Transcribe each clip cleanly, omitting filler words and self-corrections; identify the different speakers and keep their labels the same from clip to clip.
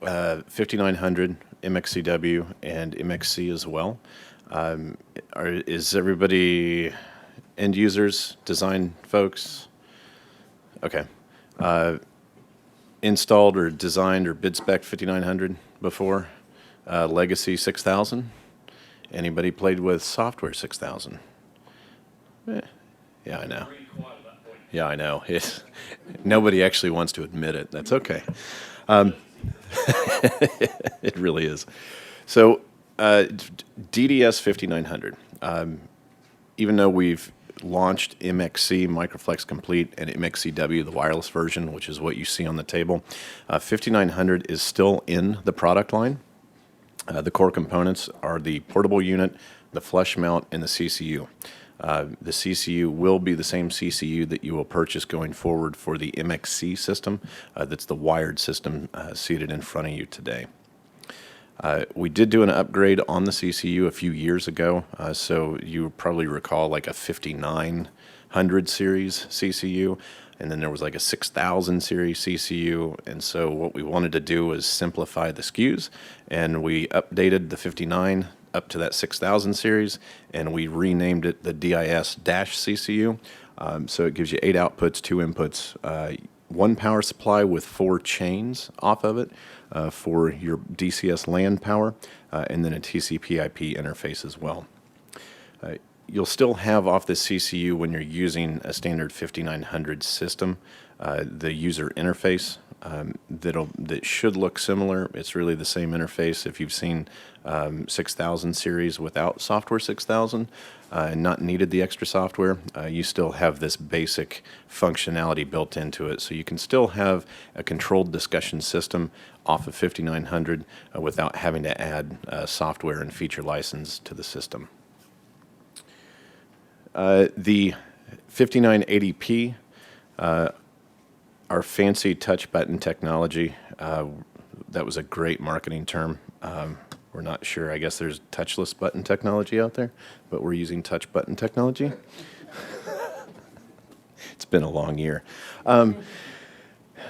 Speaker 1: 5900, MXCW, and MXC as well. Is everybody end users, design folks? Okay. Installed or designed or bid spec 5900 before? Legacy 6000? Anybody played with software 6000? Yeah, I know. Yeah, I know. Nobody actually wants to admit it. That's okay. It really is. So, DDS 5900. Even though we've launched MXC Microflex Complete and MXCW, the wireless version, which is what you see on the table, 5900 is still in the product line. The core components are the portable unit, the flush mount, and the CCU. The CCU will be the same CCU that you will purchase going forward for the MXC system. That's the wired system seated in front of you today. We did do an upgrade on the CCU a few years ago, so you probably recall like a 5900 series CCU, and then there was like a 6000 series CCU, and so what we wanted to do was simplify the SKUs, and we updated the 59 up to that 6000 series, and we renamed it the DIS-CCU. So it gives you 8 outputs, 2 inputs, one power supply with 4 chains off of it for your DCS LAN power, and then a TCP/IP interface as well. You'll still have off the CCU when you're using a standard 5900 system, the user interface that should look similar. It's really the same interface. If you've seen 6000 series without software 6000 and not needed the extra software, you still have this basic functionality built into it. So you can still have a controlled discussion system off of 5900 without having to add software and feature license to the system. The 5980p, our fancy touch button technology, that was a great marketing term. We're not sure. I guess there's touchless button technology out there, but we're using touch button technology. It's been a long year.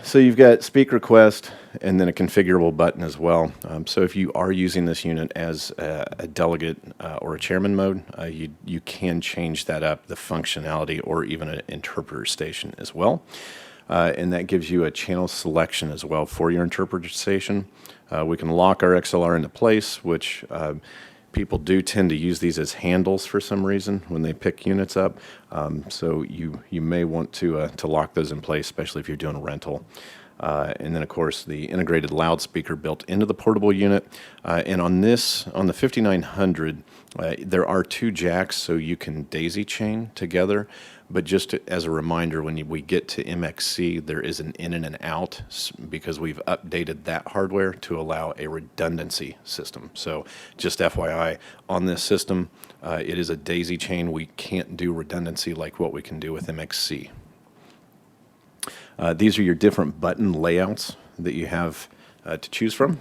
Speaker 1: So you've got speak request and then a configurable button as well. So if you are using this unit as a delegate or a chairman mode, you can change that up, the functionality, or even an interpreter station as well. And that gives you a channel selection as well for your interpreter station. We can lock our XLR into place, which people do tend to use these as handles for some reason when they pick units up. So you may want to lock those in place, especially if you're doing a rental. And then, of course, the integrated loudspeaker built into the portable unit. And on the 5900, there are 2 jacks, so you can daisy chain together. But just as a reminder, when we get to MXC, there is an in and an out because we've updated that hardware to allow a redundancy system. So just FYI, on this system, it is a daisy chain. We can't do redundancy like what we can do with MXC. These are your different button layouts that you have to choose from.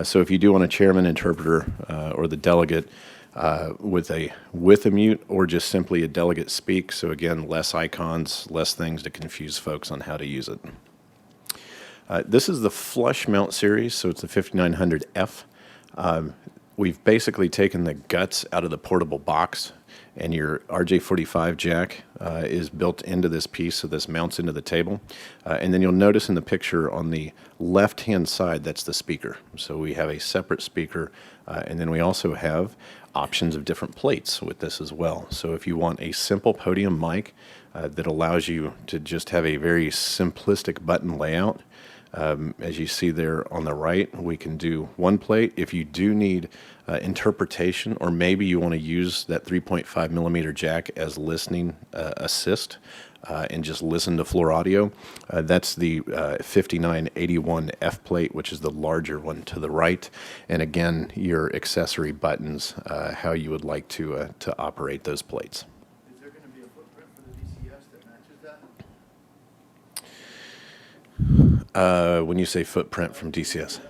Speaker 1: So if you do want a chairman, interpreter, or the delegate with a mute, or just simply a delegate speak, so again, less icons, less things to confuse folks on how to use it. This is the flush mount series, so it's the 5900F. We've basically taken the guts out of the portable box, and your RJ45 jack is built into this piece, so this mounts into the table. And then you'll notice in the picture on the left-hand side, that's the speaker. So we have a separate speaker, and then we also have options of different plates with this as well. So if you want a simple podium mic that allows you to just have a very simplistic button layout, as you see there on the right, we can do 1 plate. If you do need interpretation, or maybe you want to use that 3.5 millimeter jack as listening assist and just listen to floor audio, that's the 5981F plate, which is the larger one to the right. And again, your accessory buttons, how you would like to operate those plates.
Speaker 2: Is there going to be a footprint for the DCS that matches that?
Speaker 1: When you say footprint from DCS.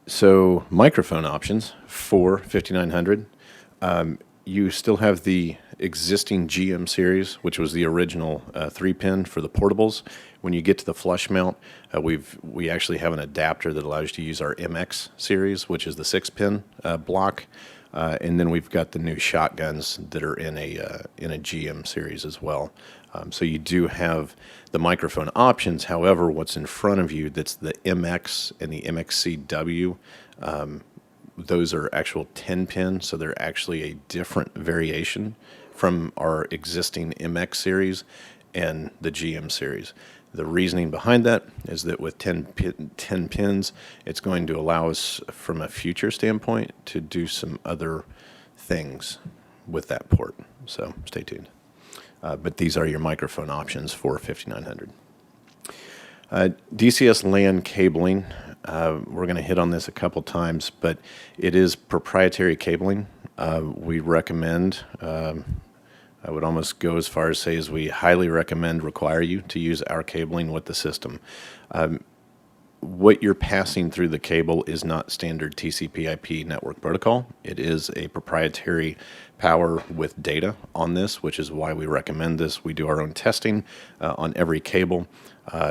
Speaker 1: So microphone options for 5900. You still have the existing GM series, which was the original 3-pin for the portables. When you get to the flush mount, we actually have an adapter that allows you to use our MX series, which is the 6-pin block, and then we've got the new shotguns that are in a GM series as well. So you do have the microphone options. However, what's in front of you, that's the MX and the MXCW. Those are actual 10-pin, so they're actually a different variation from our existing MX series and the GM series. The reasoning behind that is that with 10 pins, it's going to allow us, from a future standpoint, to do some other things with that port. So stay tuned. But these are your microphone options for 5900. DCS LAN cabling, we're going to hit on this a couple times, but it is proprietary cabling. We recommend, I would almost go as far as say as we highly recommend, require you to use our cabling with the system. What you're passing through the cable is not standard TCP/IP network protocol. It is a proprietary power with data on this, which is why we recommend this. We do our own testing on every cable,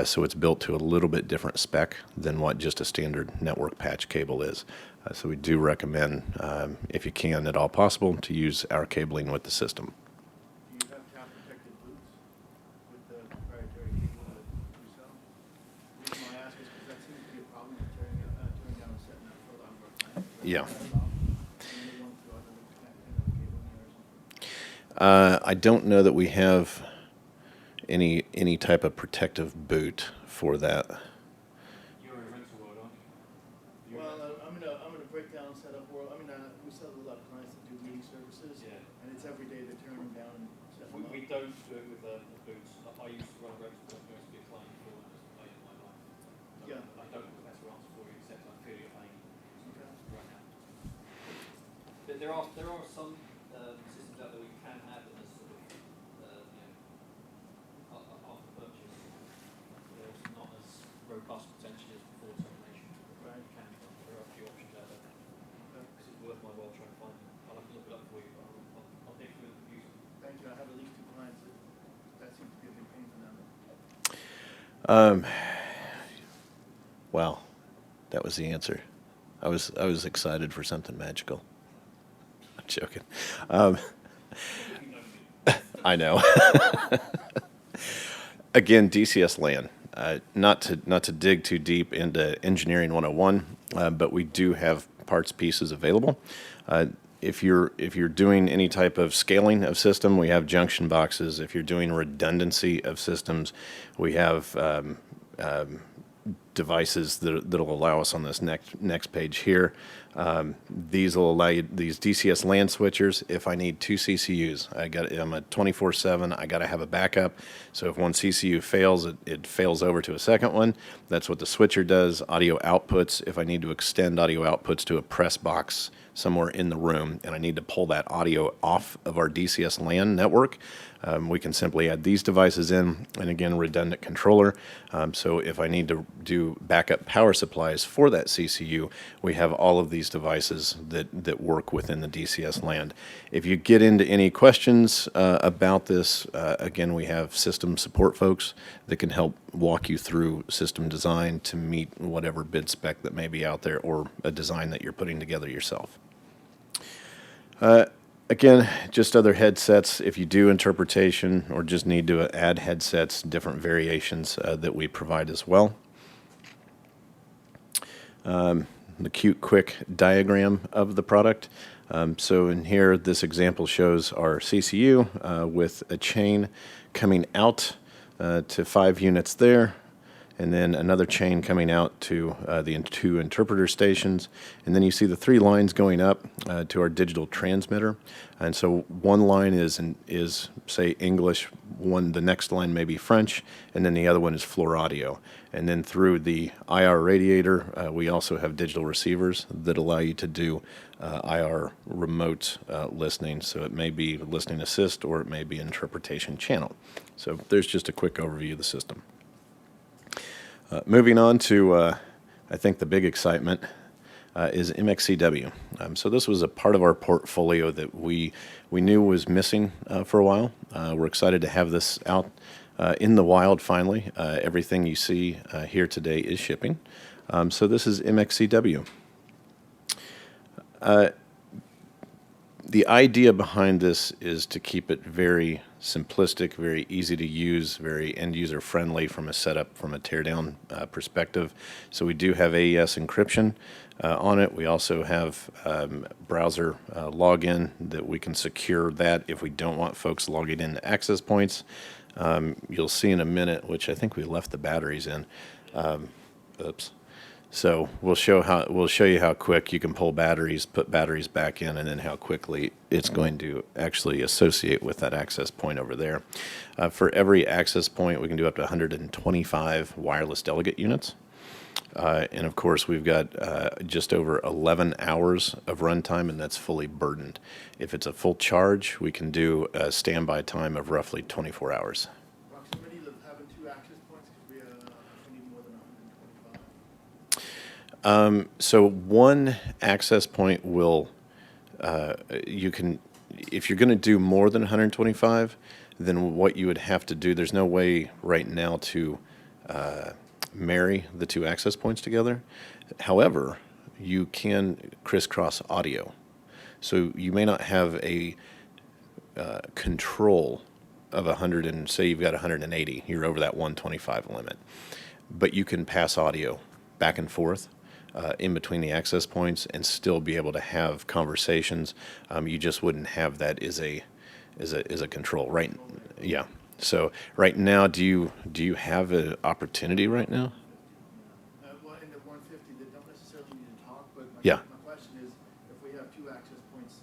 Speaker 1: so it's built to a little bit different spec than what just a standard network patch cable is. So we do recommend, if you can at all possible, to use our cabling with the system.
Speaker 2: Do you have tap-protected boots with the proprietary cable that you sell? The reason why I ask is because that seems to be a problem with tearing down and setting up for a lot of our clients.
Speaker 1: Yeah.
Speaker 2: Maybe one through other kind of cable in there or something.
Speaker 1: I don't know that we have any type of protective boot for that.
Speaker 3: You're in rental world, aren't you?
Speaker 2: Well, I'm in a breakdown setup world. I mean, we sell to a lot of clients that do meeting services,
Speaker 3: Yeah.
Speaker 2: and it's every day they're tearing them down and setting them up.
Speaker 3: We don't do it with the boots. I used to run a rental world, to be a client before, and just late in my life.
Speaker 2: Yeah.
Speaker 3: I don't know the better answer for you, except I feel your pain
Speaker 2: Okay.
Speaker 3: right now. But there are some systems out there where you can have them as sort of, after purchase. They're not as robust potentially as before termination.
Speaker 2: Right.
Speaker 3: You can be done. There are a few options out there.
Speaker 2: Okay.
Speaker 3: Because it's worth my while trying to find them. I'll have to look it up for you, but I'll dig through the computer.
Speaker 2: Thank you. I have at least 2 clients that seems to be a big pain for them.
Speaker 1: Wow, that was the answer. I was excited for something magical. I'm joking. I know. Again, DCS LAN. Not to dig too deep into engineering 101, but we do have parts pieces available. If you're doing any type of scaling of system, we have junction boxes. If you're doing redundancy of systems, we have devices that'll allow us on this next page here. These will allow you, these DCS LAN switchers, if I need 2 CCUs. I'm a 24/7, I got to have a backup. So if one CCU fails, it fails over to a second one. That's what the switcher does. Audio outputs, if I need to extend audio outputs to a press box somewhere in the room and I need to pull that audio off of our DCS LAN network, we can simply add these devices in, and again, redundant controller. So if I need to do backup power supplies for that CCU, we have all of these devices that work within the DCS LAN. If you get into any questions about this, again, we have system support folks that can help walk you through system design to meet whatever bid spec that may be out there or a design that you're putting together yourself. Again, just other headsets. If you do interpretation or just need to add headsets, different variations that we provide as well. The cute, quick diagram of the product. So in here, this example shows our CCU with a chain coming out to 5 units there, and then another chain coming out to the 2 interpreter stations. And then you see the 3 lines going up to our digital transmitter. And so one line is say English, the next line may be French, and then the other one is floor audio. And then through the IR radiator, we also have digital receivers that allow you to do IR remote listening. So it may be listening assist or it may be interpretation channel. So there's just a quick overview of the system. Moving on to, I think, the big excitement. is MXCW. So this was a part of our portfolio that we knew was missing for a while. We're excited to have this out in the wild finally. Everything you see here today is shipping. So this is MXCW. The idea behind this is to keep it very simplistic, very easy to use, very end user friendly from a setup, from a teardown perspective. So we do have AES encryption on it. We also have browser login that we can secure that if we don't want folks logging into access points. You'll see in a minute, which I think we left the batteries in. Oops. So we'll show you how quick you can pull batteries, put batteries back in, and then how quickly it's going to actually associate with that access point over there. For every access point, we can do up to 125 wireless delegate units. And of course, we've got just over 11 hours of runtime, and that's fully burdened. If it's a full charge, we can do a standby time of roughly 24 hours.
Speaker 2: Proximity of having two access points, because we need more than 125.
Speaker 1: So one access point will, you can, if you're going to do more than 125, then what you would have to do, there's no way right now to marry the two access points together. However, you can crisscross audio. So you may not have a control of 100 and say you've got 180, you're over that 125 limit. But you can pass audio back and forth in between the access points and still be able to have conversations. You just wouldn't have that as a control, right? Yeah. So right now, do you have an opportunity right now?
Speaker 2: Well, in the 150, they don't necessarily need to talk, but
Speaker 1: Yeah.
Speaker 2: my question is, if we have two access points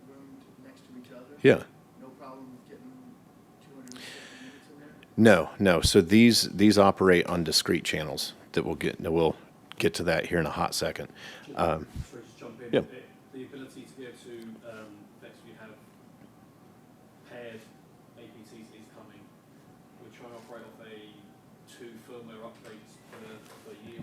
Speaker 2: roomed next to each other,
Speaker 1: Yeah.
Speaker 2: no problem getting 250 units in there?
Speaker 1: No. So these operate on discrete channels that we'll get to that here in a hot second.
Speaker 3: Sorry to jump in.
Speaker 1: Yeah.
Speaker 3: The ability to be able to effectively have paired APCs is coming. We're trying to operate off two firmware updates per year.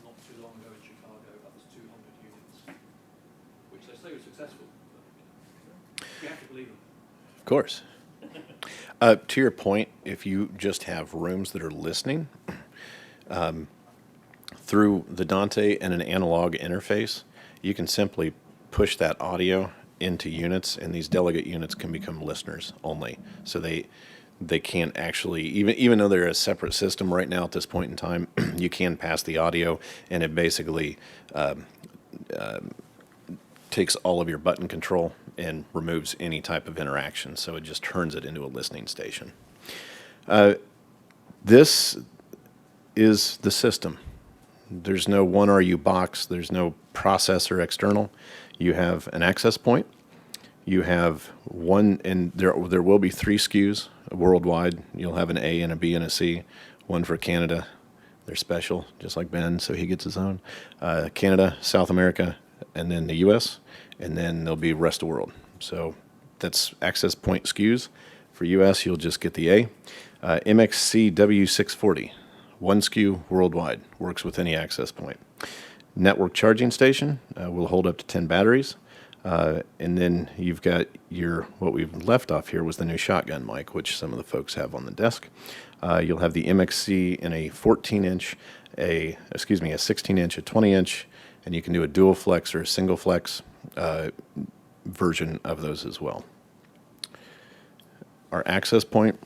Speaker 3: Not too long ago in Chicago, that was 200 units, which they say was successful. But you have to believe them.
Speaker 1: Of course. To your point, if you just have rooms that are listening through the Dante and an analog interface, you can simply push that audio into units, and these delegate units can become listeners only. So they can't actually, even though they're a separate system right now at this point in time, you can pass the audio, and it basically takes all of your button control and removes any type of interaction. So it just turns it into a listening station. This is the system. There's no 1RU box. There's no processor external. You have an access point. You have one, and there will be 3 SKUs worldwide. You'll have an A and a B and a C, one for Canada. They're special, just like Ben, so he gets his own. Canada, South America, and then the U.S., and then there'll be rest of the world. So that's access point SKUs. For U.S., you'll just get the A. MXC W640, 1 SKU worldwide, works with any access point. Network charging station will hold up to 10 batteries. And then you've got what we've left off here was the new shotgun mic, which some of the folks have on the desk. You'll have the MXC in a 14-inch, a 16-inch, a 20-inch, and you can do a dual flex or a single flex version of those as well. Our access point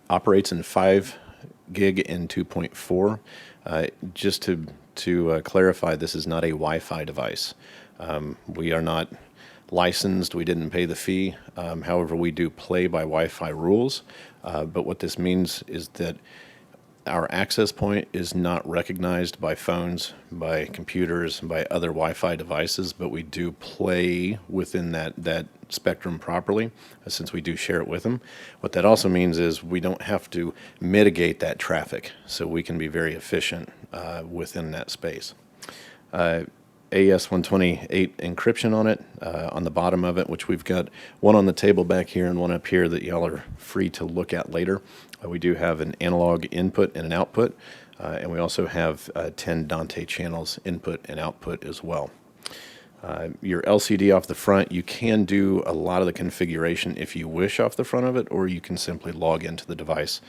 Speaker 1: operates in 5 gig and 2.4. Just to clarify, this is not a Wi-Fi device. We are not licensed. We didn't pay the fee. However, we do play by Wi-Fi rules. But what this means is that our access point is not recognized by phones, by computers, by other Wi-Fi devices, but we do play within that spectrum properly, since we do share it with them. What that also means is we don't have to mitigate that traffic, so we can be very efficient within that space. AES-128 encryption on it, on the bottom of it, which we've got one on the table back here and one up here that y'all are free to look at later. We do have an analog input and an output, and we also have 10 Dante channels input and output as well. Your LCD off the front, you can do a lot of the configuration if you wish off the front of it, or you can simply log into the device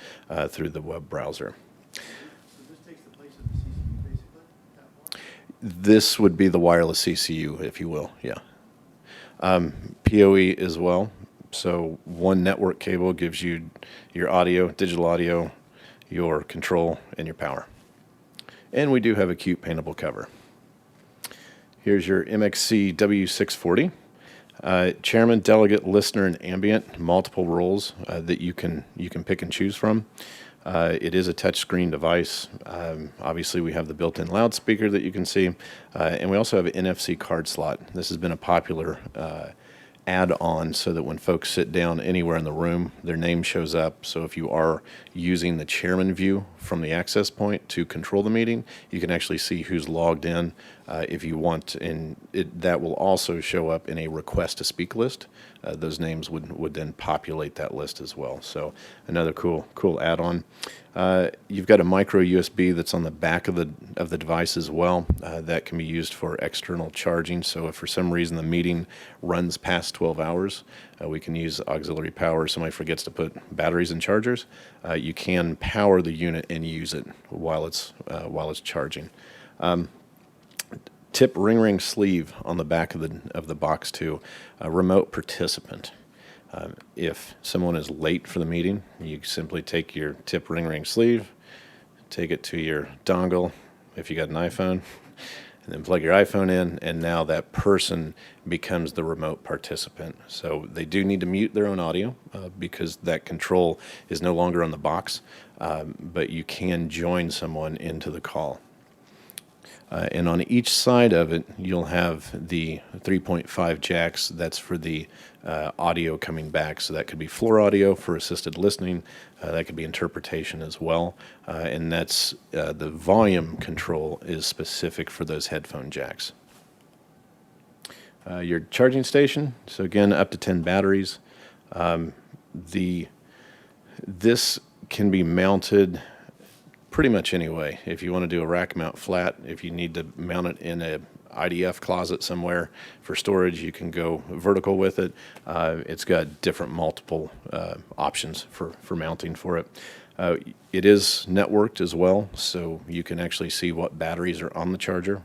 Speaker 1: through the web browser.
Speaker 2: So this takes the place of the CCU basically, at that point?
Speaker 1: This would be the wireless CCU, if you will, yeah. PoE as well. So one network cable gives you your audio, digital audio, your control, and your power. And we do have a cute paintable cover. Here's your MXC W640. Chairman, delegate, listener, and ambient, multiple roles that you can pick and choose from. It is a touchscreen device. Obviously, we have the built-in loudspeaker that you can see, and we also have an NFC card slot. This has been a popular add-on so that when folks sit down anywhere in the room, their name shows up. So if you are using the chairman view from the access point to control the meeting, you can actually see who's logged in if you want, and that will also show up in a request to speak list. Those names would then populate that list as well. So another cool add-on. You've got a micro USB that's on the back of the device as well. That can be used for external charging. So if for some reason the meeting runs past 12 hours, we can use auxiliary power. Somebody forgets to put batteries in chargers. You can power the unit and use it while it's charging. Tip ring sleeve on the back of the box too. A remote participant. If someone is late for the meeting, you simply take your tip ring sleeve, take it to your dongle, if you got an iPhone, and then plug your iPhone in, and now that person becomes the remote participant. So they do need to mute their own audio because that control is no longer on the box, but you can join someone into the call. And on each side of it, you'll have the 3.5 jacks. That's for the audio coming back. So that could be floor audio for assisted listening. That could be interpretation as well. And that's the volume control is specific for those headphone jacks. Your charging station. So again, up to 10 batteries. This can be mounted pretty much anyway. If you want to do a rack mount flat, if you need to mount it in a IDF closet somewhere for storage, you can go vertical with it. It's got different multiple options for mounting for it. It is networked as well, so you can actually see what batteries are on the charger,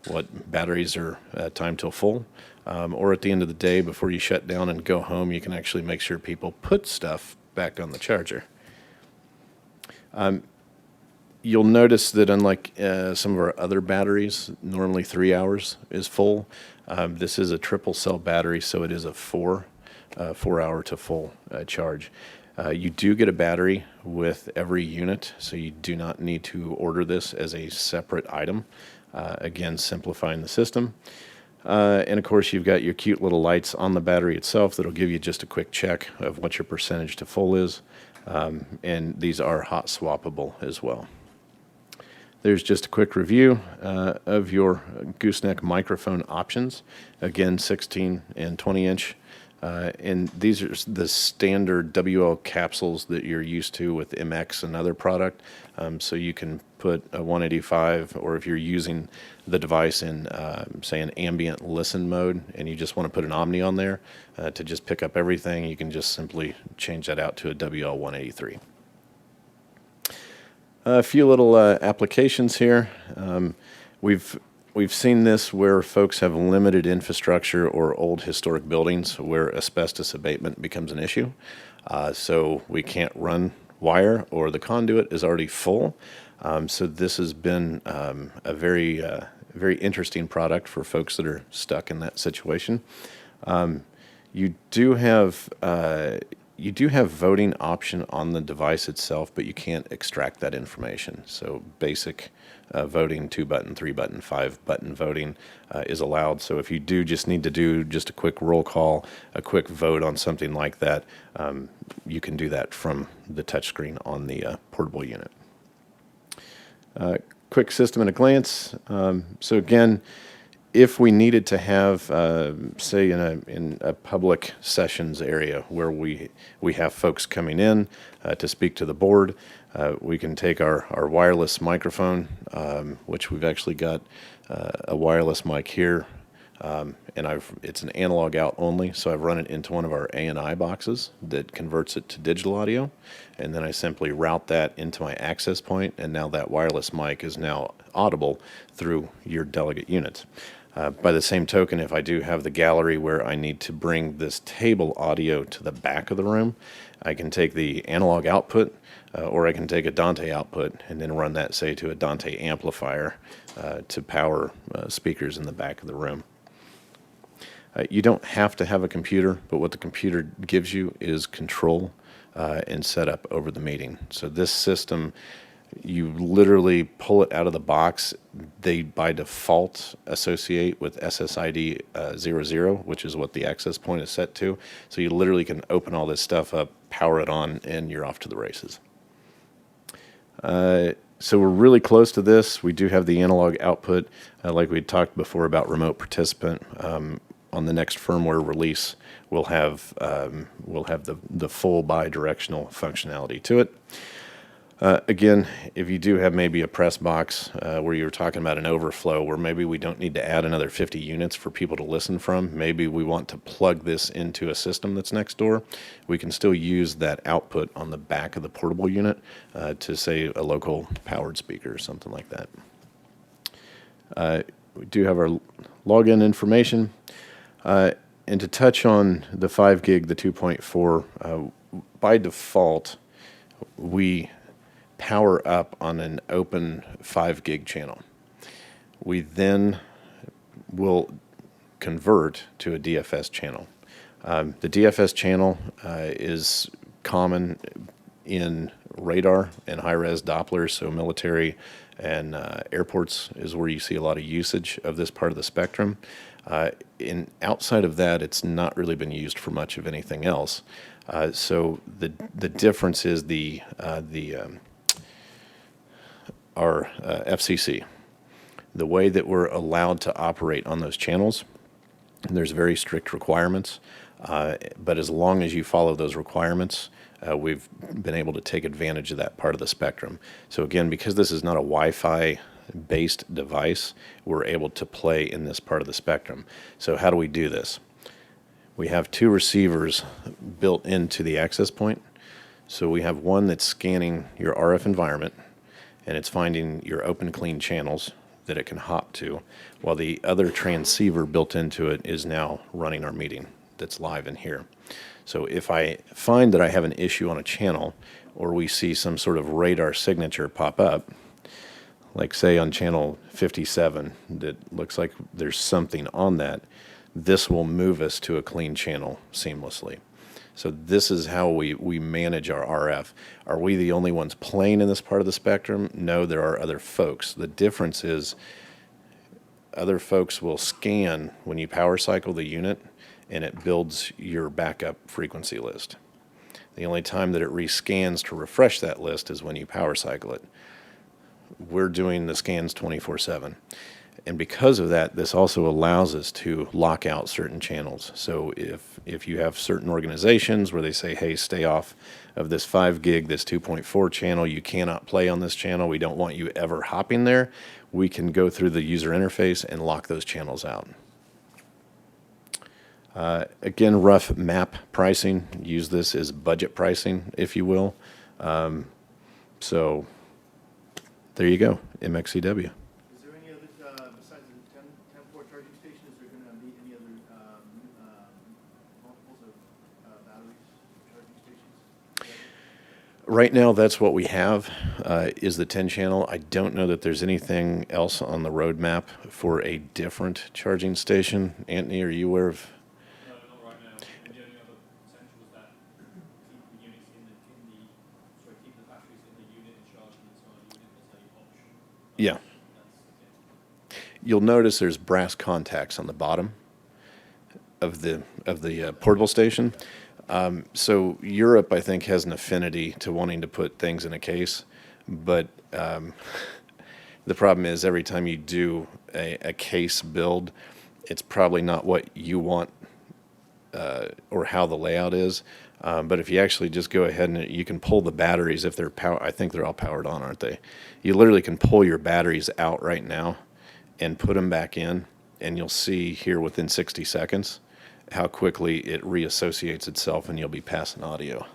Speaker 1: what batteries are timed till full, or at the end of the day before you shut down and go home, you can actually make sure people put stuff back on the charger. You'll notice that unlike some of our other batteries, normally 3 hours is full. This is a triple cell battery, so it is a 4 hour to full charge. You do get a battery with every unit, so you do not need to order this as a separate item. Again, simplifying the system. And of course, you've got your cute little lights on the battery itself that'll give you just a quick check of what your percentage to full is. And these are hot swappable as well. There's just a quick review of your gooseneck microphone options. Again, 16 and 20 inch. And these are the standard WL capsules that you're used to with MX and other product. So you can put a 185, or if you're using the device in, say, an ambient listen mode, and you just want to put an Omni on there to just pick up everything, you can just simply change that out to a WL 183. A few little applications here. We've seen this where folks have limited infrastructure or old historic buildings where asbestos abatement becomes an issue. So we can't run wire, or the conduit is already full. So this has been a very interesting product for folks that are stuck in that situation. You do have You do have voting option on the device itself, but you can't extract that information. So basic voting, 2-button, 3-button, 5-button voting is allowed. So if you do just need to do just a quick roll call, a quick vote on something like that, you can do that from the touchscreen on the portable unit. Quick system at a glance. So again, if we needed to have, say, in a public sessions area where we have folks coming in to speak to the board, we can take our wireless microphone, which we've actually got a wireless mic here, and it's an analog out only, so I've run it into one of our A&I boxes that converts it to digital audio, and then I simply route that into my access point, and now that wireless mic is now audible through your delegate units. By the same token, if I do have the gallery where I need to bring this table audio to the back of the room, I can take the analog output, or I can take a Dante output and then run that, say, to a Dante amplifier to power speakers in the back of the room. You don't have to have a computer, but what the computer gives you is control and setup over the meeting. So this system, you literally pull it out of the box. They, by default, associate with SSID 00, which is what the access point is set to. So you literally can open all this stuff up, power it on, and you're off to the races. So we're really close to this. We do have the analog output, like we talked before about remote participant. On the next firmware release, we'll have the full bi-directional functionality to it. Again, if you do have maybe a press box where you were talking about an overflow where maybe we don't need to add another 50 units for people to listen from, maybe we want to plug this into a system that's next door, we can still use that output on the back of the portable unit to, say, a local powered speaker or something like that. We do have our login information. And to touch on the 5 gig, the 2.4, by default, we power up on an open 5 gig channel. We then will convert to a DFS channel. The DFS channel is common in radar and high-res Dopplers, so military and airports is where you see a lot of usage of this part of the spectrum. Outside of that, it's not really been used for much of anything else. So the difference is our FCC, the way that we're allowed to operate on those channels. There's very strict requirements, but as long as you follow those requirements, we've been able to take advantage of that part of the spectrum. So again, because this is not a Wi-Fi based device, we're able to play in this part of the spectrum. So how do we do this? We have 2 receivers built into the access point. So we have one that's scanning your RF environment, and it's finding your open clean channels that it can hop to, while the other transceiver built into it is now running our meeting that's live in here. So if I find that I have an issue on a channel, or we see some sort of radar signature pop up, like say on channel 57, that looks like there's something on that, this will move us to a clean channel seamlessly. So this is how we manage our RF. Are we the only ones playing in this part of the spectrum? No, there are other folks. The difference is other folks will scan when you power cycle the unit, and it builds your backup frequency list. The only time that it rescans to refresh that list is when you power cycle it. We're doing the scans 24/7. And because of that, this also allows us to lock out certain channels. So if you have certain organizations where they say, hey, stay off of this 5 gig, this 2.4 channel, you cannot play on this channel, we don't want you ever hopping there, we can go through the user interface and lock those channels out. Again, rough map pricing. Use this as budget pricing, if you will. So there you go, MXCW.
Speaker 2: Is there any other, besides the 10-port charging station, is there going to be any other multiples of batteries charging stations?
Speaker 1: Right now, that's what we have, is the 10-channel. I don't know that there's anything else on the roadmap for a different charging station. Anthony, are you aware of?
Speaker 3: No, not right now. And the only other potential was that
Speaker 1: Yeah. You'll notice there's brass contacts on the bottom of the portable station. So Europe, I think, has an affinity to wanting to put things in a case, but the problem is every time you do a case build, it's probably not what you want or how the layout is. But if you actually just go ahead and you can pull the batteries if they're power, I think they're all powered on, aren't they? You literally can pull your batteries out right now and put them back in, and you'll see here within 60 seconds how quickly it reassociates itself, and you'll be passing audio.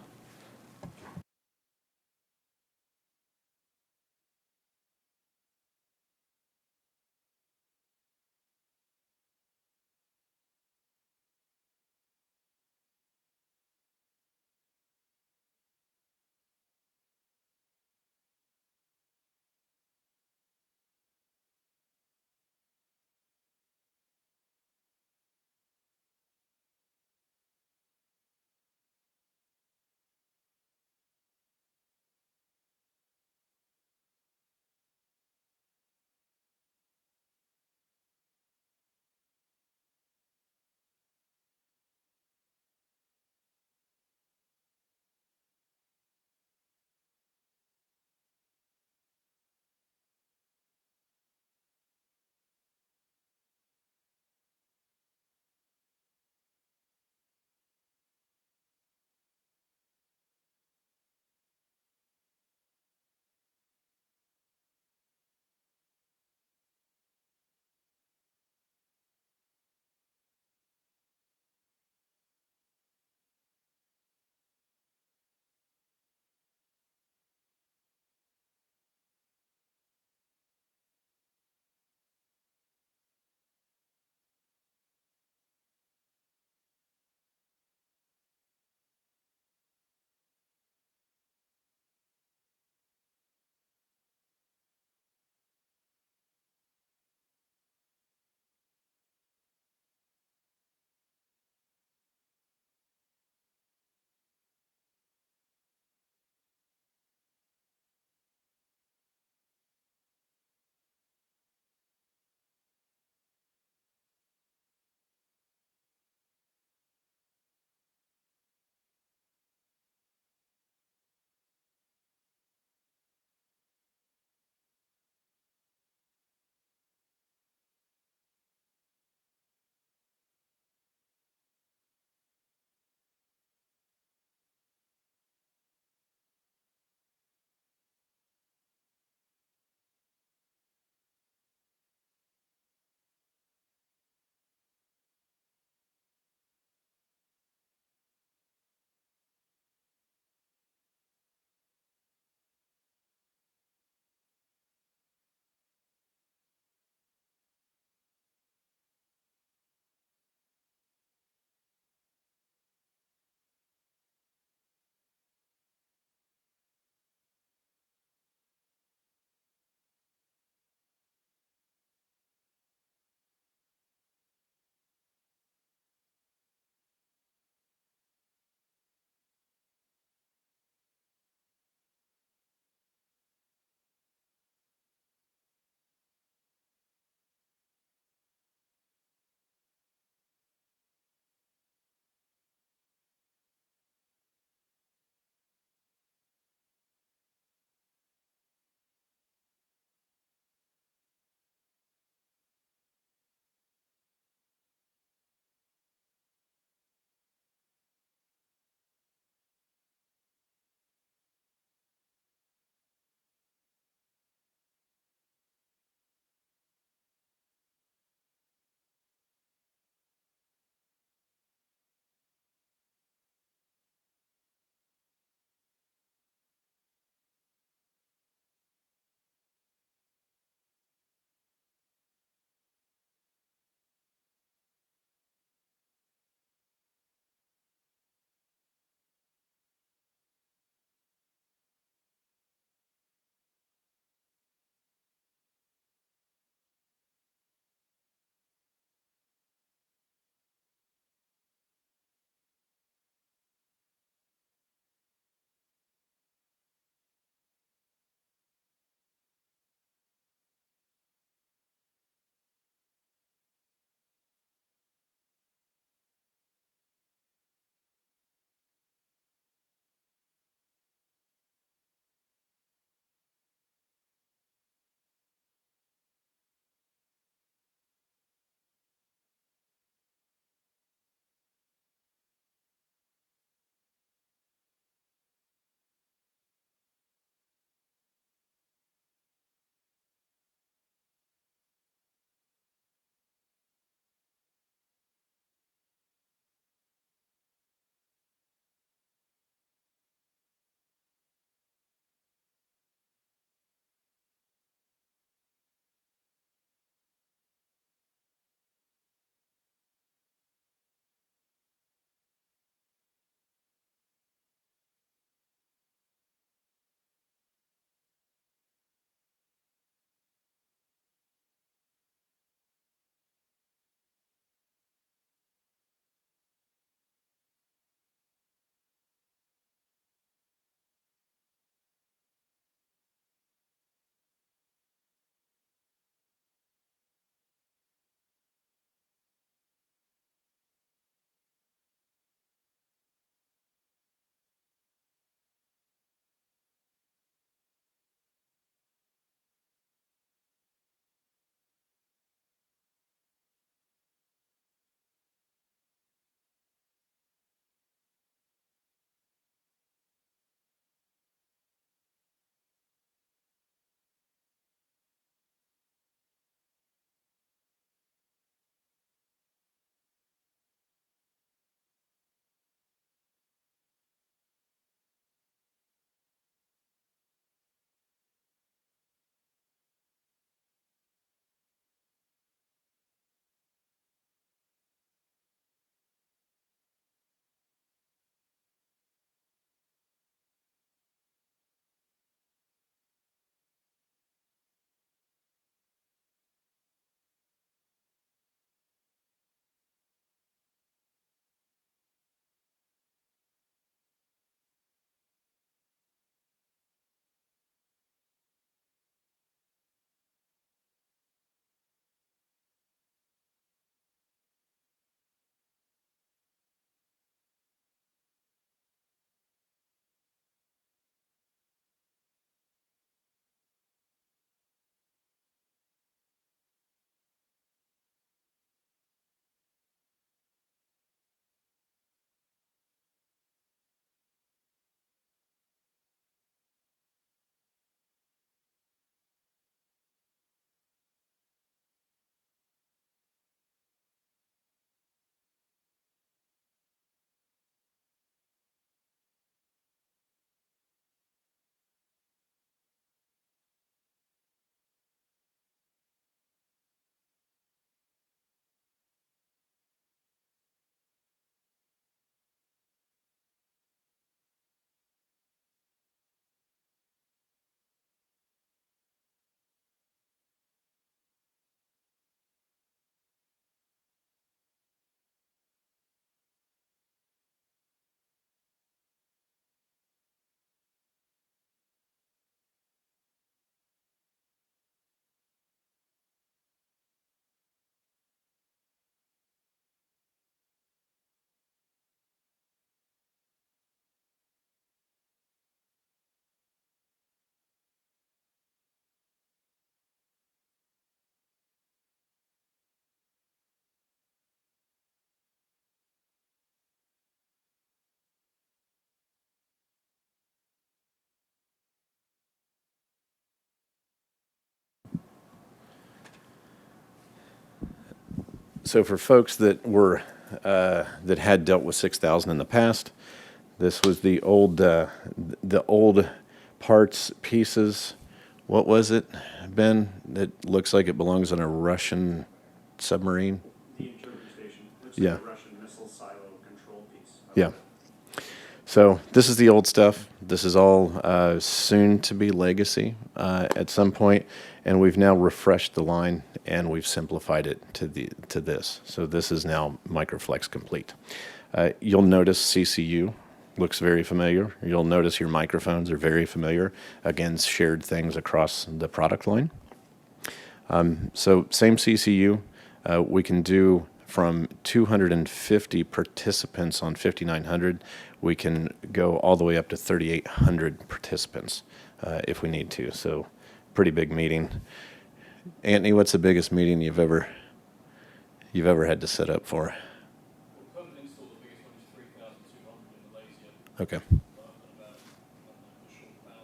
Speaker 1: So for folks that were that had dealt with 6000 in the past, this was the old parts pieces. What was it, Ben? That looks like it belongs on a Russian submarine.
Speaker 4: The interpreter station. Looks
Speaker 1: Yeah.
Speaker 4: like a Russian missile silo control piece.
Speaker 1: Yeah. So this is the old stuff. This is all soon to be legacy at some point, and we've now refreshed the line and we've simplified it to this. So this is now Microflex Complete. You'll notice CCU looks very familiar. You'll notice your microphones are very familiar. Again, shared things across the product line. So same CCU, we can do from 250 participants on 5900. We can go all the way up to 3,800 participants if we need to. So pretty big meeting. Anthony, what's the biggest meeting you've ever had to set up for?
Speaker 3: Well, permanent install, the biggest one is 3,200 in Malaysia.
Speaker 1: Okay.
Speaker 3: About a short 1,000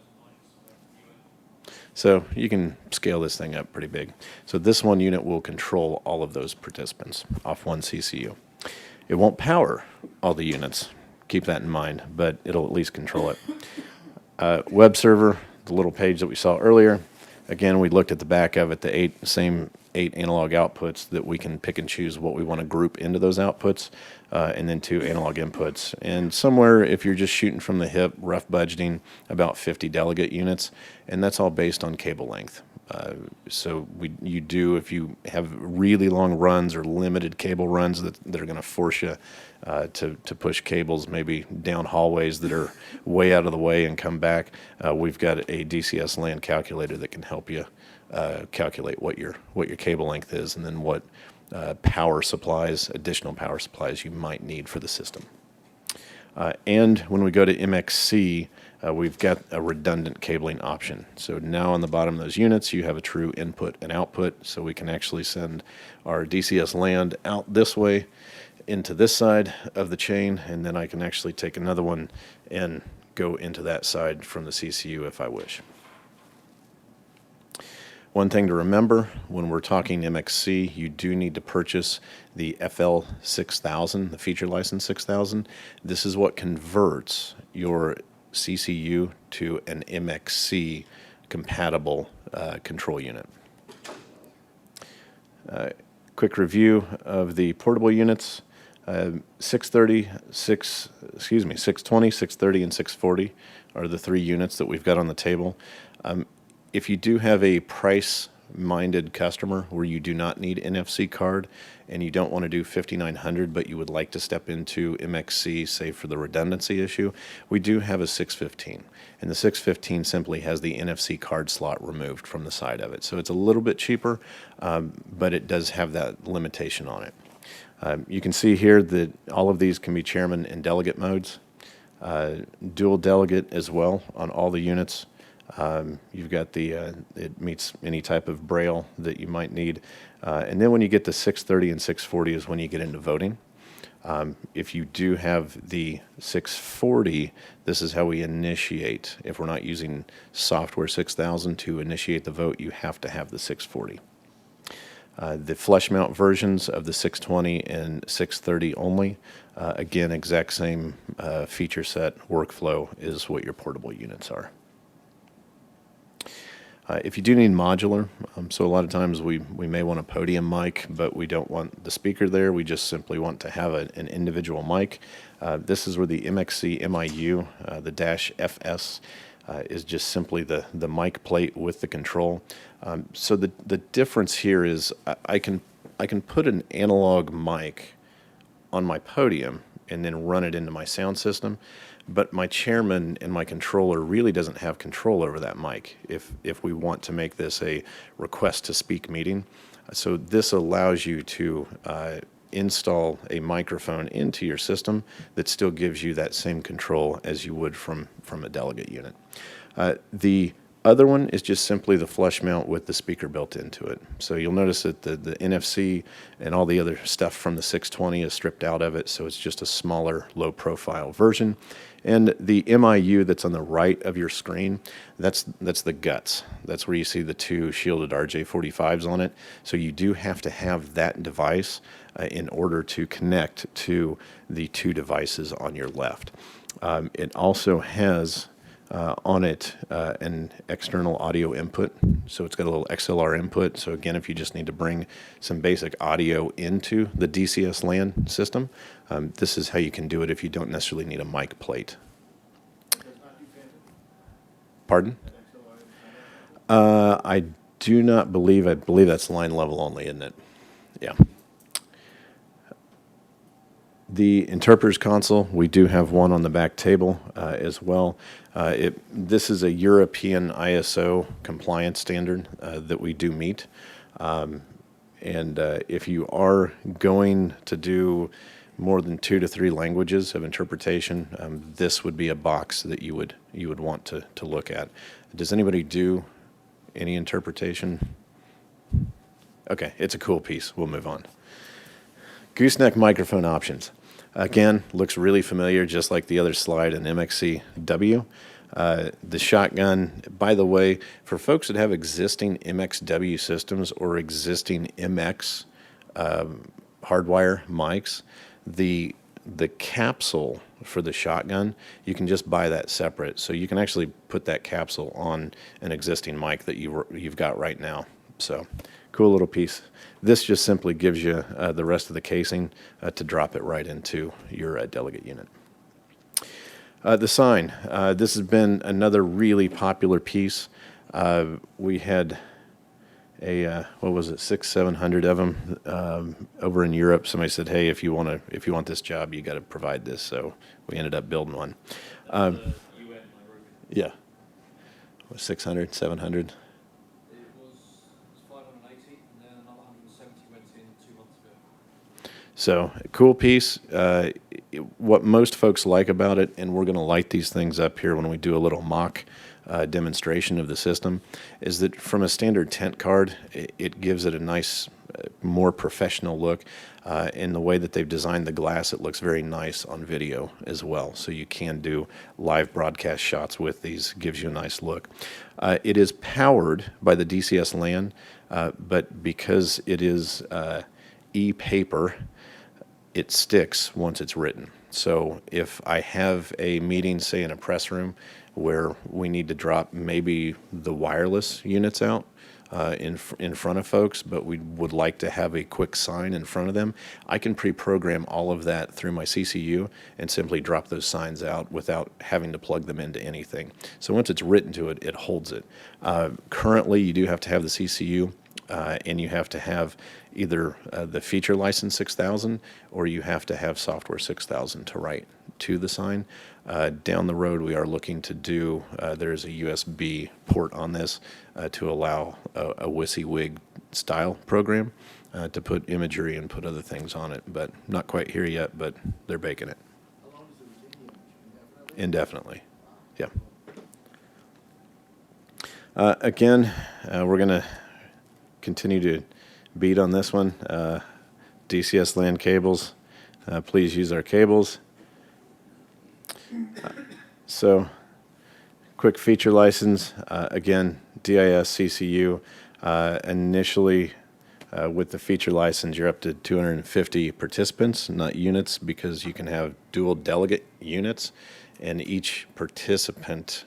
Speaker 3: mics.
Speaker 1: So you can scale this thing up pretty big. So this one unit will control all of those participants off one CCU. It won't power all the units. Keep that in mind, but it'll at least control it. Web server, the little page that we saw earlier. Again, we looked at the back of it, the same eight analog outputs that we can pick and choose what we want to group into those outputs, and then 2 analog inputs. And somewhere, if you're just shooting from the hip, rough budgeting, about 50 delegate units, and that's all based on cable length. So you do, if you have really long runs or limited cable runs that are going to force you to push cables maybe down hallways that are way out of the way and come back, we've got a DCS LAN calculator that can help you calculate what your cable length is, and then what additional power supplies you might need for the system. And when we go to MXC, we've got a redundant cabling option. So now on the bottom of those units, you have a true input and output. So we can actually send our DCS LAN out this way into this side of the chain, and then I can actually take another one and go into that side from the CCU if I wish. One thing to remember when we're talking MXC, you do need to purchase the FL 6000, the feature license 6000. This is what converts your CCU to an MXC compatible control unit. Quick review of the portable units. 620, 630, and 640 are the 3 units that we've got on the table. If you do have a price-minded customer where you do not need NFC card and you don't want to do 5900, but you would like to step into MXC, say for the redundancy issue, we do have a 615. And the 615 simply has the NFC card slot removed from the side of it. So it's a little bit cheaper, but it does have that limitation on it. You can see here that all of these can be chairman and delegate modes. Dual delegate as well on all the units. You've got it meets any type of braille that you might need. And then when you get to 630 and 640 is when you get into voting. If you do have the 640, this is how we initiate. If we're not using software 6000 to initiate the vote, you have to have the 640. The flush mount versions of the 620 and 630 only. Again, exact same feature set, workflow is what your portable units are. If you do need modular, so a lot of times we may want a podium mic, but we don't want the speaker there. We just simply want to have an individual mic. This is where the MXC MIU, the -FS, is just simply the mic plate with the control. So the difference here is I can put an analog mic on my podium and then run it into my sound system, but my chairman and my controller really doesn't have control over that mic if we want to make this a request to speak meeting. So this allows you to install a microphone into your system that still gives you that same control as you would from a delegate unit. The other one is just simply the flush mount with the speaker built into it. So you'll notice that the NFC and all the other stuff from the 620 is stripped out of it, so it's just a smaller, low-profile version. And the MIU that's on the right of your screen, that's the guts. That's where you see the two shielded RJ45s on it. So you do have to have that device in order to connect to the two devices on your left. It also has on it an external audio input, so it's got a little XLR input. So again, if you just need to bring some basic audio into the DCS LAN system, this is how you can do it if you don't necessarily need a mic plate.
Speaker 2: Does not do phantom?
Speaker 1: Pardon?
Speaker 2: That XLR is not
Speaker 1: I do not believe, I believe that's line level only, isn't it? Yeah. The interpreter's console, we do have one on the back table as well. This is a European ISO compliance standard that we do meet. If you are going to do more than 2 to 3 languages of interpretation, this would be a box that you would want to look at. Does anybody do any interpretation? Okay, it's a cool piece. We'll move on. Gooseneck microphone options. Again, looks really familiar, just like the other slide in MXC-W. The shotgun, by the way, for folks that have existing MXW systems or existing MX hardwire mics, the capsule for the shotgun, you can just buy that separate. So you can actually put that capsule on an existing mic that you've got right now. So cool little piece. This just simply gives you the rest of the casing to drop it right into your delegate unit. The sign. This has been another really popular piece. We had what was it, 600-700 of them over in Europe. Somebody said, "Hey, if you want this job, you got to provide this." So we ended up building one.
Speaker 3: UN,
Speaker 1: Yeah, 600, 700.
Speaker 3: It was 580, and then another 170 went in 2 months ago.
Speaker 1: So cool piece. What most folks like about it, and we're going to light these things up here when we do a little mock demonstration of the system, is that from a standard tent card, it gives it a nice, more professional look. In the way that they've designed the glass, it looks very nice on video as well. So you can do live broadcast shots with these, gives you a nice look. It is powered by the DCS LAN, but because it is e-paper, it sticks once it's written. So if I have a meeting, say in a press room, where we need to drop maybe the wireless units out in front of folks, but we would like to have a quick sign in front of them, I can pre-program all of that through my CCU and simply drop those signs out without having to plug them into anything. So once it's written to it, it holds it. Currently, you do have to have the CCU, and you have to have either the feature license 6000 or you have to have software 6000 to write to the sign. Down the road, we are looking to do, there's a USB port on this to allow a WYSIWYG style program to put imagery and put other things on it, but not quite here yet, but they're baking it.
Speaker 2: How long does it retain the image? Indefinitely?
Speaker 1: Indefinitely, yeah. Again, we're going to continue to beat on this one. DCS LAN cables, please use our cables. So, quick feature license, again, DIS CCU. Initially, with the feature license, you're up to 250 participants, not units, because you can have dual delegate units, and each participant,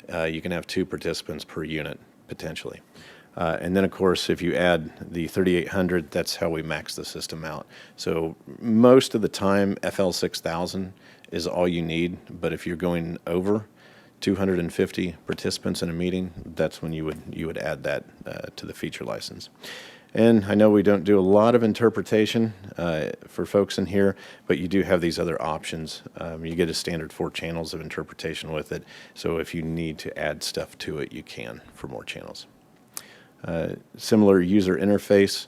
Speaker 1: you can have 2 participants per unit, potentially. And then, of course, if you add the 3800, that's how we max the system out. So most of the time, FL6000 is all you need, but if you're going over 250 participants in a meeting, that's when you would add that to the feature license. And I know we don't do a lot of interpretation for folks in here, but you do have these other options. You get a standard 4 channels of interpretation with it, so if you need to add stuff to it, you can for more channels. Similar user interface.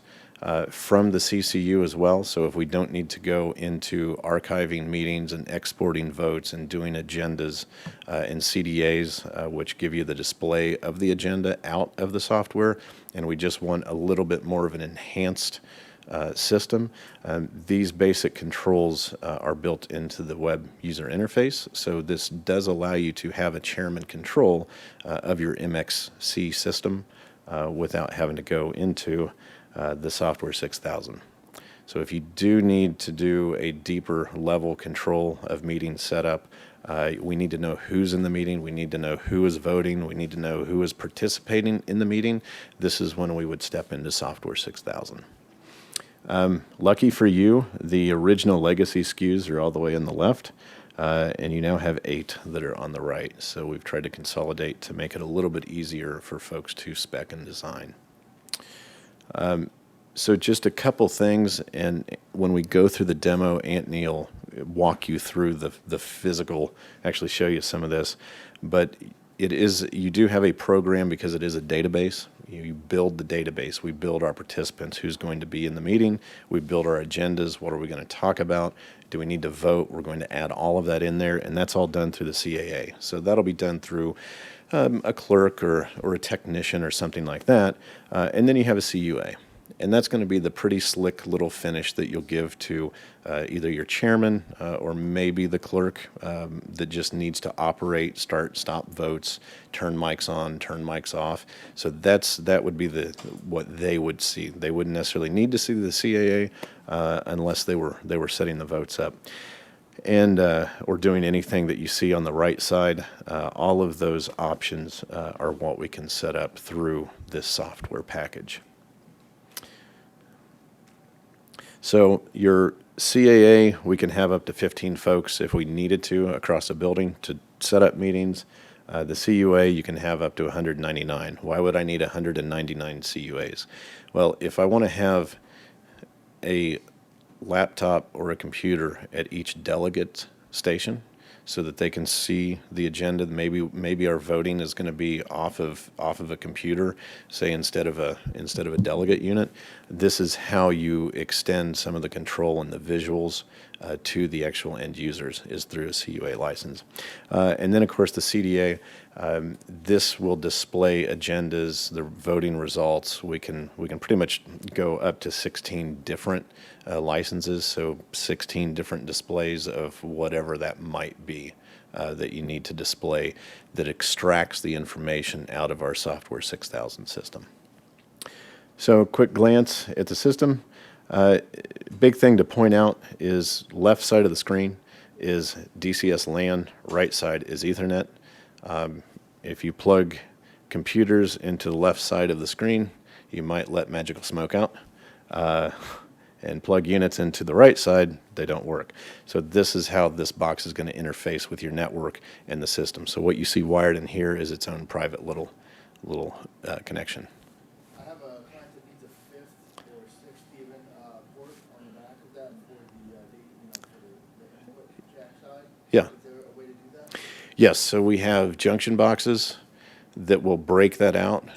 Speaker 1: from the CCU as well. So if we don't need to go into archiving meetings and exporting votes and doing agendas and CDAs, which give you the display of the agenda out of the software, and we just want a little bit more of an enhanced system, these basic controls are built into the web user interface. So this does allow you to have a chairman control of your MXC system without having to go into the Software 6000. So if you do need to do a deeper level control of meeting setup, we need to know who's in the meeting, we need to know who is voting, we need to know who is participating in the meeting. This is when we would step into Software 6000. Lucky for you, the original legacy SKUs are all the way on the left, and you now have 8 that are on the right. So we've tried to consolidate to make it a little bit easier for folks to spec and design. So just a couple things, and when we go through the demo, Anthony will walk you through the physical, actually show you some of this, but it is, you do have a program because it is a database. You build the database. We build our participants, who's going to be in the meeting. We build our agendas. What are we going to talk about? Do we need to vote? We're going to add all of that in there, and that's all done through the CAA. So that'll be done through a clerk or a technician or something like that. And then you have a CUA. And that's going to be the pretty slick little finish that you'll give to either your chairman or maybe the clerk that just needs to operate, start, stop votes, turn mics on, turn mics off. So that would be what they would see. They wouldn't necessarily need to see the CAA unless they were setting the votes up. And or doing anything that you see on the right side. All of those options are what we can set up through this software package. So your CAA, we can have up to 15 folks if we needed to across a building to set up meetings. The CUA, you can have up to 199. Why would I need 199 CUAs? Well, if I want to have a laptop or a computer at each delegate station so that they can see the agenda, maybe our voting is going to be off of a computer, say instead of a delegate unit. This is how you extend some of the control and the visuals to the actual end users, is through a CUA license. And then of course the CDA, this will display agendas, the voting results. We can pretty much go up to 16 different licenses, so 16 different displays of whatever that might be that you need to display that extracts the information out of our Software 6000 system. So quick glance at the system. Big thing to point out is left side of the screen is DCS LAN, right side is Ethernet. If you plug computers into the left side of the screen, you might let magical smoke out. And plug units into the right side, they don't work. So this is how this box is going to interface with your network and the system. So what you see wired in here is its own private little connection.
Speaker 2: I have a client that needs a 5th or 6th even port on the back of that for the input jack side.
Speaker 1: Yeah.
Speaker 2: Is there a way to do that?
Speaker 1: Yes, so we have junction boxes that will break that out.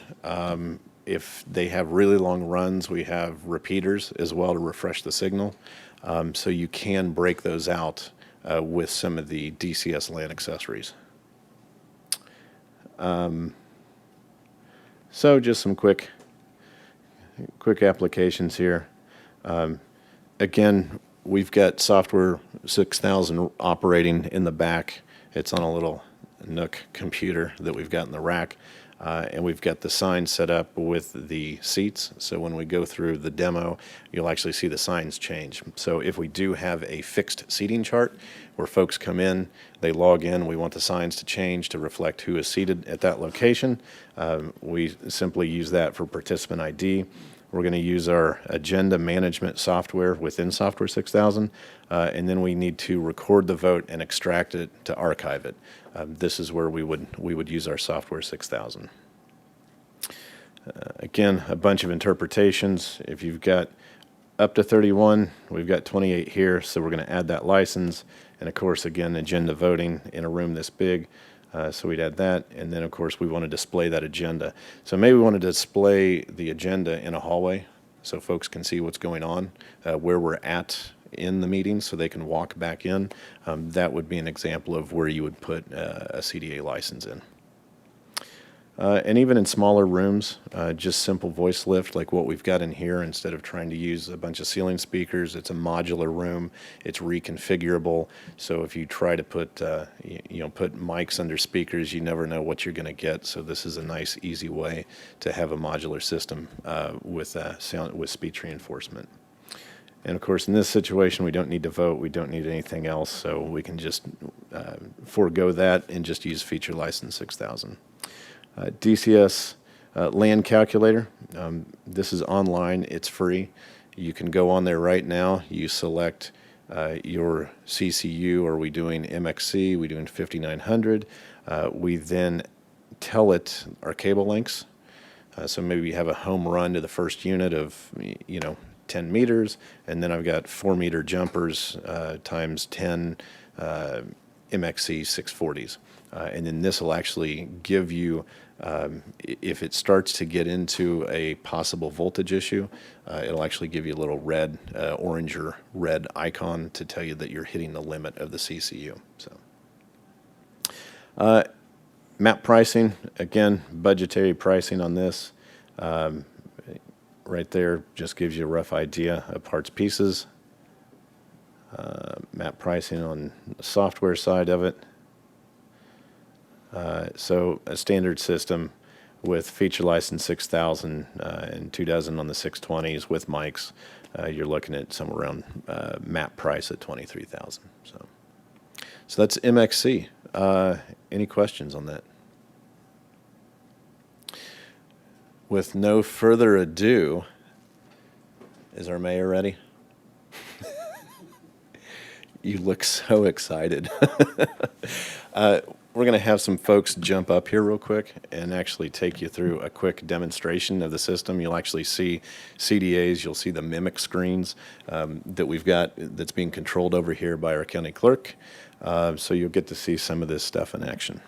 Speaker 1: If they have really long runs, we have repeaters as well to refresh the signal. So you can break those out with some of the DCS LAN accessories. So just some quick applications here. Again, we've got Software 6000 operating in the back. It's on a little Nook computer that we've got in the rack. And we've got the signs set up with the seats. So when we go through the demo, you'll actually see the signs change. So if we do have a fixed seating chart where folks come in, they log in, we want the signs to change to reflect who is seated at that location. We simply use that for participant ID. We're going to use our agenda management software within Software 6000, and then we need to record the vote and extract it to archive it. This is where we would use our Software 6000. Again, a bunch of interpretations. If you've got up to 31, we've got 28 here, so we're going to add that license. And of course, again, agenda voting in a room this big. So we'd add that, and then of course we want to display that agenda. So maybe we want to display the agenda in a hallway. so folks can see what's going on, where we're at in the meeting so they can walk back in. That would be an example of where you would put a CDA license in. And even in smaller rooms, just simple voice lift like what we've got in here, instead of trying to use a bunch of ceiling speakers, it's a modular room, it's reconfigurable. So if you try to put, put mics under speakers, you never know what you're going to get. So this is a nice, easy way to have a modular system with speech reinforcement. And of course, in this situation, we don't need to vote, we don't need anything else, so we can just forego that and just use feature license 6000. DCS land calculator. This is online. It's free. You can go on there right now. You select your CCU. Are we doing MXC? Are we doing 5900? We then tell it our cable lengths. So maybe you have a home run to the first unit of 10 meters, and then I've got 4-meter jumpers times 10 MXC 640s. And then this will actually give you, if it starts to get into a possible voltage issue, it'll actually give you a little red, orange or red icon to tell you that you're hitting the limit of the CCU. So, map pricing, again, budgetary pricing on this. Right there just gives you a rough idea of parts, pieces. Map pricing on the software side of it. So a standard system with feature license 6000 and 2000 on the 620s with mics, you're looking at somewhere around map price at 23,000. So that's MXC. Any questions on that? With no further ado, is our mayor ready? You look so excited. We're going to have some folks jump up here real quick and actually take you through a quick demonstration of the system. You'll actually see CDAs, you'll see the mimic screens that we've got that's being controlled over here by our county clerk. So you'll get to see some of this stuff in action.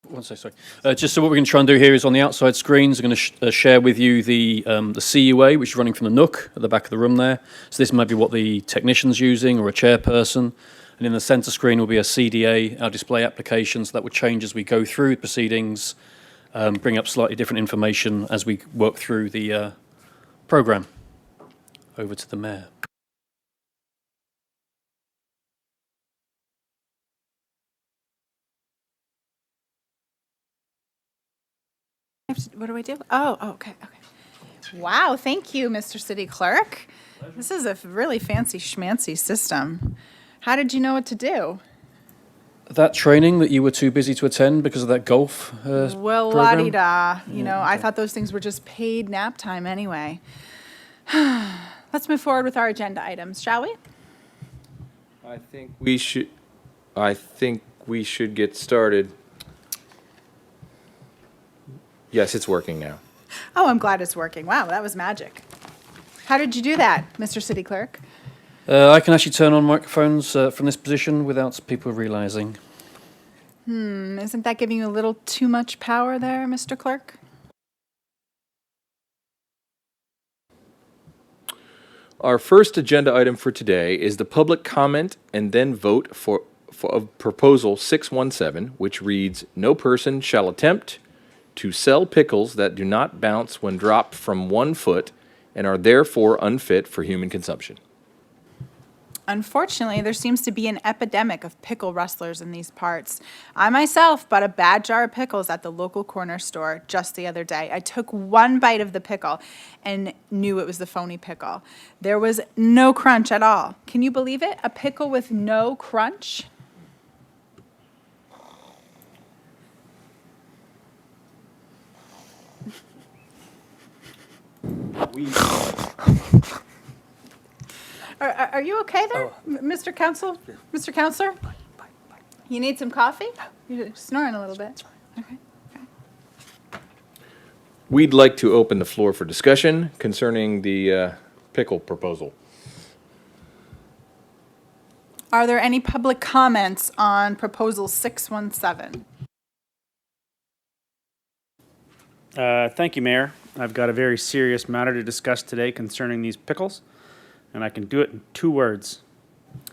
Speaker 3: One second, sorry. Just so what we're going to try and do here is on the outside screens, I'm going to share with you the CUA, which is running from the Nook at the back of the room there. So this might be what the technician's using or a chairperson. And in the center screen will be a CDA, our display application, so that would change as we go through proceedings, bring up slightly different information as we work through the program. Over to the mayor.
Speaker 5: What do I do? Oh, okay. Wow, thank you, Mr. City Clerk. This is a really fancy schmancy system. How did you know what to do?
Speaker 3: That training that you were too busy to attend because of that golf
Speaker 5: Well,
Speaker 3: program?
Speaker 5: la-di-da. I thought those things were just paid nap time anyway. Let's move forward with our agenda items, shall we?
Speaker 6: I think we should get started. Yes, it's working now.
Speaker 5: Oh, I'm glad it's working. Wow, that was magic. How did you do that, Mr. City Clerk?
Speaker 3: I can actually turn on microphones from this position without people realizing.
Speaker 5: Isn't that giving you a little too much power there, Mr. Clerk?
Speaker 6: Our first agenda item for today is the public comment and then vote of Proposal 617, which reads, "No person shall attempt to sell pickles that do not bounce when dropped from 1 foot and are therefore unfit for human consumption."
Speaker 5: Unfortunately, there seems to be an epidemic of pickle rustlers in these parts. I myself bought a bad jar of pickles at the local corner store just the other day. I took one bite of the pickle and knew it was the phony pickle. There was no crunch at all. Can you believe it? A pickle with no crunch? Are you okay there, Mr. Counsel? Mr. Counselor? You need some coffee? You're snoring a little bit. Okay.
Speaker 6: We'd like to open the floor for discussion concerning the pickle proposal.
Speaker 5: Are there any public comments on Proposal 617?
Speaker 7: Thank you, Mayor. I've got a very serious matter to discuss today concerning these pickles, and I can do it in 2 words.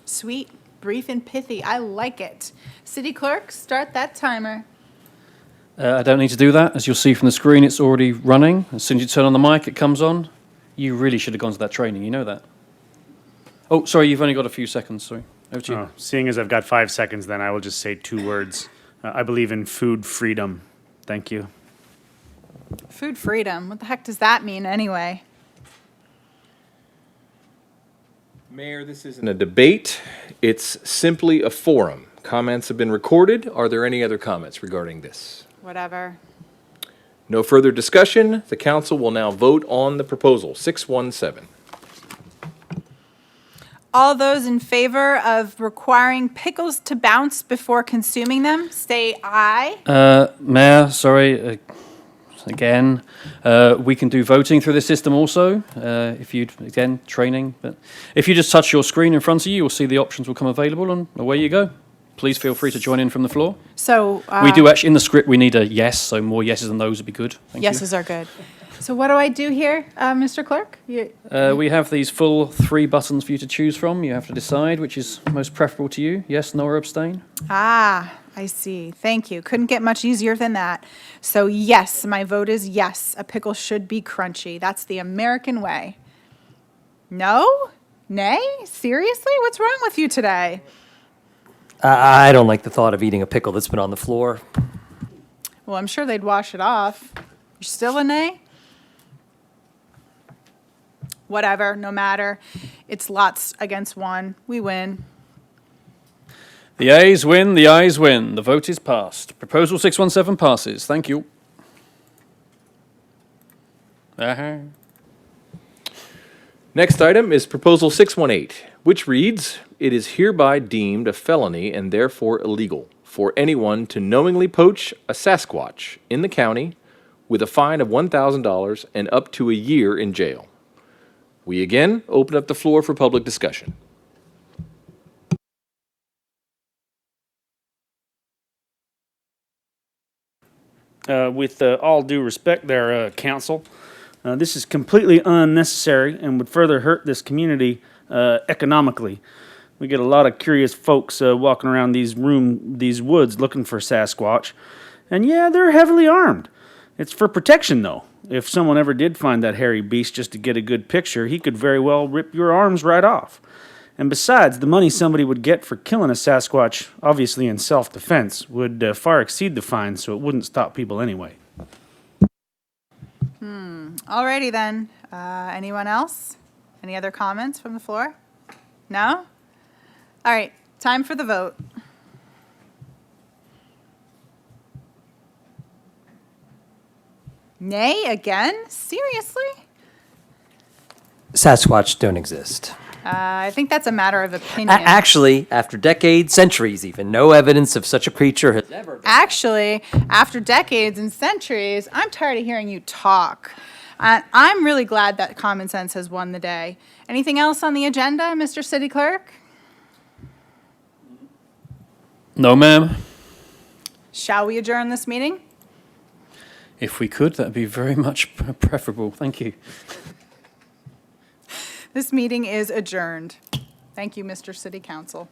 Speaker 5: Sweet, brief, and pithy. I like it. City Clerk, start that timer.
Speaker 8: I don't need to do that. As you'll see from the screen, it's already running. As soon as you turn on the mic, it comes on. You really should have gone to that training. You know that. Oh, sorry, you've only got a few seconds. Sorry. Over to you.
Speaker 7: Seeing as I've got 5 seconds, then I will just say 2 words. I believe in food freedom. Thank you.
Speaker 5: Food freedom. What the heck does that mean anyway?
Speaker 6: Mayor, this isn't a debate. It's simply a forum. Comments have been recorded. Are there any other comments regarding this?
Speaker 5: Whatever.
Speaker 6: No further discussion. The council will now vote on the proposal. 617.
Speaker 5: All those in favor of requiring pickles to bounce before consuming them, say aye.
Speaker 8: Mayor, sorry, again, we can do voting through this system also, if you'd, again, training. But if you just touch your screen in front of you, you'll see the options will come available, and away you go. Please feel free to join in from the floor.
Speaker 5: So
Speaker 8: We do actually, in the script, we need a yes, so more yeses than those would be good. Thank you.
Speaker 5: yeses are good. So what do I do here, Mr. Clerk?
Speaker 8: We have these full 3 buttons for you to choose from. You have to decide which is most preferable to you, yes, no, or abstain.
Speaker 5: Ah, I see. Thank you. Couldn't get much easier than that. So yes, my vote is yes. A pickle should be crunchy. That's the American way. No? Nay? Seriously? What's wrong with you today?
Speaker 9: I don't like the thought of eating a pickle that's been on the floor.
Speaker 5: Well, I'm sure they'd wash it off. You're still a nay? Whatever, no matter. It's lots against 1. We win.
Speaker 8: The ayes win, the ayes win. The vote is passed. Proposal 617 passes. Thank you.
Speaker 6: Next item is Proposal 618, which reads, "It is hereby deemed a felony and therefore illegal for anyone to knowingly poach a Sasquatch in the county with a fine of $1,000 and up to a year in jail." We again open up the floor for public discussion.
Speaker 7: With all due respect there, Council, this is completely unnecessary and would further hurt this community economically. We get a lot of curious folks walking around these woods looking for Sasquatch. And yeah, they're heavily armed. It's for protection, though. If someone ever did find that hairy beast just to get a good picture, he could very well rip your arms right off. And besides, the money somebody would get for killing a Sasquatch, obviously in self-defense, would far exceed the fine, so it wouldn't stop people anyway.
Speaker 5: Alrighty then. Anyone else? Any other comments from the floor? No? All right, time for the vote. Nay again? Seriously?
Speaker 9: Sasquatch don't exist.
Speaker 5: I think that's a matter of opinion.
Speaker 9: Actually, after decades, centuries even, no evidence of such a creature has ever been.
Speaker 5: Actually, after decades and centuries, I'm tired of hearing you talk. I'm really glad that common sense has won the day. Anything else on the agenda, Mr. City Clerk?
Speaker 8: No, ma'am.
Speaker 5: Shall we adjourn this meeting?
Speaker 8: If we could, that'd be very much preferable. Thank you.
Speaker 5: This meeting is adjourned. Thank you, Mr. City Council.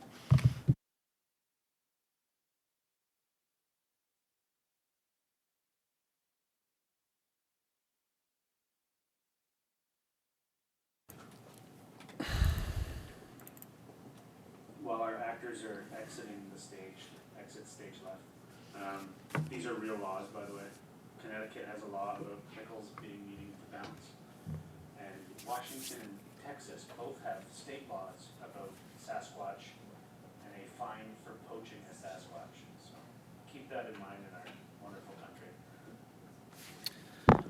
Speaker 4: actors are exiting the stage, exit stage left. These are real laws, by the way. Connecticut has a law about pickles being needing to bounce. And Washington and Texas both have state laws about Sasquatch and a fine for poaching a Sasquatch. So keep that in mind in our wonderful country.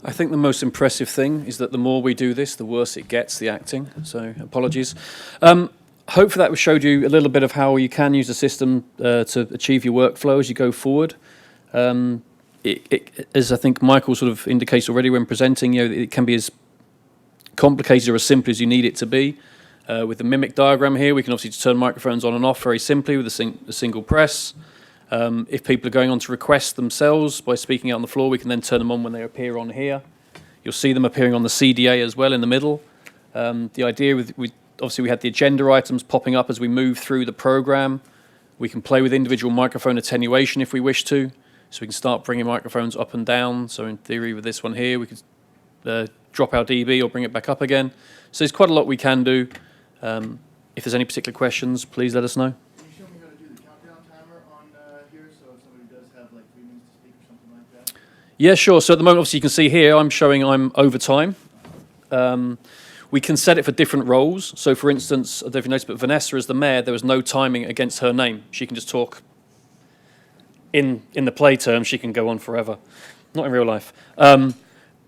Speaker 8: I think the most impressive thing is that the more we do this, the worse it gets, the acting. So apologies. Hopefully that showed you a little bit of how you can use the system to achieve your workflow as you go forward. As I think Michael sort of indicates already when presenting, it can be as complicated or as simple as you need it to be. With the mimic diagram here, we can obviously turn microphones on and off very simply with a single press. If people are going on to request themselves by speaking out on the floor, we can then turn them on when they appear on here. You'll see them appearing on the CDA as well in the middle. The idea obviously we had the agenda items popping up as we move through the program. We can play with individual microphone attenuation if we wish to. So we can start bringing microphones up and down. So in theory with this one here, we could drop our dB or bring it back up again. So there's quite a lot we can do. If there's any particular questions, please let us know.
Speaker 2: Can you show me how to do the countdown timer on here, so if somebody does have like 3 minutes to speak or something like that?
Speaker 8: Yeah, sure. So at the moment, obviously, you can see here, I'm showing I'm over time. We can set it for different roles. So for instance, I don't know if you noticed, but Vanessa as the mayor, there was no timing against her name. She can just talk in the play term, she can go on forever. Not in real life.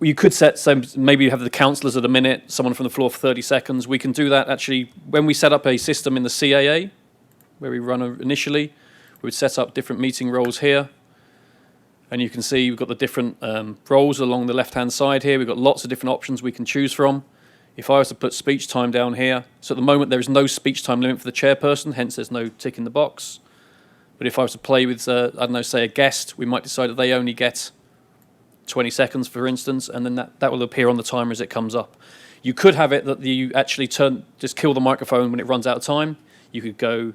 Speaker 8: You could set, so maybe you have the councillors at a minute, someone from the floor for 30 seconds. We can do that actually when we set up a system in the CAA, where we run initially, we would set up different meeting roles here. And you can see we've got the different roles along the left-hand side here. We've got lots of different options we can choose from. If I was to put speech time down here, so at the moment there is no speech time limit for the chairperson, hence there's no tick in the box. But if I was to play with, I don't know, say a guest, we might decide that they only get 20 seconds, for instance, and then that will appear on the timer as it comes up. You could have it that you actually just kill the microphone when it runs out of time. You could go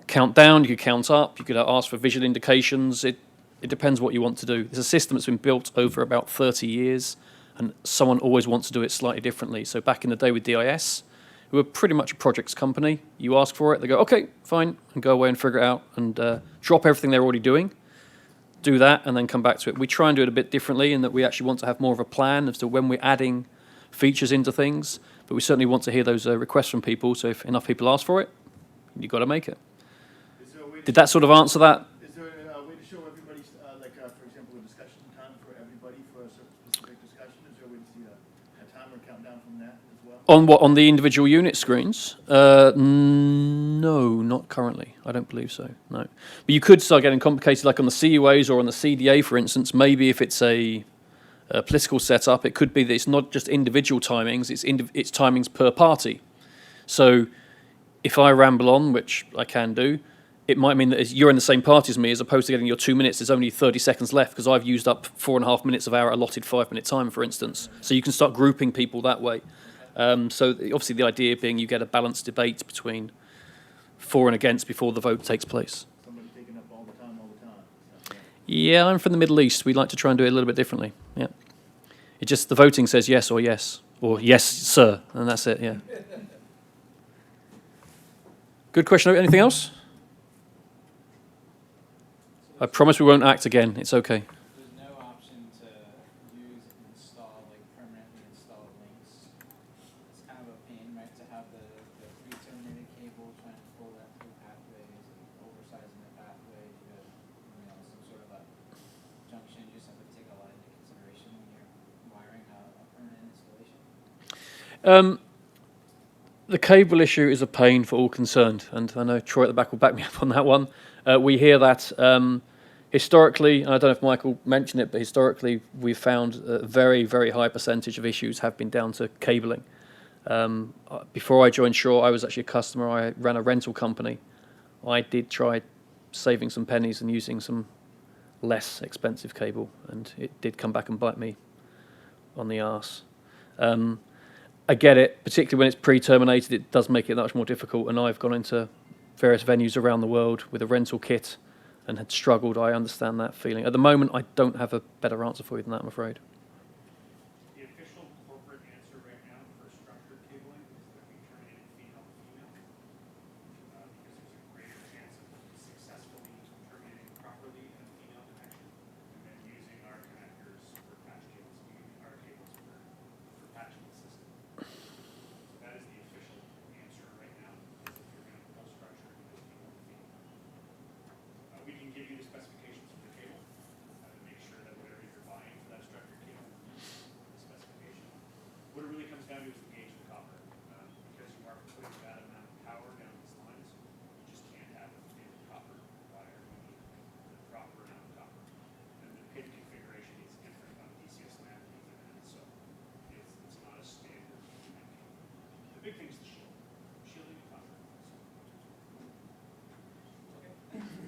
Speaker 8: count down, you could count up, you could ask for visual indications. It depends what you want to do. It's a system that's been built over about 30 years, and someone always wants to do it slightly differently. So back in the day with DIS, we were pretty much a projects company. You ask for it, they go, okay, fine, and go away and figure it out and drop everything they're already doing, do that, and then come back to it. We try and do it a bit differently in that we actually want to have more of a plan as to when we're adding features into things, but we certainly want to hear those requests from people, so if enough people ask for it, you've got to make it. Did that sort of answer that?
Speaker 2: Is there a way to show everybody's, for example, a discussion time for everybody for a specific discussion? Is there a way to see a timer countdown from that as well?
Speaker 8: On what? On the individual unit screens? No, not currently. I don't believe so, no. But you could start getting complicated, like on the CUAs or on the CDA, for instance. Maybe if it's a political setup, it could be that it's not just individual timings, it's timings per party. So if I ramble on, which I can do, it might mean that you're in the same party as me, as opposed to getting your 2 minutes, there's only 30 seconds left because I've used up 4.5 minutes of our allotted 5-minute time, for instance. So you can start grouping people that way. So obviously the idea being you get a balanced debate between for and against before the vote takes place.
Speaker 2: Somebody taking up all the time.
Speaker 8: Yeah, I'm from the Middle East. We like to try and do it a little bit differently. Yeah, it just the voting says yes or yes, sir, and that's it. Yeah. Good question. Anything else? I promise we won't act again. It's okay.
Speaker 10: There's no option to use and install, like permanently install links. It's kind of a pain, right, to have the pre-terminated cable trying to pull that through pathways and oversizing the pathway to, some sort of a junction. You just have to take a lot into consideration when you're wiring a permanent installation.
Speaker 8: The cable issue is a pain for all concerned, and I know Troy at the back will back me up on that one. We hear that historically, and I don't know if Michael mentioned it, but historically we've found a very, very high percentage of issues have been down to cabling. Before I joined Shaw, I was actually a customer. I ran a rental company. I did try saving some pennies and using some less expensive cable, and it did come back and bite me on the arse. I get it, particularly when it's pre-terminated, it does make it much more difficult, and I've gone into various venues around the world with a rental kit and had struggled. I understand that feeling. At the moment, I don't have a better answer for you than that, I'm afraid.
Speaker 4: The official corporate answer right now for structured cabling is that we terminated female to female because there's a greater chance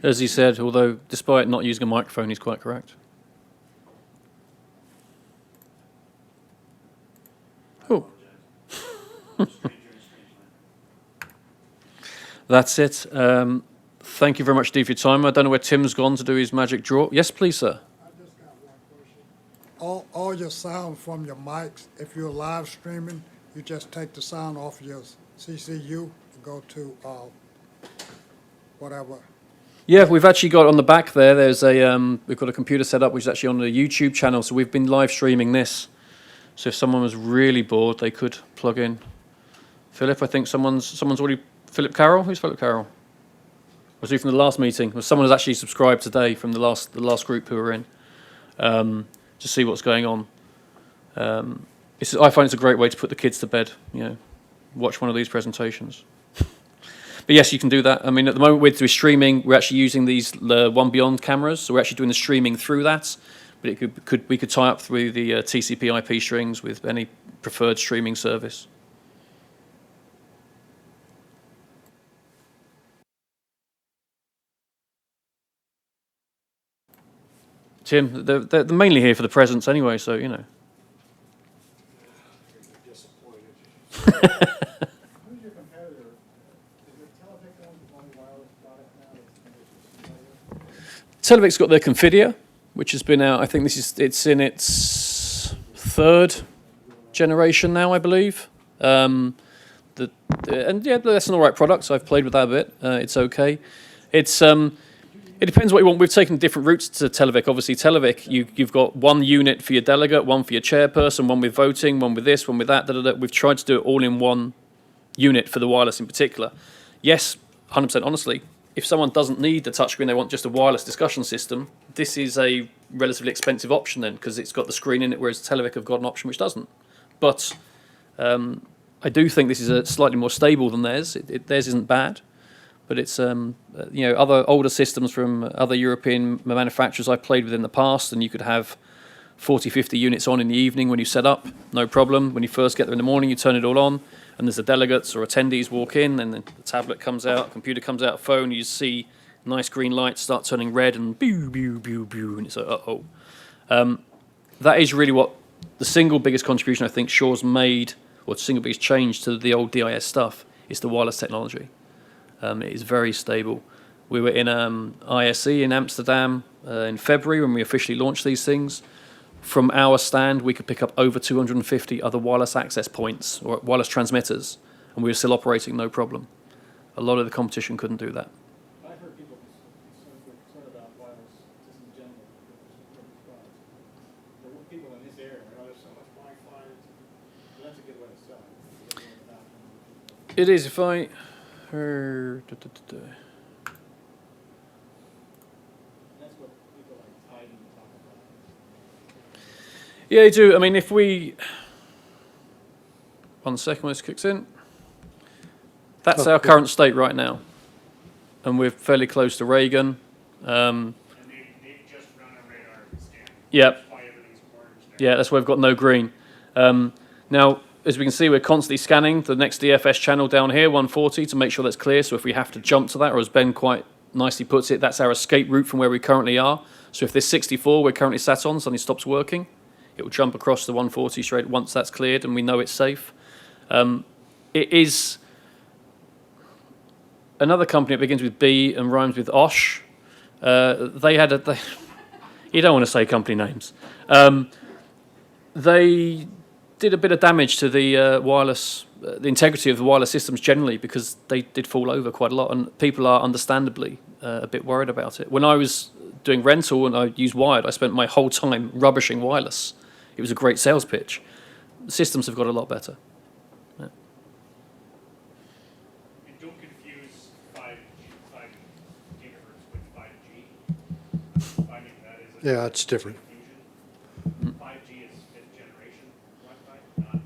Speaker 8: As he said, although despite not using a microphone, he's quite correct. Cool. That's it. Thank you very much, Steve, for your time. I don't know where Tim's gone to do his magic draw. Yes, please, sir.
Speaker 11: I just got one question. All your sound from your mics, if you're live streaming, you just take the sound off your CCU and go to whatever.
Speaker 8: Yeah, we've actually got on the back there, there's a, we've got a computer set up which is actually on the YouTube channel, so we've been live streaming this. So if someone was really bored, they could plug in. Philip, I think someone's already, Philip Carroll? Who's Philip Carroll? Was he from the last meeting? Well, someone has actually subscribed today from the last group who were in, to see what's going on. I find it's a great way to put the kids to bed, you know, watch one of these presentations. But yes, you can do that. I mean, at the moment we're streaming, we're actually using these One Beyond cameras, so we're actually doing the streaming through that. But we could tie up through the TCP/IP strings with any preferred streaming service. Tim, they're mainly here for the presents anyway, so you know.
Speaker 2: Who's your competitor? Is it Televic the only wireless product now that's
Speaker 8: Televic's got their Confidia, which has been out. I think it's in its third generation now, I believe. And yeah, that's an all right product. So I've played with that a bit. It's okay. It depends what you want. We've taken different routes to Televic. Obviously, Televic, you've got one unit for your delegate, one for your chairperson, one with voting, one with this, one with that. We've tried to do it all in one unit for the wireless in particular. Yes, 100% honestly, if someone doesn't need the touchscreen, they want just a wireless discussion system, this is a relatively expensive option then, because it's got the screen in it, whereas Televic have got an option which doesn't. But I do think this is slightly more stable than theirs. Theirs isn't bad. But it's other older systems from other European manufacturers I've played with in the past, and you could have 40, 50 units on in the evening when you set up, no problem. When you first get there in the morning, you turn it all on, and there's the delegates or attendees walk in, and then the tablet comes out, computer comes out, phone, you see nice green lights start turning red, and pew, pew, pew, pew, and it's like, uh-oh. That is really what the single biggest contribution I think Shaw's made, or the single biggest change to the old DIS stuff, is the wireless technology. It is very stable. We were in ISE in Amsterdam in February when we officially launched these things. From our stand, we could pick up over 250 other wireless access points or wireless transmitters, and we were still operating no problem. A lot of the competition couldn't do that.
Speaker 2: I've heard people concerned about wireless just in general. There were people in this area, there's so much Wi-Fi. That's a good way to start.
Speaker 8: It is. If I...
Speaker 2: That's what people like Titan talk about.
Speaker 8: Yeah, you do. I mean, if we... 1 second when this kicks in. That's our current state right now. And we're fairly close to Reagan.
Speaker 4: And they've just run a radar scan.
Speaker 8: Yep.
Speaker 4: That's why everything's orange there.
Speaker 8: Yeah, that's why we've got no green. Now, as we can see, we're constantly scanning the next DFS channel down here, 140, to make sure that's clear. So if we have to jump to that, or as Ben quite nicely puts it, that's our escape route from where we currently are. So if this 64 we're currently sat on suddenly stops working, it will jump across the 140 straight once that's cleared and we know it's safe. It is another company that begins with B and rhymes with Osh. They had you don't want to say company names. They did a bit of damage to the wireless, the integrity of the wireless systems generally, because they did fall over quite a lot, and people are understandably a bit worried about it. When I was doing rental and I used wired, I spent my whole time rubbishing wireless. It was a great sales pitch. The systems have got a lot better. Yeah.
Speaker 4: And don't confuse 5 gigahertz with 5G. I mean, that is
Speaker 11: Yeah, it's different.
Speaker 4: confusion. 5G is 5th generation Wi-Fi, not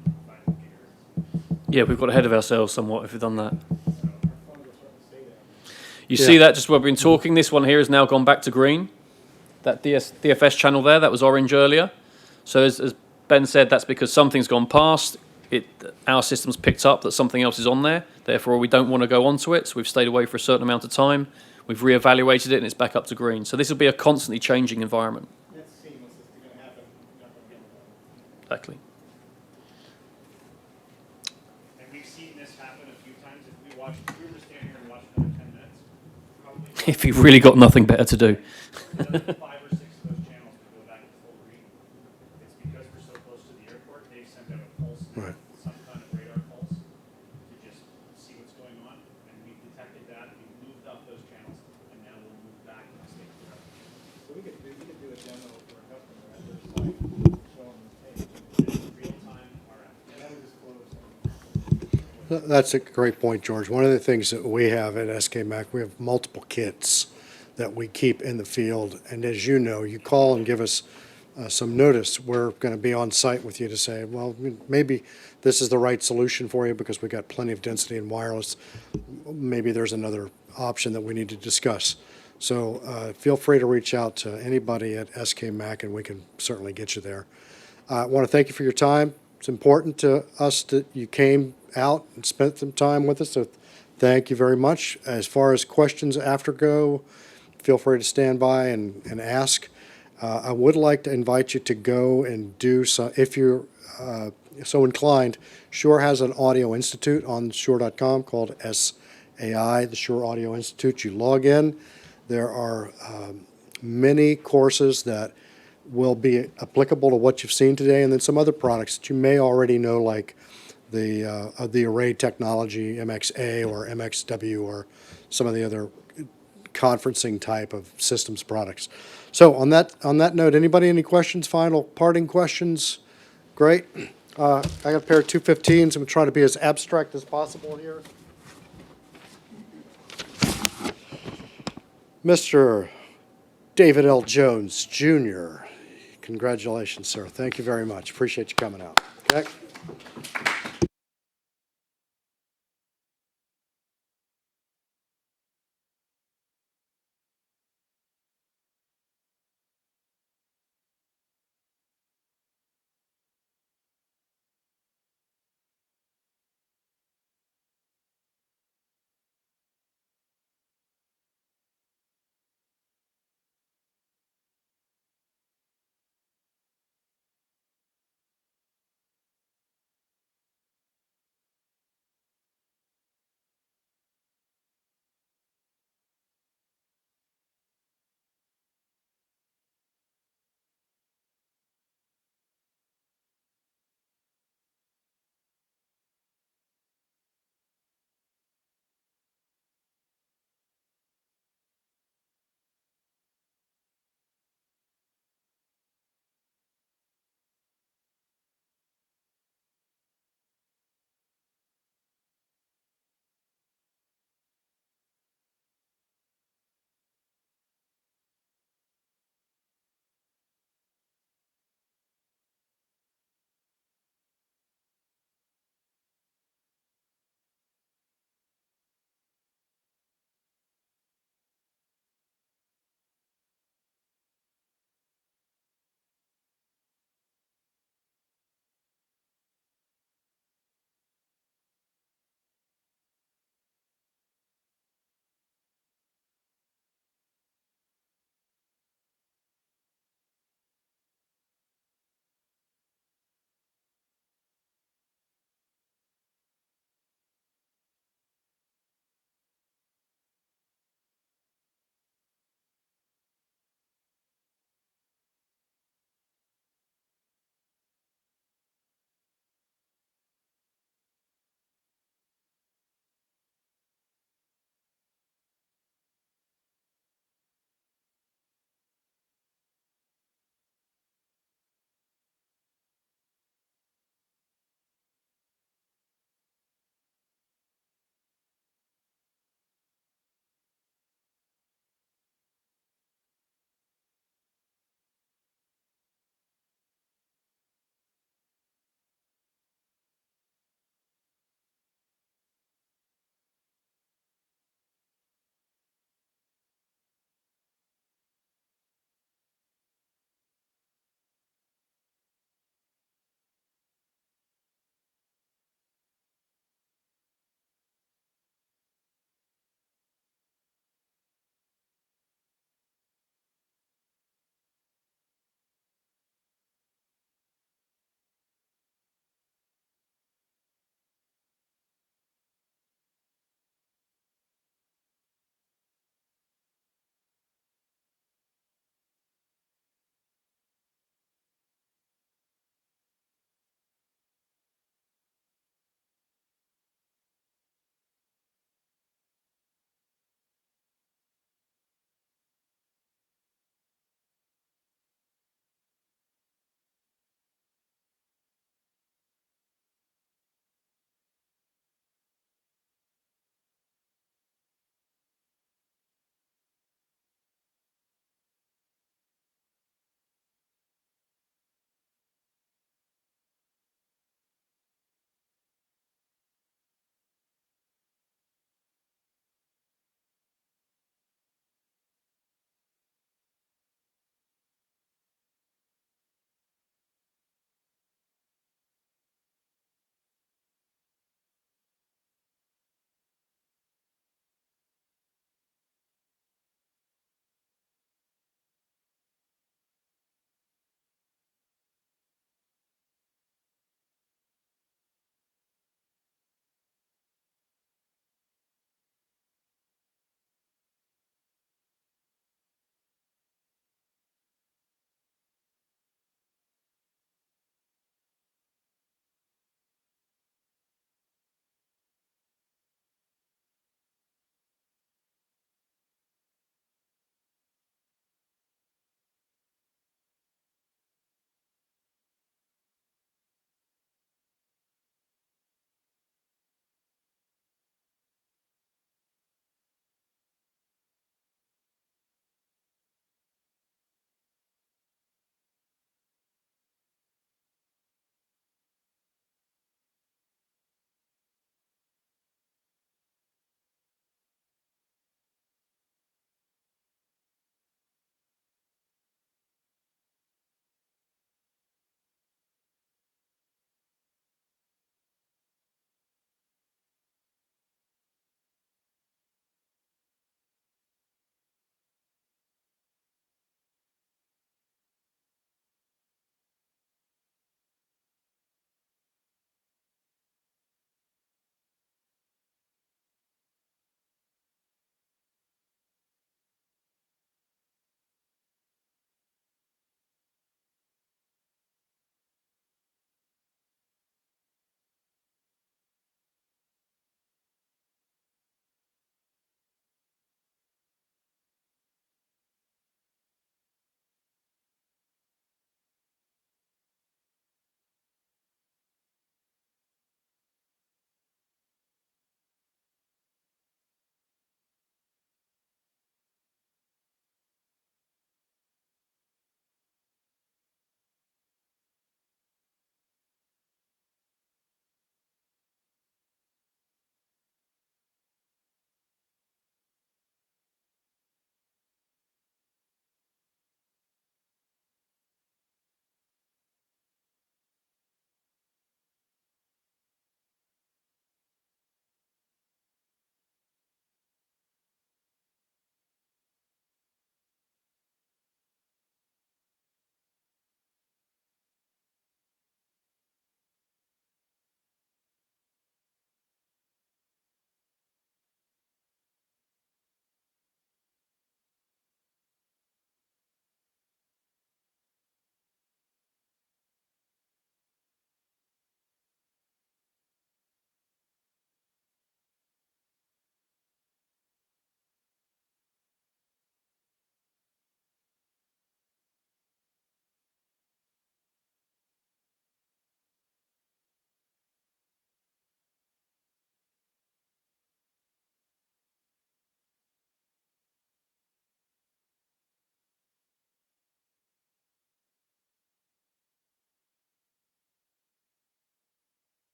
Speaker 4: 5 gigahertz.
Speaker 8: Yeah, we've got ahead of ourselves somewhat if we've done that.
Speaker 2: Our phone was starting to say that.
Speaker 8: You see that just while we've been talking, this one here has now gone back to green. That DFS channel there, that was orange earlier. So as Ben said, that's because something's gone past. Our system's picked up that something else is on there. Therefore, we don't want to go onto it, so we've stayed away for a certain amount of time. we've reevaluated it, and it's back up to green. So this will be a constantly changing environment.
Speaker 2: That's seamless, it's gonna happen, you're not gonna get it.
Speaker 8: Exactly.
Speaker 4: And we've seen this happen a few times. If we were to stand here and watch another 10 minutes, probably
Speaker 8: If you've really got nothing better to do.
Speaker 4: another 5 or 6 of those channels to go back to full green. It's because we're so close to the airport, they send out a pulse,
Speaker 12: Right.
Speaker 4: some kind of radar pulse, to just see what's going on. And we've detected that, we've moved off those channels, and now we'll move back to the state.
Speaker 2: So we could do a demo for a customer at their site, show them, hey,
Speaker 4: Real time RF.
Speaker 2: and that would disclose.
Speaker 12: That's a great point, George. One of the things that we have at SK we have multiple kits that we keep in the field. And as you know, you call and give us some notice. We're going to be on site with you to say, well, maybe this is the right solution for you because we got plenty of density in wireless. Maybe there's another option that we need to discuss. So feel free to reach out to anybody at SK and we can certainly get you there. I want to thank you for your time. It's important to us that you came out and spent some time with us, so thank you very much. As far as questions after go, feel free to stand by and ask. I would like to invite you to go and do so, if you're so inclined. Shure has an audio institute on shure.com called SAI, the Shure Audio Institute. You log in. There are many courses that will be applicable to what you've seen today, and then some other products that you may already know, like the array technology, MXA or MXW, or some of the other conferencing type of systems products. So on that note, anybody any questions? Final parting questions? Great. I got a pair of 215s. I'm trying to be as abstract as possible here. Mr. David L. Jones, Jr. Congratulations, sir. Thank you very much. Appreciate you coming out. Okay.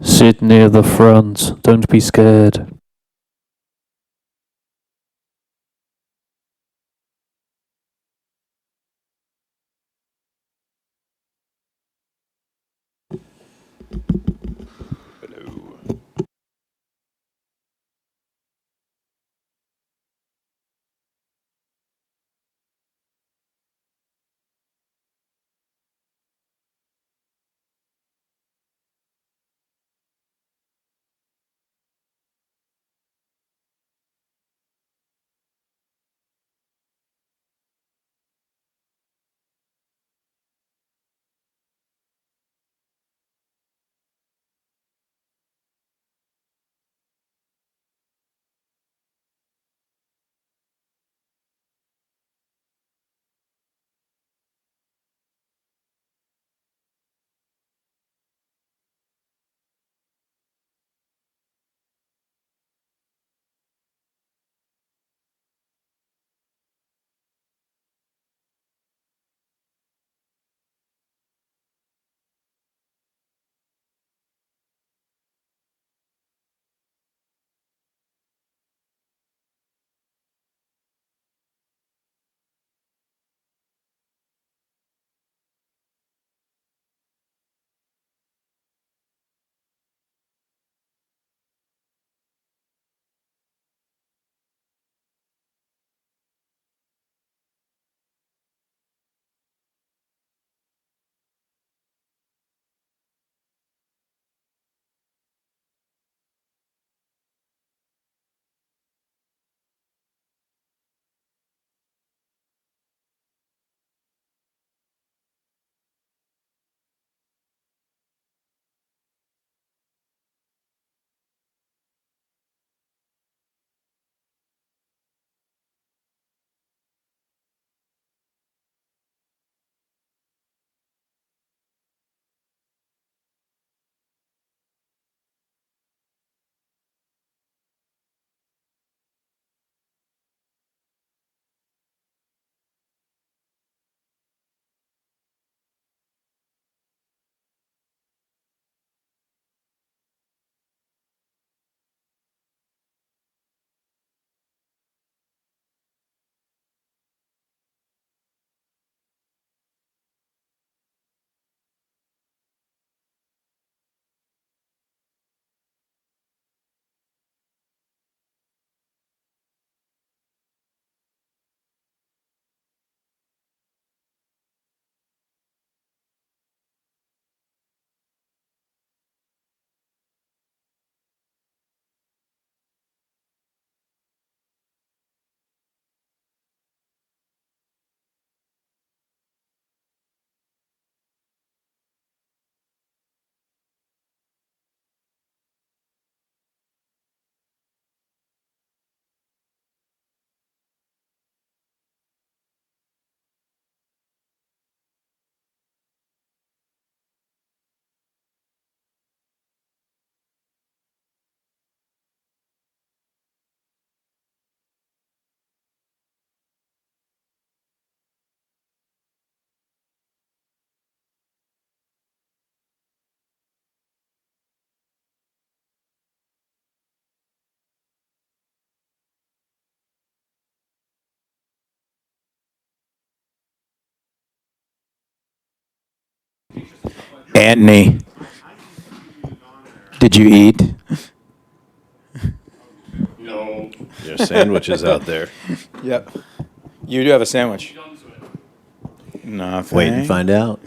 Speaker 8: Sit near the front. Don't be scared.
Speaker 10: Anthony, did you eat?
Speaker 4: No.
Speaker 1: There's sandwiches out there.
Speaker 10: Yep. You do have a sandwich. Nothing.
Speaker 1: Wait and find out.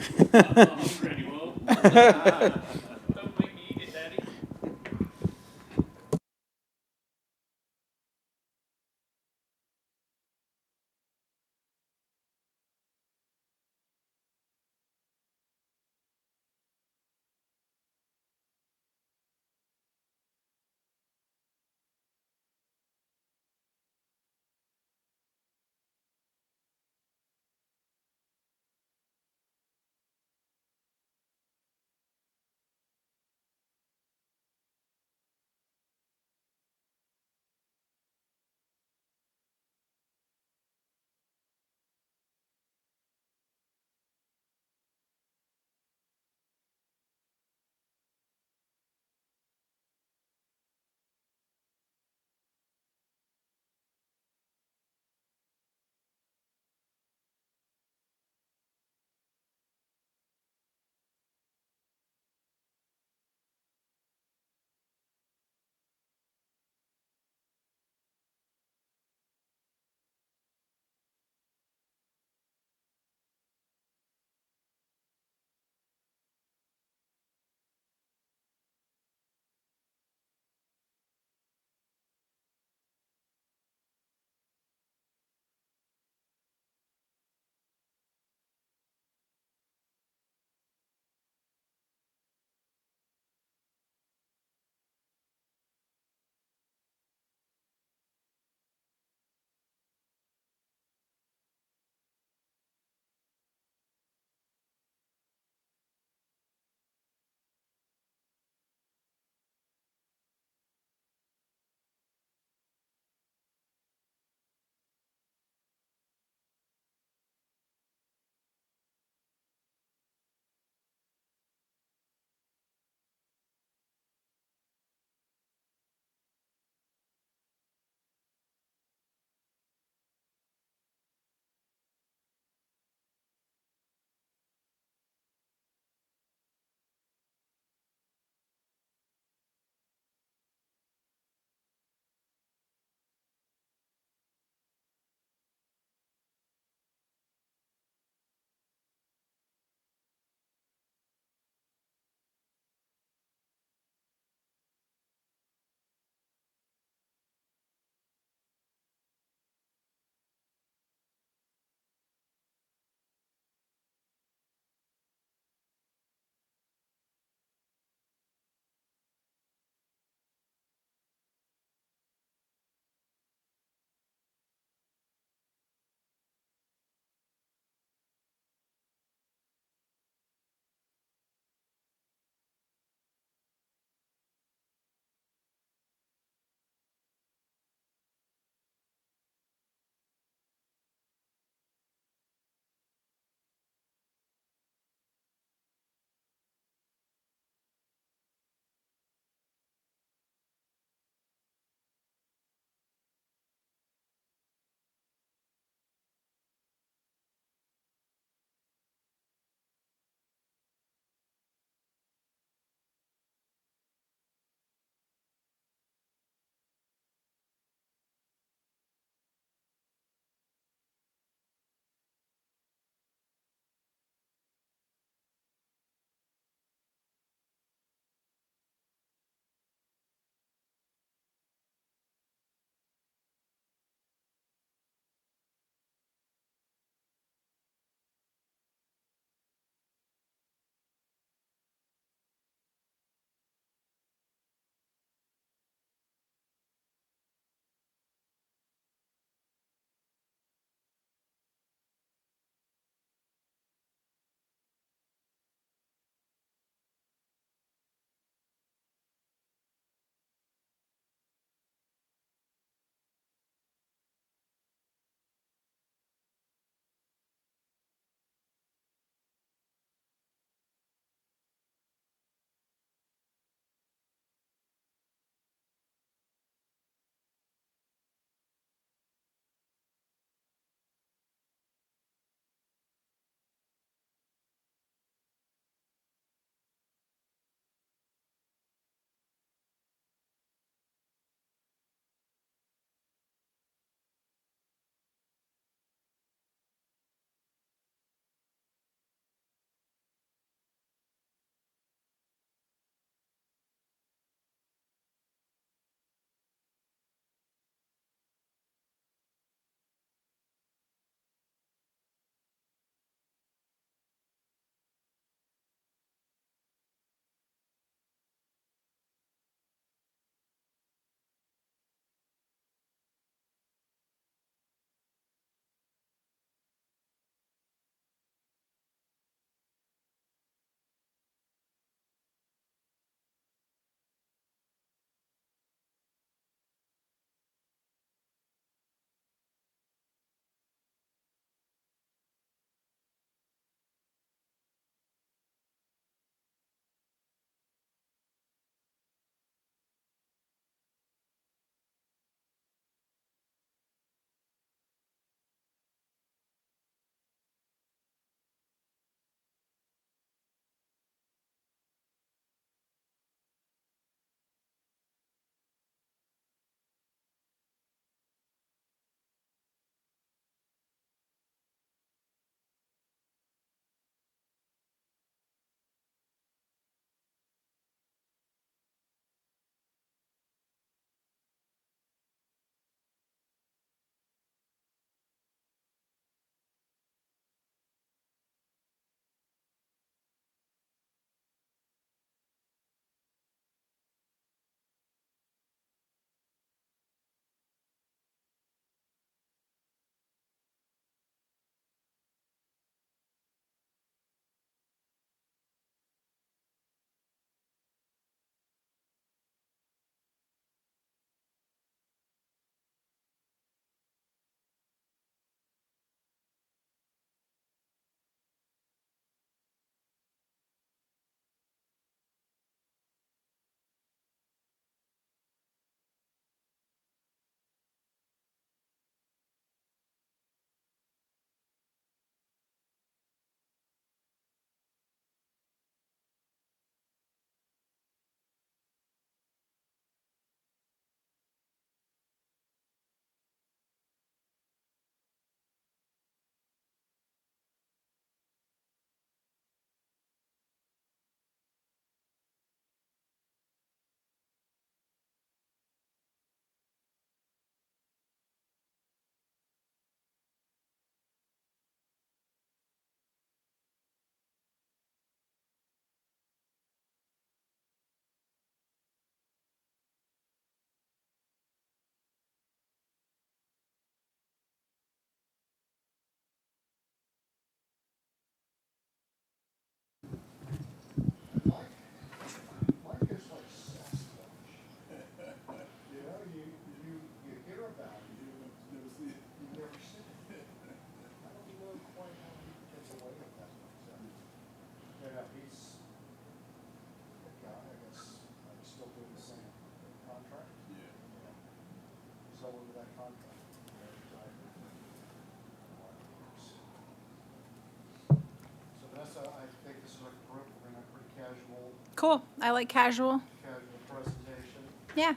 Speaker 5: Cool. I like casual.
Speaker 12: casual presentation.
Speaker 5: Yeah.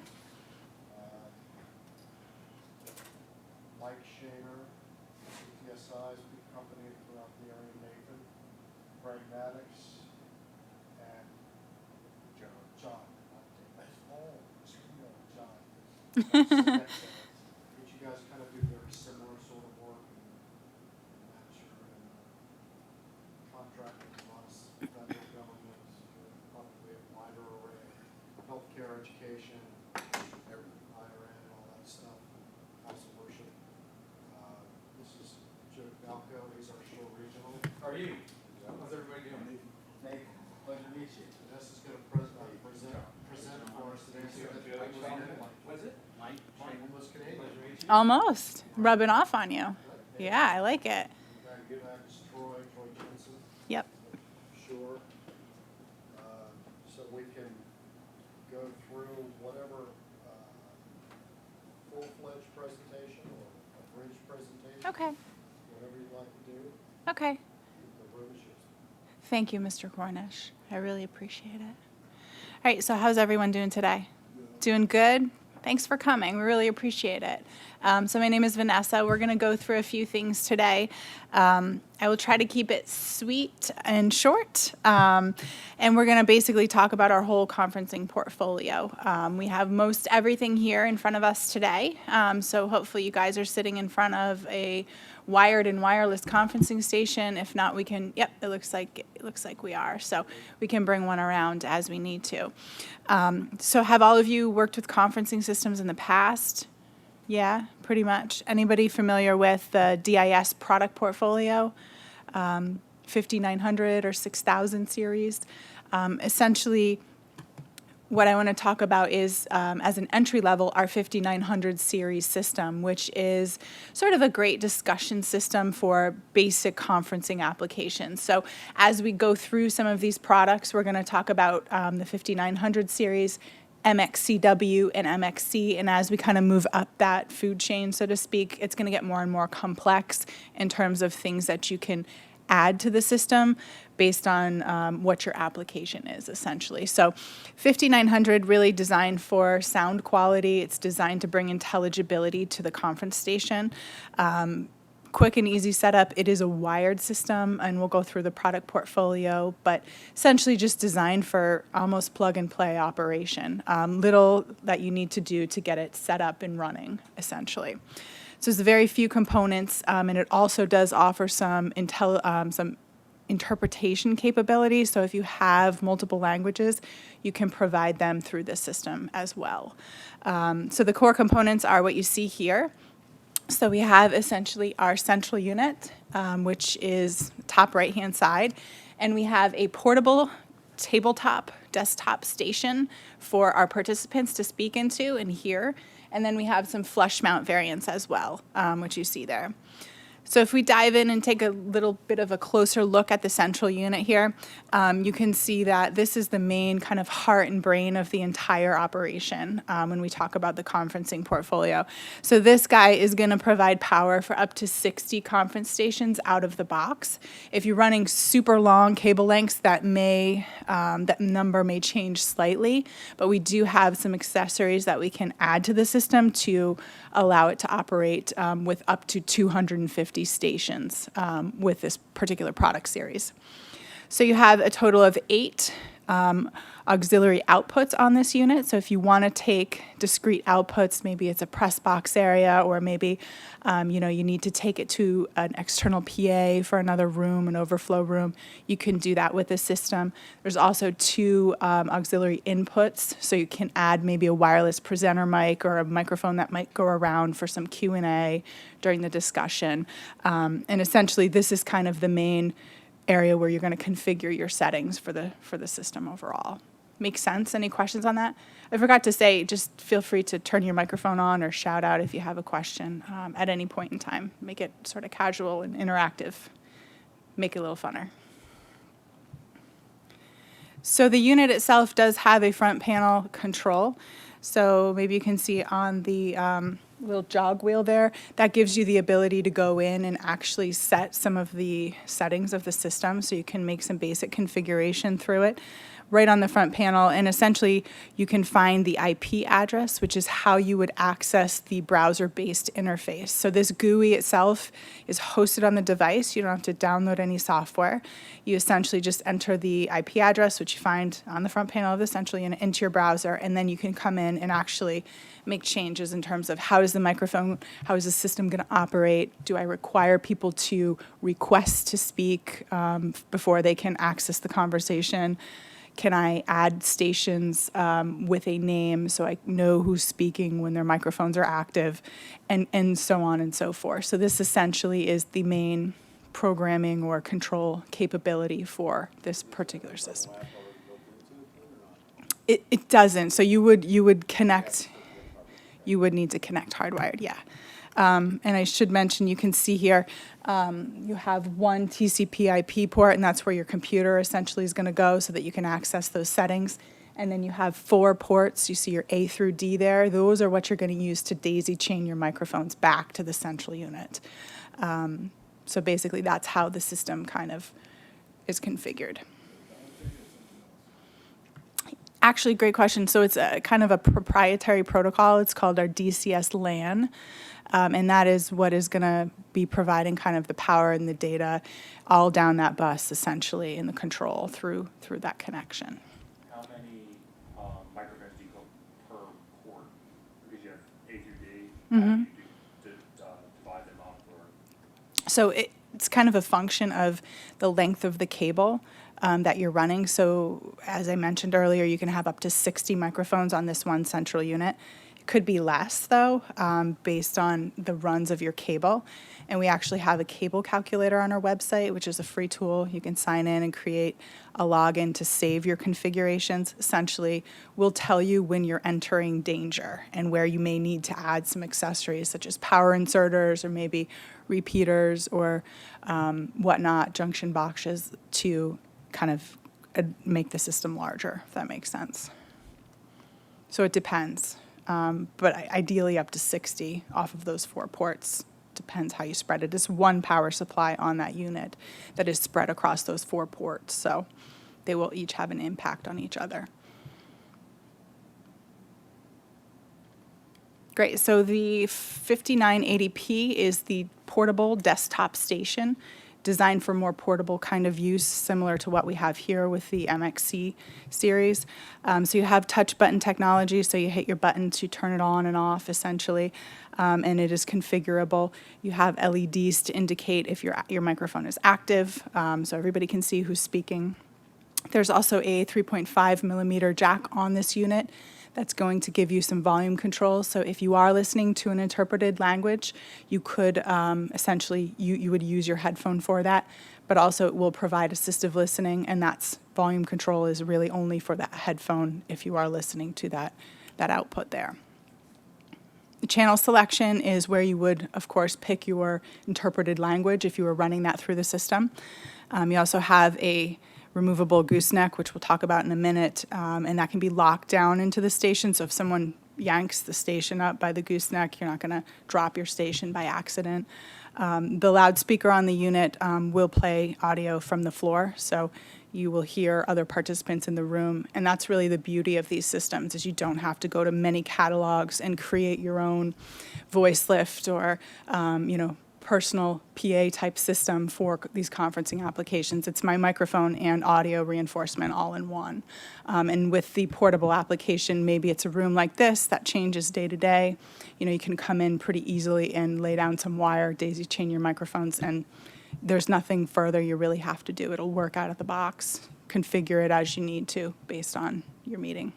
Speaker 12: Mike Shaner, CTSI's big company throughout the area, Nathan, Greg Maddox, and John. Oh, John. But you guys kind of do very similar sort of work in manufacture and contracting, a lot of federal government, probably a wider array, healthcare, education, IRA, and all that stuff, house of worship. This is Joe Falco, he's our show regional.
Speaker 6: How are you? How's everybody doing?
Speaker 2: Nathan, pleasure to meet you.
Speaker 12: Vanessa's going to present for us today.
Speaker 6: What's it?
Speaker 2: Mike.
Speaker 12: Shameless Canadian.
Speaker 5: Almost. Rubbing off on you. Yeah, I like it.
Speaker 12: That's Troy Jensen.
Speaker 5: Yep.
Speaker 12: Sure. So we can go through whatever full-fledged presentation or a bridge presentation.
Speaker 5: Okay.
Speaker 12: Whatever you'd like to do,
Speaker 5: Okay.
Speaker 12: the room is yours.
Speaker 5: Thank you, Mr. Cornish. I really appreciate it. All right, so how's everyone doing today? Doing good? Thanks for coming. We really appreciate it. So my name is Vanessa. We're going to go through a few things today. I will try to keep it sweet and short. And we're going to basically talk about our whole conferencing portfolio. We have most everything here in front of us today. So hopefully you guys are sitting in front of a wired and wireless conferencing station. If not, we can, yep, it looks like we are. So we can bring one around as we need to. So have all of you worked with conferencing systems in the past? Yeah, pretty much. Anybody familiar with the DIS product portfolio? 5900 or 6000 series. Essentially, what I want to talk about is, as an entry level, our 5900 series system, which is sort of a great discussion system for basic conferencing applications. So as we go through some of these products, we're going to talk about the 5900 series, MXCW and MXC, and as we kind of move up that food chain, so to speak, it's going to get more and more complex in terms of things that you can add to the system based on what your application is, essentially. So 5900 really designed for sound quality. It's designed to bring intelligibility to the conference station. Quick and easy setup. It is a wired system, and we'll go through the product portfolio, but essentially just designed for almost plug-and-play operation. Little that you need to do to get it set up and running, essentially. So there's very few components, and it also does offer some interpretation capabilities. So if you have multiple languages, you can provide them through this system as well. So the core components are what you see here. So we have essentially our central unit, which is top right-hand side, and we have a portable tabletop desktop station for our participants to speak into and hear. And then we have some flush mount variants as well, which you see there. So if we dive in and take a little bit of a closer look at the central unit here, you can see that this is the main kind of heart and brain of the entire operation when we talk about the conferencing portfolio. So this guy is going to provide power for up to 60 conference stations out of the box. If you're running super long cable lengths, that number may change slightly, but we do have some accessories that we can add to the system to allow it to operate with up to 250 stations with this particular product series. So you have a total of 8 auxiliary outputs on this unit. So if you want to take discrete outputs, maybe it's a press box area, or maybe you need to take it to an external PA for another room, an overflow room, you can do that with this system. There's also 2 auxiliary inputs, so you can add maybe a wireless presenter mic or a microphone that might go around for some Q&A during the discussion. And essentially, this is kind of the main area where you're going to configure your settings for the system overall. Make sense? Any questions on that? I forgot to say, just feel free to turn your microphone on or shout out if you have a question at any point in time. Make it sort of casual and interactive. Make it a little funner. So the unit itself does have a front panel control. So maybe you can see on the little jog wheel there, that gives you the ability to go in and actually set some of the settings of the system, so you can make some basic configuration through it. right on the front panel, and essentially you can find the IP address, which is how you would access the browser-based interface. So this GUI itself is hosted on the device. You don't have to download any software. You essentially just enter the IP address, which you find on the front panel of Essentially into your browser, and then you can come in and actually make changes in terms of how is the microphone, how is the system going to operate? Do I require people to request to speak before they can access the conversation? Can I add stations with a name so I know who's speaking when their microphones are active, and so on and so forth. So this essentially is the main programming or control capability for this particular system. It doesn't. So you would connect. You would need to connect hardwired, yeah. And I should mention, you can see here, you have one TCP IP port, and that's where your computer essentially is going to go so that you can access those settings. And then you have 4 ports. You see your A through D there. Those are what you're going to use to daisy chain your microphones back to the central unit. So basically, that's how the system kind of is configured. Actually, great question. So it's a kind of a proprietary protocol. It's called our DCS LAN. And that is what is going to be providing kind of the power and the data all down that bus, essentially, and the control through that connection.
Speaker 4: How many microphones do you go per port? Because you have A through D. How do you divide them up?
Speaker 5: So it's kind of a function of the length of the cable that you're running. So as I mentioned earlier, you can have up to 60 microphones on this one central unit. It could be less, though, based on the runs of your cable. And we actually have a cable calculator on our website, which is a free tool. You can sign in and create a login to save your configurations. Essentially, we'll tell you when you're entering danger and where you may need to add some accessories, such as power inserters or maybe repeaters or whatnot, junction boxes, to kind of make the system larger, if that makes sense. So it depends. But ideally up to 60 off of those 4 ports. Depends how you spread it. It's one power supply on that unit that is spread across those 4 ports. So they will each have an impact on each other. Great. So the 5980p is the portable desktop station, designed for more portable kind of use, similar to what we have here with the MXC series. So you have touch button technology, so you hit your button to turn it on and off, essentially, and it is configurable. You have LEDs to indicate if your microphone is active, so everybody can see who's speaking. There's also a 3.5 millimeter jack on this unit that's going to give you some volume control. So if you are listening to an interpreted language, you could essentially, you would use your headphone for that, but also it will provide assistive listening, and that's volume control is really only for that headphone if you are listening to that output there. The channel selection is where you would, of course, pick your interpreted language if you were running that through the system. You also have a removable gooseneck, which we'll talk about in a minute, and that can be locked down into the station. So if someone yanks the station up by the gooseneck, you're not going to drop your station by accident. The loudspeaker on the unit will play audio from the floor, so you will hear other participants in the room. And that's really the beauty of these systems, is you don't have to go to many catalogs and create your own voice lift or personal PA type system for these conferencing applications. It's my microphone and audio reinforcement all in one. And with the portable application, maybe it's a room like this that changes day to day. You can come in pretty easily and lay down some wire, daisy chain your microphones, and there's nothing further you really have to do. It'll work out of the box. Configure it as you need to based on your meeting.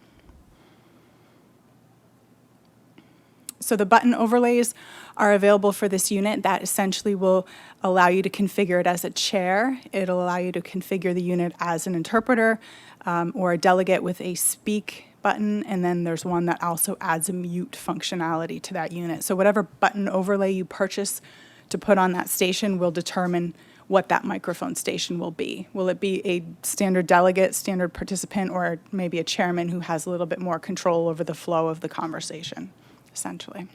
Speaker 5: So the button overlays are available for this unit. That essentially will allow you to configure it as a chair. It'll allow you to configure the unit as an interpreter or a delegate with a speak button, and then there's one that also adds a mute functionality to that unit. So whatever button overlay you purchase to put on that station will determine what that microphone station will be. Will it be a standard delegate, standard participant, or maybe a chairman who has a little bit more control over the flow of the conversation, essentially.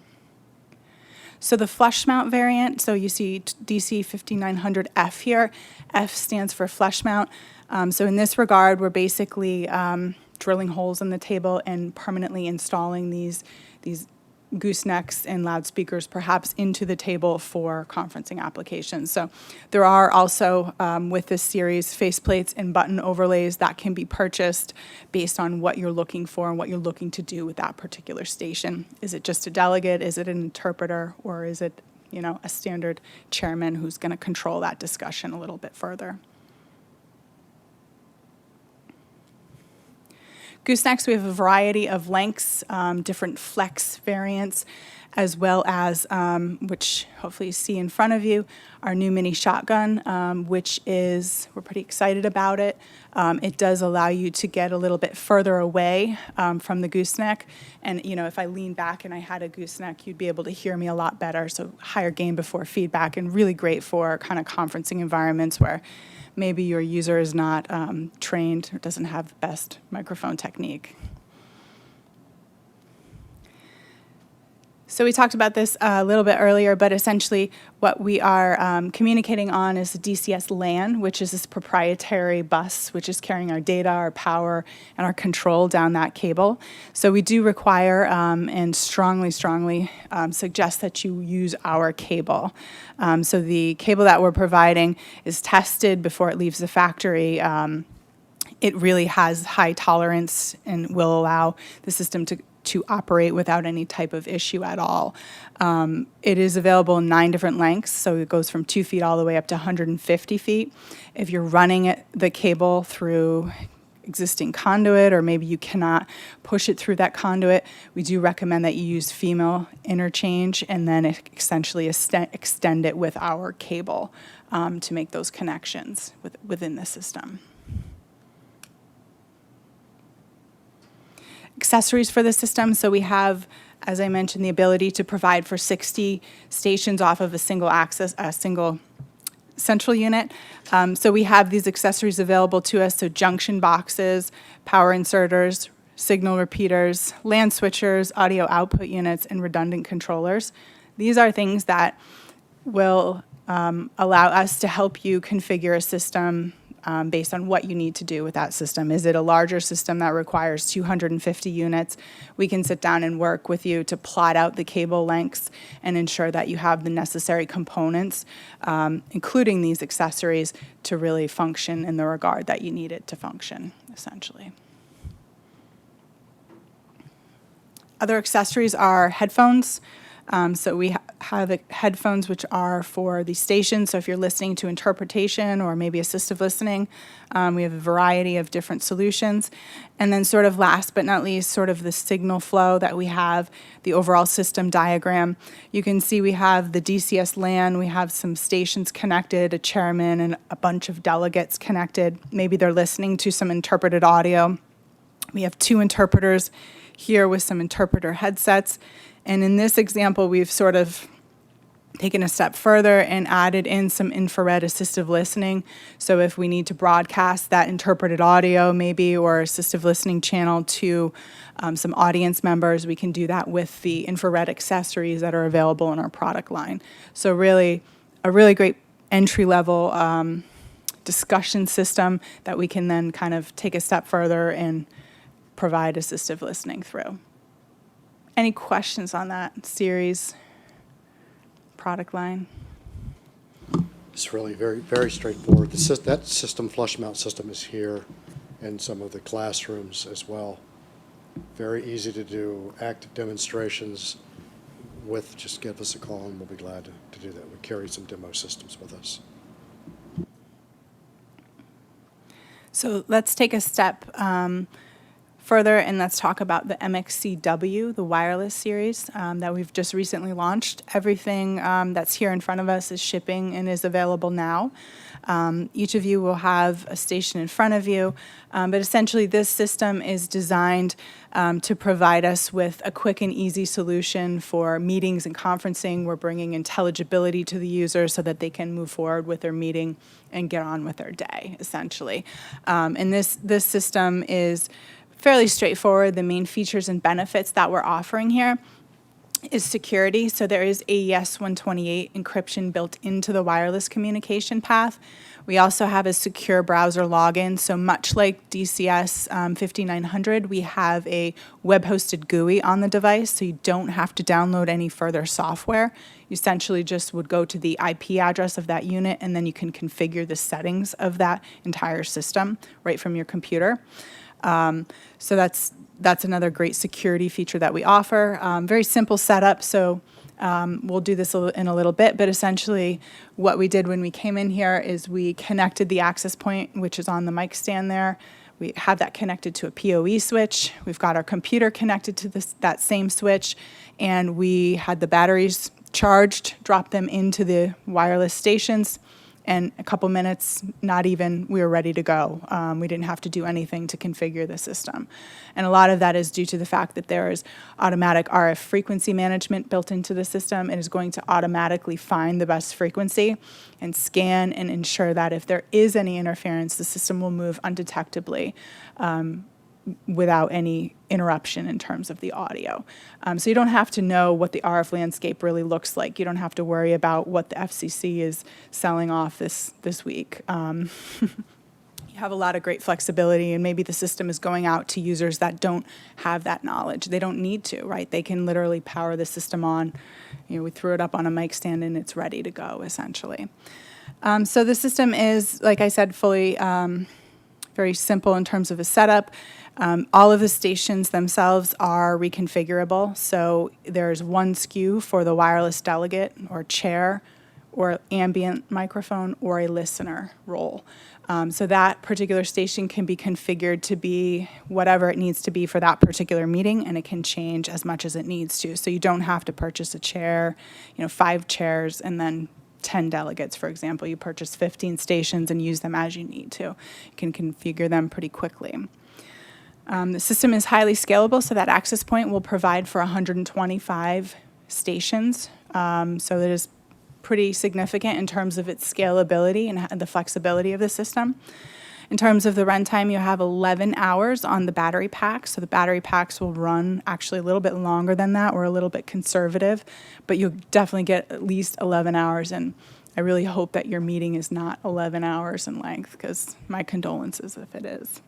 Speaker 5: So the flush mount variant, so you see DC 5900F here. F stands for flush mount. So in this regard, we're basically drilling holes in the table and permanently installing these goosenecks and loudspeakers perhaps into the table for conferencing applications. So there are also, with this series, faceplates and button overlays that can be purchased based on what you're looking for and what you're looking to do with that particular station. Is it just a delegate? Is it an interpreter? Or is it, a standard chairman who's going to control that discussion a little bit further? Goosenecks, we have a variety of lengths, different flex variants, as well as, which hopefully you see in front of you, our new mini shotgun, which is, we're pretty excited about it. It does allow you to get a little bit further away from the gooseneck. And, if I lean back and I had a gooseneck, you'd be able to hear me a lot better. So higher gain before feedback, and really great for kind of conferencing environments where maybe your user is not trained or doesn't have the best microphone technique. So we talked about this a little bit earlier, but essentially what we are communicating on is the DCS LAN, which is this proprietary bus, which is carrying our data, our power, and our control down that cable. So we do require and strongly suggest that you use our cable. So the cable that we're providing is tested before it leaves the factory. It really has high tolerance and will allow the system to operate without any type of issue at all. It is available in 9 different lengths, so it goes from 2 feet all the way up to 150 feet. If you're running the cable through existing conduit, or maybe you cannot push it through that conduit, we do recommend that you use female interchange and then essentially extend it with our cable to make those connections within the system. Accessories for the system. So we have, as I mentioned, the ability to provide for 60 stations off of a single central unit. So we have these accessories available to us. So junction boxes, power inserters, signal repeaters, LAN switchers, audio output units, and redundant controllers. These are things that will allow us to help you configure a system based on what you need to do with that system. Is it a larger system that requires 250 units? We can sit down and work with you to plot out the cable lengths and ensure that you have the necessary components, including these accessories, to really function in the regard that you need it to function, essentially. Other accessories are headphones. So we have headphones which are for the station. So if you're listening to interpretation or maybe assistive listening, we have a variety of different solutions. And then sort of last but not least, sort of the signal flow that we have, the overall system diagram. You can see we have the DCS LAN, we have some stations connected, a chairman and a bunch of delegates connected. Maybe they're listening to some interpreted audio. We have 2 interpreters here with some interpreter headsets. And in this example, we've sort of taken a step further and added in some infrared assistive listening. So if we need to broadcast that interpreted audio maybe, or assistive listening channel to some audience members, we can do that with the infrared accessories that are available in our product line. So really, a really great entry-level discussion system that we can then kind of take a step further and provide assistive listening through. Any questions on that series product line?
Speaker 12: It's really very, very straightforward. That system, flush mount system, is here in some of the classrooms as well. Very easy to do active demonstrations with. Just give us a call and we'll be glad to do that. We carry some demo systems with us.
Speaker 5: So let's take a step further, and let's talk about the MXCW, the wireless series that we've just recently launched. Everything that's here in front of us is shipping and is available now. Each of you will have a station in front of you, but essentially this system is designed to provide us with a quick and easy solution for meetings and conferencing. We're bringing intelligibility to the user so that they can move forward with their meeting and get on with their day, essentially. And this system is fairly straightforward. The main features and benefits that we're offering here is security. So there is AES 128 encryption built into the wireless communication path. We also have a secure browser login. So much like DCS 5900, we have a web-hosted GUI on the device, so you don't have to download any further software. You essentially just would go to the IP address of that unit, and then you can configure the settings of that entire system right from your computer. So that's another great security feature that we offer. Very simple setup, so we'll do this in a little bit, but essentially what we did when we came in here is we connected the access point, which is on the mic stand there. We have that connected to a PoE switch. We've got our computer connected to that same switch, and we had the batteries charged, dropped them into the wireless stations, and a couple minutes, not even, we were ready to go. We didn't have to do anything to configure the system. And a lot of that is due to the fact that there is automatic RF frequency management built into the system. It is going to automatically find the best frequency and scan and ensure that if there is any interference, the system will move undetectably without any interruption in terms of the audio. So you don't have to know what the RF landscape really looks like. You don't have to worry about what the FCC is selling off this week. You have a lot of great flexibility, and maybe the system is going out to users that don't have that knowledge. They don't need to, right? They can literally power the system on. You know, we threw it up on a mic stand and it's ready to go, essentially. So the system is, like I said, fully very simple in terms of a setup. All of the stations themselves are reconfigurable. So there's one SKU for the wireless delegate or chair or ambient microphone or a listener role. So that particular station can be configured to be whatever it needs to be for that particular meeting, and it can change as much as it needs to. So you don't have to purchase a chair, 5 chairs, and then 10 delegates, for example. You purchase 15 stations and use them as you need to. You can configure them pretty quickly. The system is highly scalable, so that access point will provide for 125 stations. So it is pretty significant in terms of its scalability and the flexibility of the system. In terms of the runtime, you have 11 hours on the battery pack. So the battery packs will run actually a little bit longer than that. We're a little bit conservative, but you'll definitely get at least 11 hours. And I really hope that your meeting is not 11 hours in length, because my condolences if it is.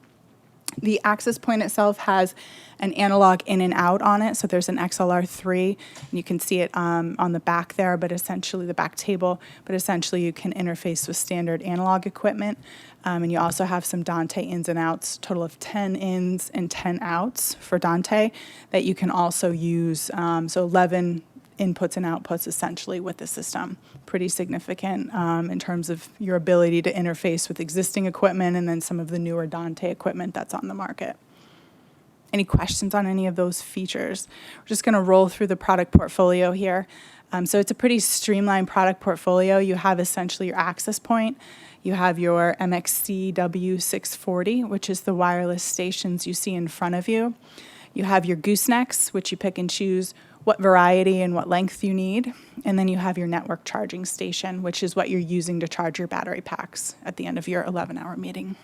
Speaker 5: The access point itself has an analog in and out on it. So there's an XLR3, and you can see it on the back there, but essentially the back table, but essentially you can interface with standard analog equipment. And you also have some Dante ins and outs, total of 10 ins and 10 outs for Dante that you can also use. So 11 inputs and outputs essentially with the system. Pretty significant in terms of your ability to interface with existing equipment and then some of the newer Dante equipment that's on the market. Any questions on any of those features? We're just going to roll through the product portfolio here. So it's a pretty streamlined product portfolio. You have essentially your access point. You have your MXC W640, which is the wireless stations you see in front of you. You have your goosenecks, which you pick and choose what variety and what length you need. And then you have your network charging station, which is what you're using to charge your battery packs at the end of your 11-hour meeting.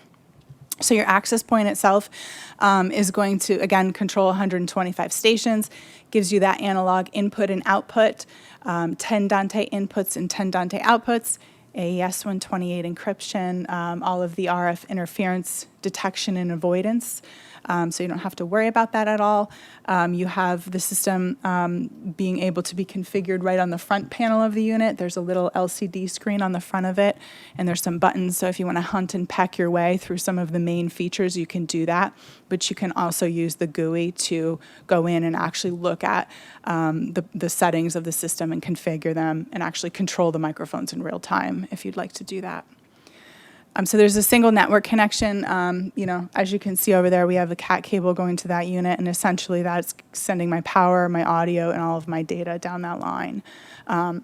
Speaker 5: So your access point itself is going to, again, control 125 stations, gives you that analog input and output, 10 Dante inputs and 10 Dante outputs, AES 128 encryption, all of the RF interference detection and avoidance. So you don't have to worry about that at all. You have the system being able to be configured right on the front panel of the unit. There's a little LCD screen on the front of it, and there's some buttons. So if you want to hunt and peck your way through some of the main features, you can do that. But you can also use the GUI to go in and actually look at the settings of the system and configure them and actually control the microphones in real time if you'd like to do that. So there's a single network connection. As you can see over there, we have a CAT cable going to that unit, and essentially that's sending my power, my audio, and all of my data down that line. So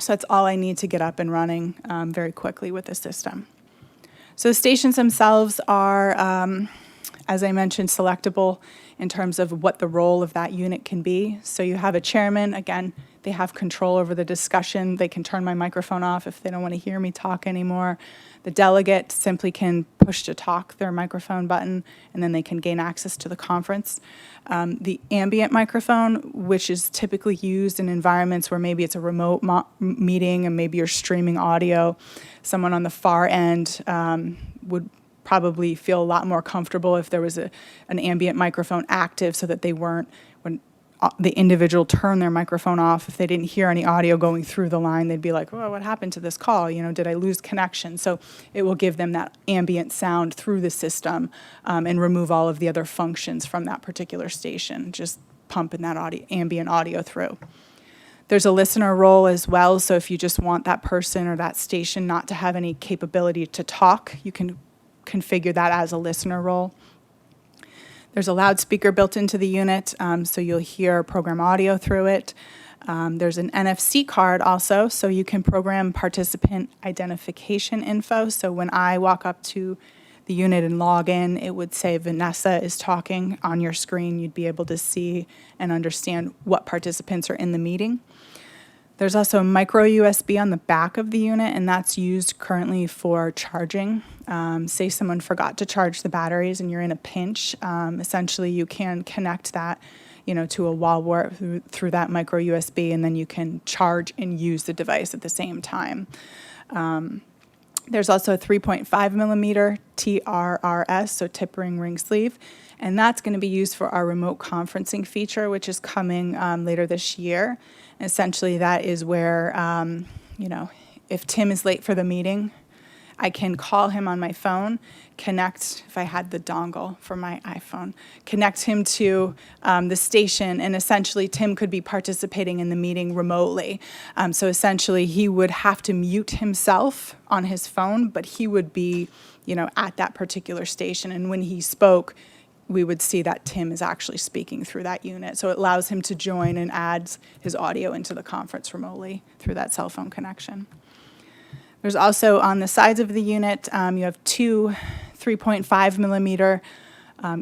Speaker 5: that's all I need to get up and running very quickly with the system. So the stations themselves are, as I mentioned, selectable in terms of what the role of that unit can be. So you have a chairman. Again, they have control over the discussion. They can turn my microphone off if they don't want to hear me talk anymore. The delegate simply can push to talk their microphone button, and then they can gain access to the conference. The ambient microphone, which is typically used in environments where maybe it's a remote meeting and maybe you're streaming audio, someone on the far end would probably feel a lot more comfortable if there was an ambient microphone active so that they weren't, when the individual turned their microphone off, if they didn't hear any audio going through the line, they'd be like, oh, what happened to this call? Did I lose connection? So it will give them that ambient sound through the system and remove all of the other functions from that particular station, just pumping that ambient audio through. There's a listener role as well, so if you just want that person or that station not to have any capability to talk, you can configure that as a listener role. There's a loudspeaker built into the unit, so you'll hear program audio through it. There's an NFC card also, so you can program participant identification info. So when I walk up to the unit and log in, it would say Vanessa is talking on your screen. You'd be able to see and understand what participants are in the meeting. There's also a micro USB on the back of the unit, and that's used currently for charging. Say someone forgot to charge the batteries and you're in a pinch, essentially you can connect that, to a wall wart through that micro USB, and then you can charge and use the device at the same time. There's also a 3.5 millimeter TRRS, so tip ring sleeve, and that's going to be used for our remote conferencing feature, which is coming later this year. Essentially, that is where, if Tim is late for the meeting, I can call him on my phone, connect, if I had the dongle for my iPhone, connect him to the station, and essentially Tim could be participating in the meeting remotely. So essentially, he would have to mute himself on his phone, but he would be, at that particular station. And when he spoke, we would see that Tim is actually speaking through that unit. So it allows him to join and adds his audio into the conference remotely through that cell phone connection. There's also on the sides of the unit, you have two 3.5 millimeter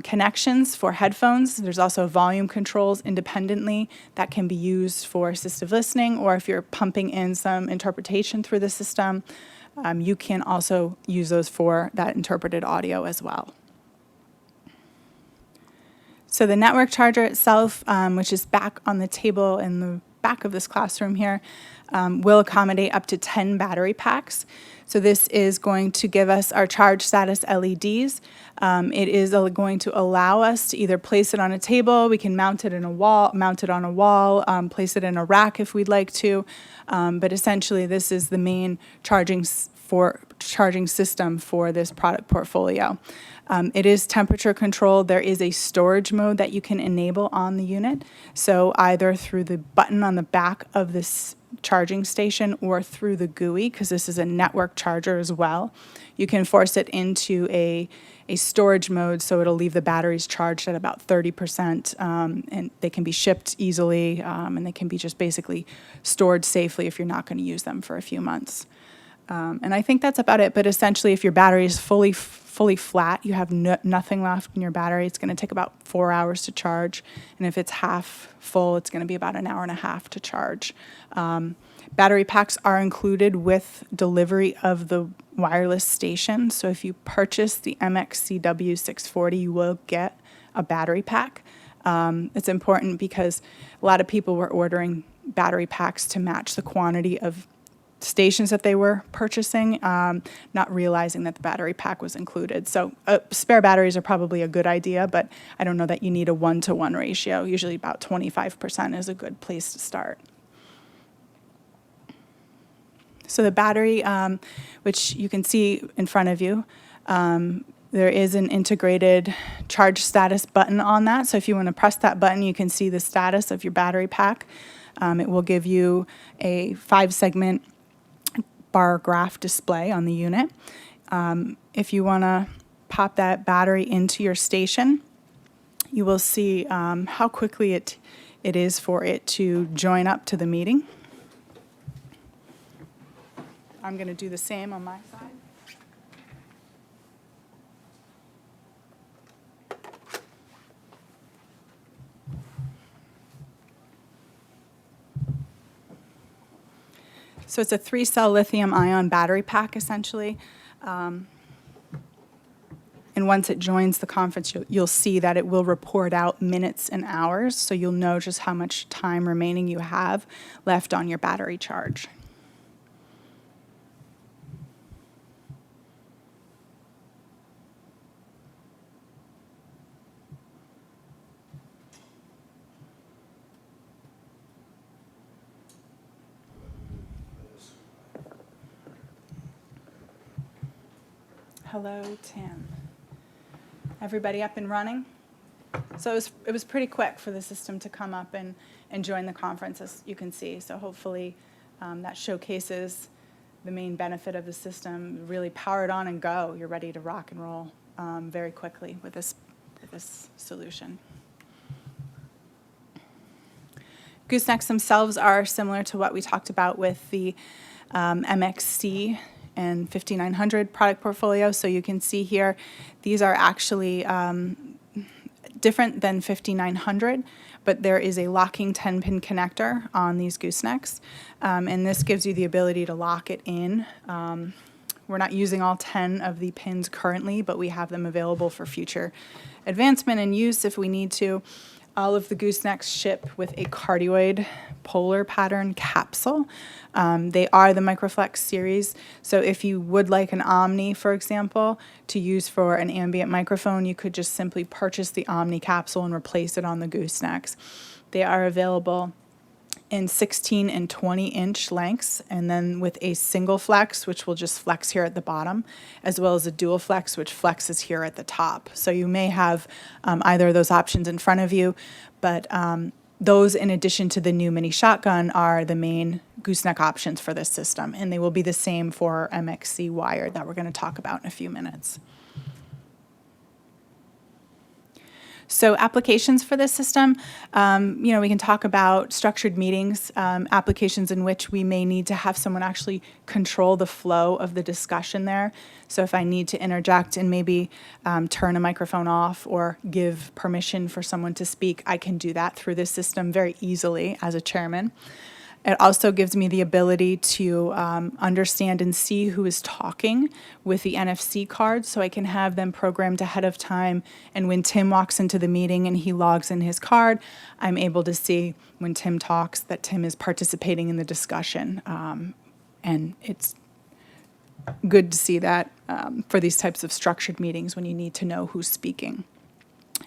Speaker 5: connections for headphones. There's also volume controls independently that can be used for assistive listening, or if you're pumping in some interpretation through the system, you can also use those for that interpreted audio as well. So the network charger itself, which is back on the table in the back of this classroom here, will accommodate up to 10 battery packs. So this is going to give us our charge status LEDs. It is going to allow us to either place it on a table, we can mount it on a wall, place it in a rack if we'd like to. But essentially, this is the main charging system for this product portfolio. It is temperature controlled. There is a storage mode that you can enable on the unit. So either through the button on the back of this charging station or through the GUI, because this is a network charger as well, you can force it into a storage mode, so it'll leave the batteries charged at about 30%, and they can be shipped easily, and they can be just basically stored safely if you're not going to use them for a few months. And I think that's about it, but essentially if your battery is fully flat, you have nothing left in your battery, it's going to take about 4 hours to charge, and if it's half full, it's going to be about an hour and a half to charge. Battery packs are included with delivery of the wireless station, so if you purchase the MXC W640, you will get a battery pack. It's important because a lot of people were ordering battery packs to match the quantity of stations that they were purchasing, not realizing that the battery pack was included. So spare batteries are probably a good idea, but I don't know that you need a 1-to-1 ratio. Usually about 25% is a good place to start. So the battery, which you can see in front of you, there is an integrated charge status button on that. So if you want to press that button, you can see the status of your battery pack. It will give you a 5-segment bar graph display on the unit. If you want to pop that battery into your station, you will see how quickly it is for it to join up to the meeting. I'm going to do the same on my side. So it's a 3-cell lithium-ion battery pack, essentially. And once it joins the conference, you'll see that it will report out minutes and hours, so you'll know just how much time remaining you have left on your battery charge. Hello, Tim. Everybody up and running? So it was pretty quick for the system to come up and join the conference, as you can see. So hopefully that showcases the main benefit of the system. Really power it on and go. You're ready to rock and roll very quickly with this solution. Goosenecks themselves are similar to what we talked about with the MXC and 5900 product portfolio. So you can see here, these are actually different than 5900, but there is a locking 10-pin connector on these goosenecks, and this gives you the ability to lock it in. We're not using all 10 of the pins currently, but we have them available for future advancement and use if we need to. All of the goosenecks ship with a cardioid polar pattern capsule. They are the Microflex series, so if you would like an Omni, for example, to use for an ambient microphone, you could just simply purchase the Omni capsule and replace it on the goosenecks. They are available in 16 and 20-inch lengths, and then with a single flex, which will just flex here at the bottom, as well as a dual flex, which flexes here at the top. So you may have either of those options in front of you, but those, in addition to the new mini shotgun, are the main gooseneck options for this system, and they will be the same for MXC wired that we're going to talk about in a few minutes. So applications for this system, we can talk about structured meetings, applications in which we may need to have someone actually control the flow of the discussion there. So if I need to interject and maybe turn a microphone off or give permission for someone to speak, I can do that through this system very easily as a chairman. It also gives me the ability to understand and see who is talking with the NFC cards, so I can have them programmed ahead of time. And when Tim walks into the meeting and he logs in his card, I'm able to see when Tim talks that Tim is participating in the discussion. And it's good to see that for these types of structured meetings when you need to know who's speaking.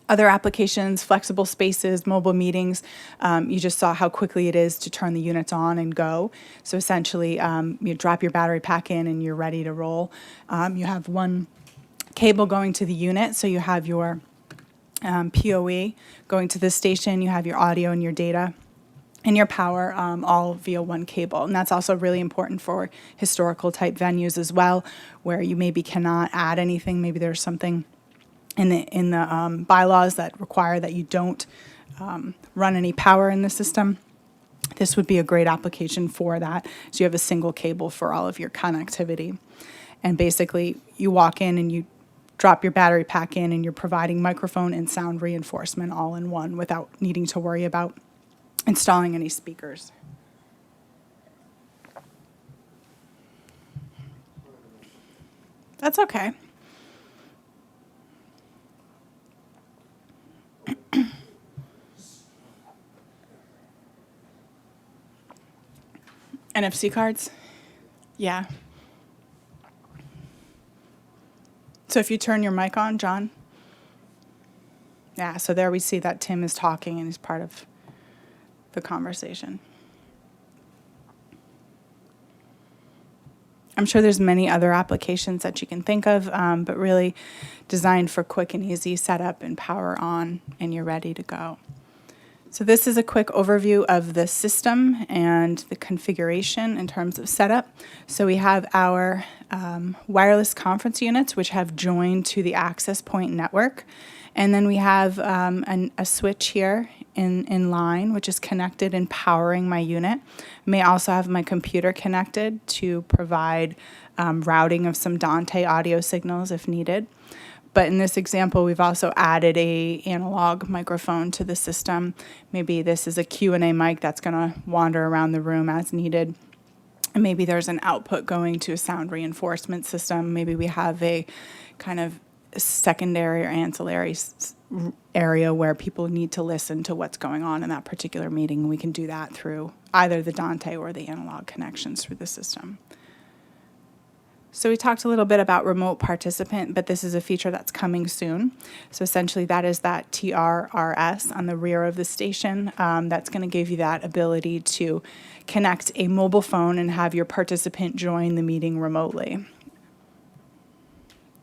Speaker 5: Other applications, flexible spaces, mobile meetings, you just saw how quickly it is to turn the units on and go. So essentially, you drop your battery pack in and you're ready to roll. You have one cable going to the unit, so you have your PoE going to the station, you have your audio and your data, and your power all via one cable. And that's also really important for historical type venues as well, where you maybe cannot add anything. Maybe there's something in the bylaws that require that you don't run any power in the system. This would be a great application for that. So you have a single cable for all of your connectivity. And basically, you walk in and you drop your battery pack in and you're providing microphone and sound reinforcement all in one without needing to worry about installing any speakers. That's okay. NFC cards? Yeah. So if you turn your mic on, John. Yeah, so there we see that Tim is talking and he's part of the conversation. I'm sure there's many other applications that you can think of, but really designed for quick and easy setup and power on, and you're ready to go. So this is a quick overview of the system and the configuration in terms of setup. So we have our wireless conference units, which have joined to the access point network. And then we have a switch here in line, which is connected and powering my unit. May also have my computer connected to provide routing of some Dante audio signals if needed. But in this example, we've also added a analog microphone to the system. Maybe this is a Q&A mic that's going to wander around the room as needed. And maybe there's an output going to a sound reinforcement system. Maybe we have a kind of secondary or ancillary area where people need to listen to what's going on in that particular meeting. We can do that through either the Dante or the analog connections through the system. So we talked a little bit about remote participant, but this is a feature that's coming soon. So essentially that is that TRRS on the rear of the station. That's going to give you that ability to connect a mobile phone and have your participant join the meeting remotely.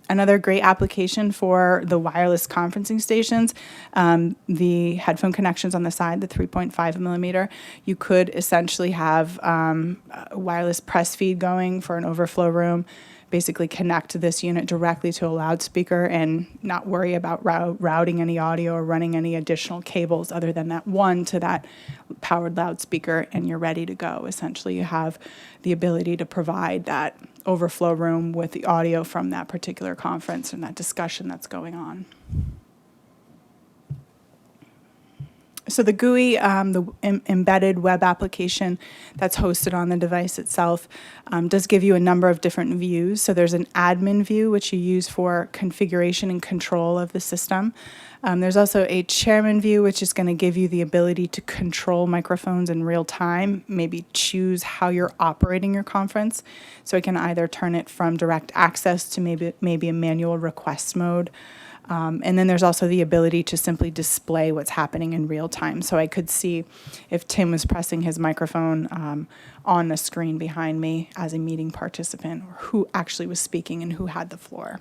Speaker 5: Another great application for the wireless conferencing stations, the headphone connections on the side, the 3.5 millimeter, you could essentially have a wireless press feed going for an overflow room, basically connect this unit directly to a loudspeaker and not worry about routing any audio or running any additional cables other than that one to that powered loudspeaker, and you're ready to go. Essentially, you have the ability to provide that overflow room with the audio from that particular conference and that discussion that's going on. So the GUI, the embedded web application that's hosted on the device itself, does give you a number of different views. So there's an admin view, which you use for configuration and control of the system. There's also a chairman view, which is going to give you the ability to control microphones in real time, maybe choose how you're operating your conference. So it can either turn it from direct access to maybe a manual request mode. And then there's also the ability to simply display what's happening in real time. So I could see if Tim was pressing his microphone on the screen behind me as a meeting participant, or who actually was speaking and who had the floor.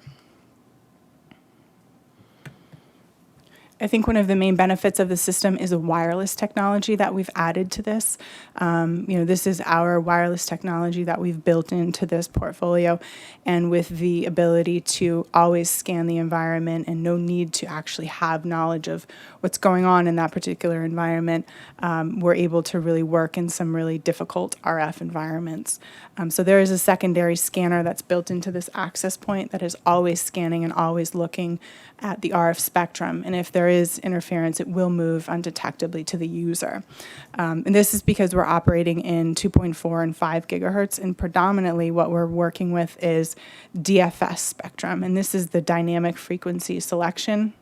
Speaker 5: I think one of the main benefits of the system is a wireless technology that we've added to this. This is our wireless technology that we've built into this portfolio, and with the ability to always scan the environment and no need to actually have knowledge of what's going on in that particular environment, we're able to really work in some really difficult RF environments. So there is a secondary scanner that's built into this access point that is always scanning and always looking at the RF spectrum, and if there is interference, it will move undetectably to the user. And this is because we're operating in 2.4 and 5 gigahertz, and predominantly what we're working with is DFS spectrum, and this is the dynamic frequency selection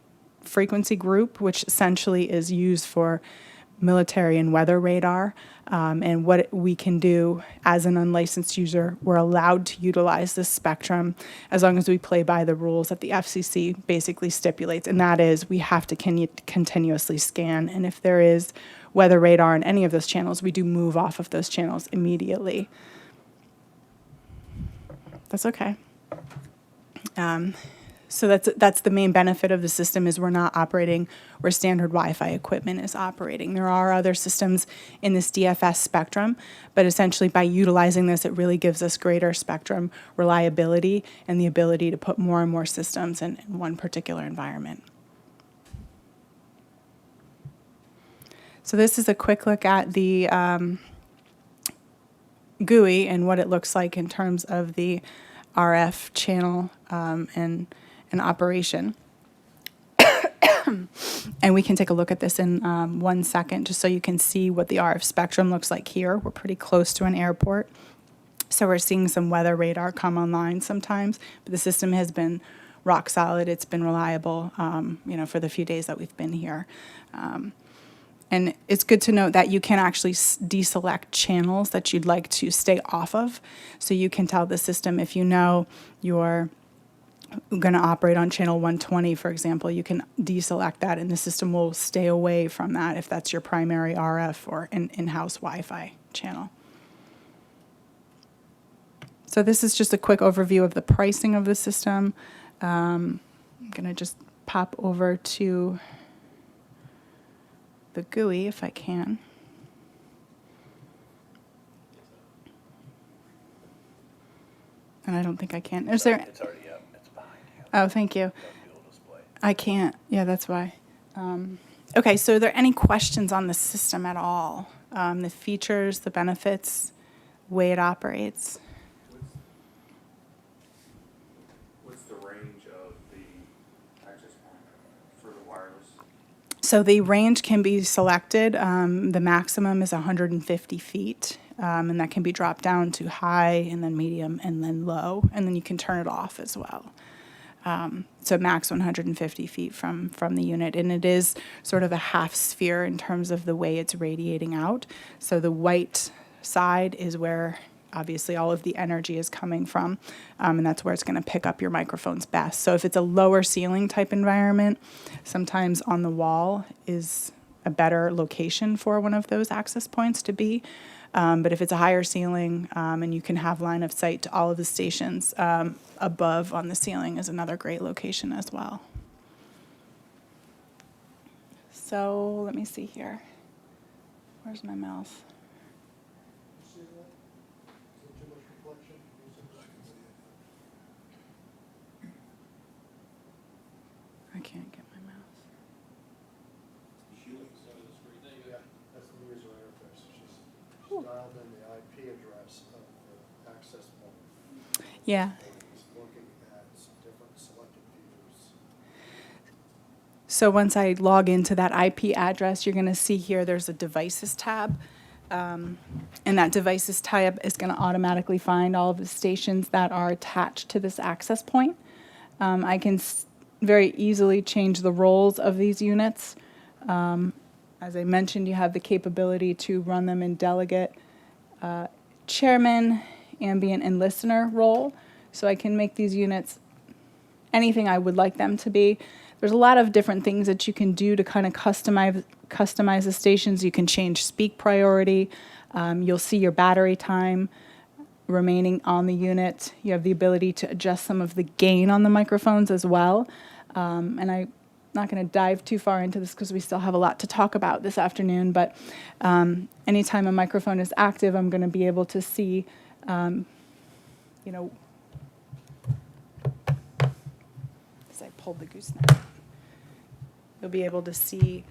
Speaker 5: frequency group, which essentially is used for military and weather radar. And what we can do as an unlicensed user, we're allowed to utilize this spectrum as long as we play by the rules that the FCC basically stipulates, and that is we have to continuously scan, and if there is weather radar on any of those channels, we do move off of those channels immediately. That's okay. So that's the main benefit of the system, is we're not operating where standard Wi-Fi equipment is operating. There are other systems in this DFS spectrum, but essentially by utilizing this, it really gives us greater spectrum reliability and the ability to put more and more systems in one particular environment. So this is a quick look at the GUI and what it looks like in terms of the RF channel and operation. And we can take a look at this in 1 second, just so you can see what the RF spectrum looks like here. We're pretty close to an airport, so we're seeing some weather radar come online sometimes, but the system has been rock solid. It's been reliable, for the few days that we've been here. And it's good to note that you can actually deselect channels that you'd like to stay off of. So you can tell the system, if you know you're going to operate on channel 120, for example, you can deselect that and the system will stay away from that if that's your primary RF or in-house Wi-Fi channel. So this is just a quick overview of the pricing of the system. I'm going to just pop over to the GUI if I can. And I don't think I can. Is there?
Speaker 1: It's already up. It's behind you.
Speaker 5: Oh, thank you.
Speaker 1: You'll display.
Speaker 5: I can't. Yeah, that's why. Okay, so are there any questions on the system at all? The features, the benefits, way it operates?
Speaker 4: What's the range of the access point for the wireless?
Speaker 5: So the range can be selected. The maximum is 150 feet, and that can be dropped down to high and then medium and then low, and then you can turn it off as well. So max 150 feet from the unit. And it is sort of a half sphere in terms of the way it's radiating out. So the white side is where obviously all of the energy is coming from, and that's where it's going to pick up your microphones best. So if it's a lower ceiling type environment, sometimes on the wall is a better location for one of those access points to be. But if it's a higher ceiling, and you can have line of sight to all of the stations, above on the ceiling is another great location as well. So let me see here. Where's my mouse? I can't get my mouse.
Speaker 12: That's the user interface. She's dialed in the IP address of the access point.
Speaker 5: Yeah.
Speaker 12: It's looking at some different selected views.
Speaker 5: So once I log into that IP address, you're going to see here there's a devices tab. And that devices tab is going to automatically find all of the stations that are attached to this access point. I can very easily change the roles of these units. As I mentioned, you have the capability to run them in delegate, chairman, ambient, and listener role. So I can make these units anything I would like them to be. There's a lot of different things that you can do to kind of customize the stations. You can change speak priority. You'll see your battery time remaining on the unit. You have the ability to adjust some of the gain on the microphones as well. And I'm not going to dive too far into this because we still have a lot to talk about this afternoon, but anytime a microphone is active, I'm going to be able to see, you know, as I pulled the gooseneck, you'll be able to see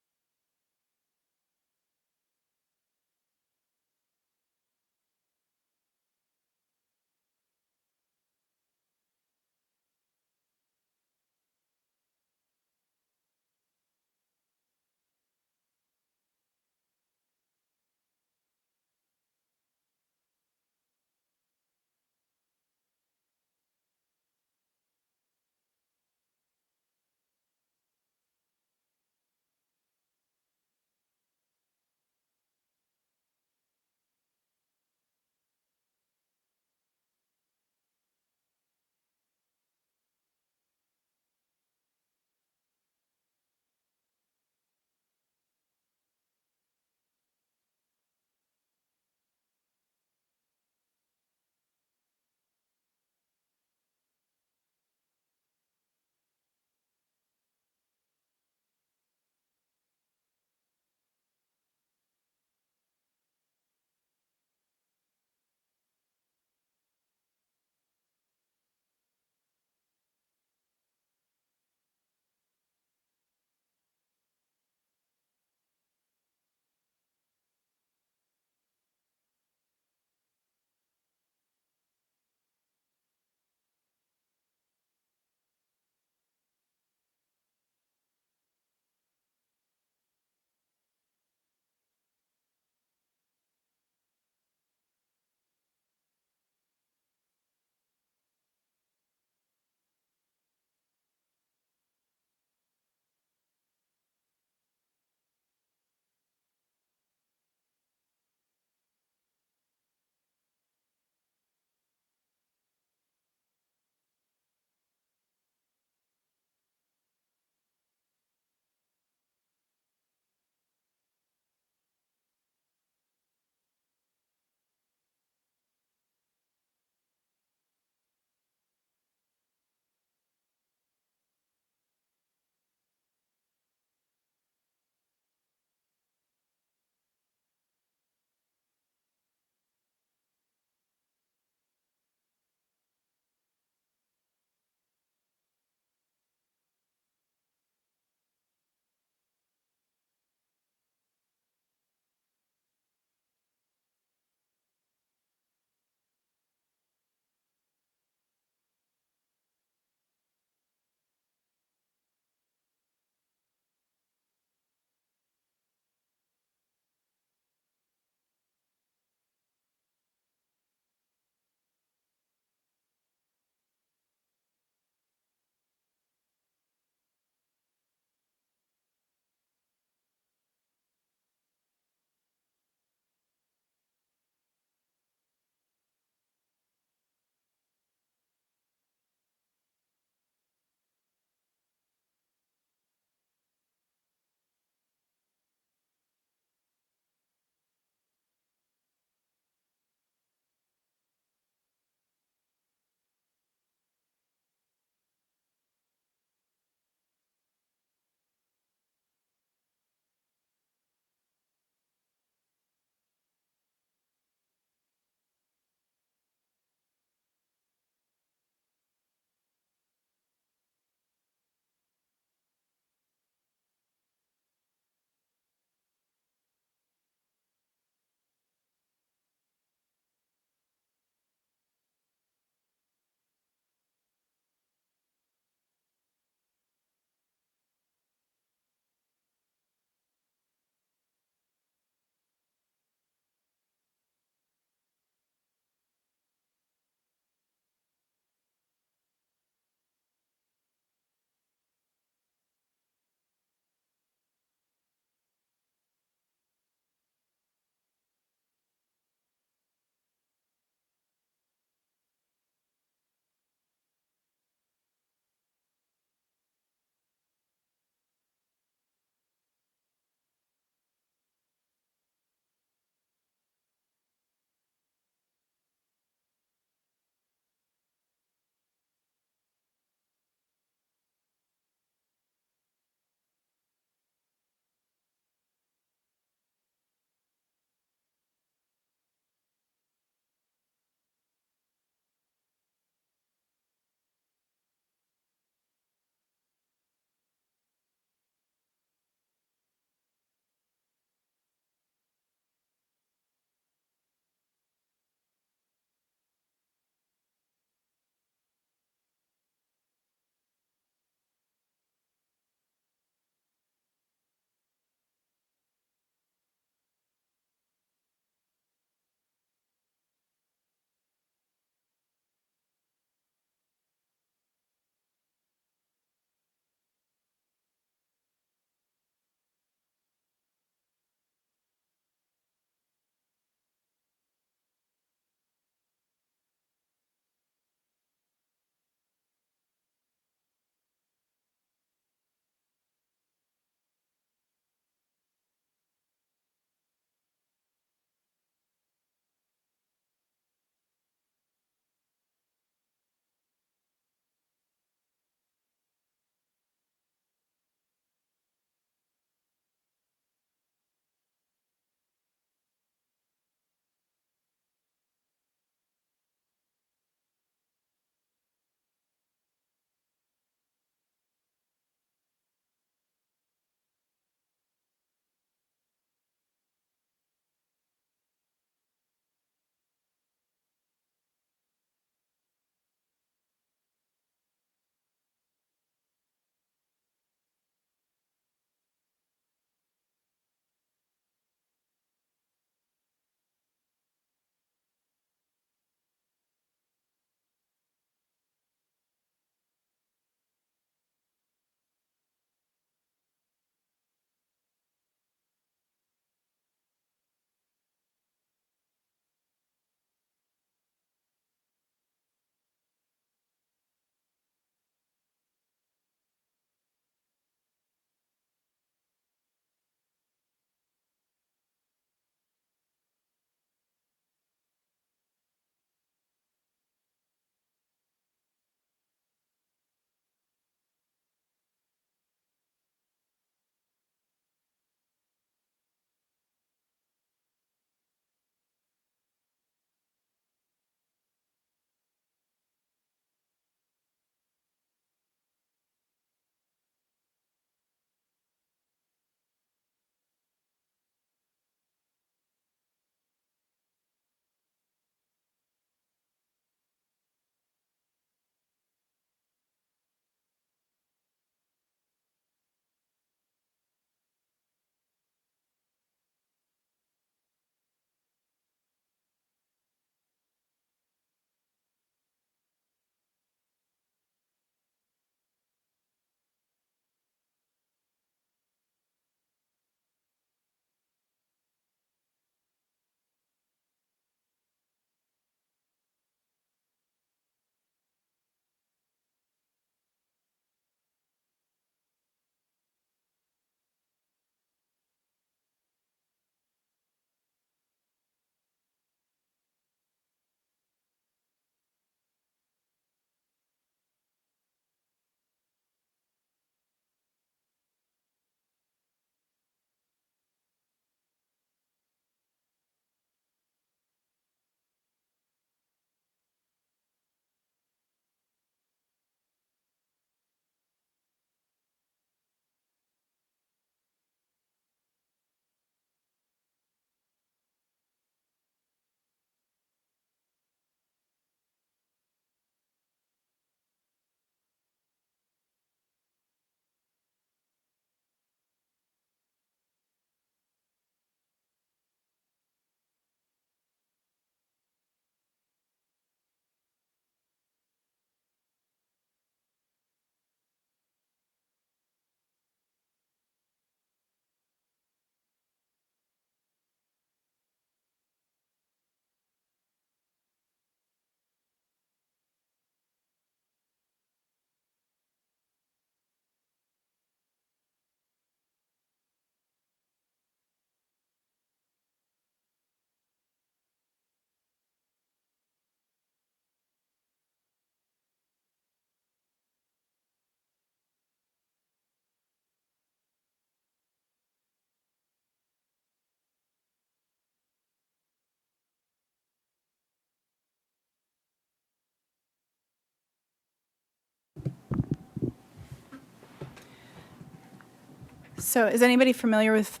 Speaker 5: So is anybody familiar with,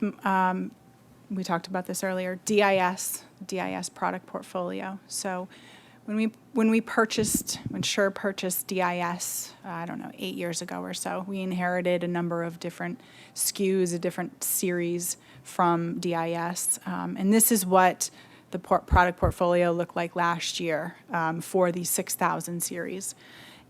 Speaker 5: we talked about this earlier, DIS product portfolio? So when Shure purchased DIS, I don't know, 8 years ago or so, we inherited a number of different SKUs, a different series from DIS. And this is what the product portfolio looked like last year for the 6000 series.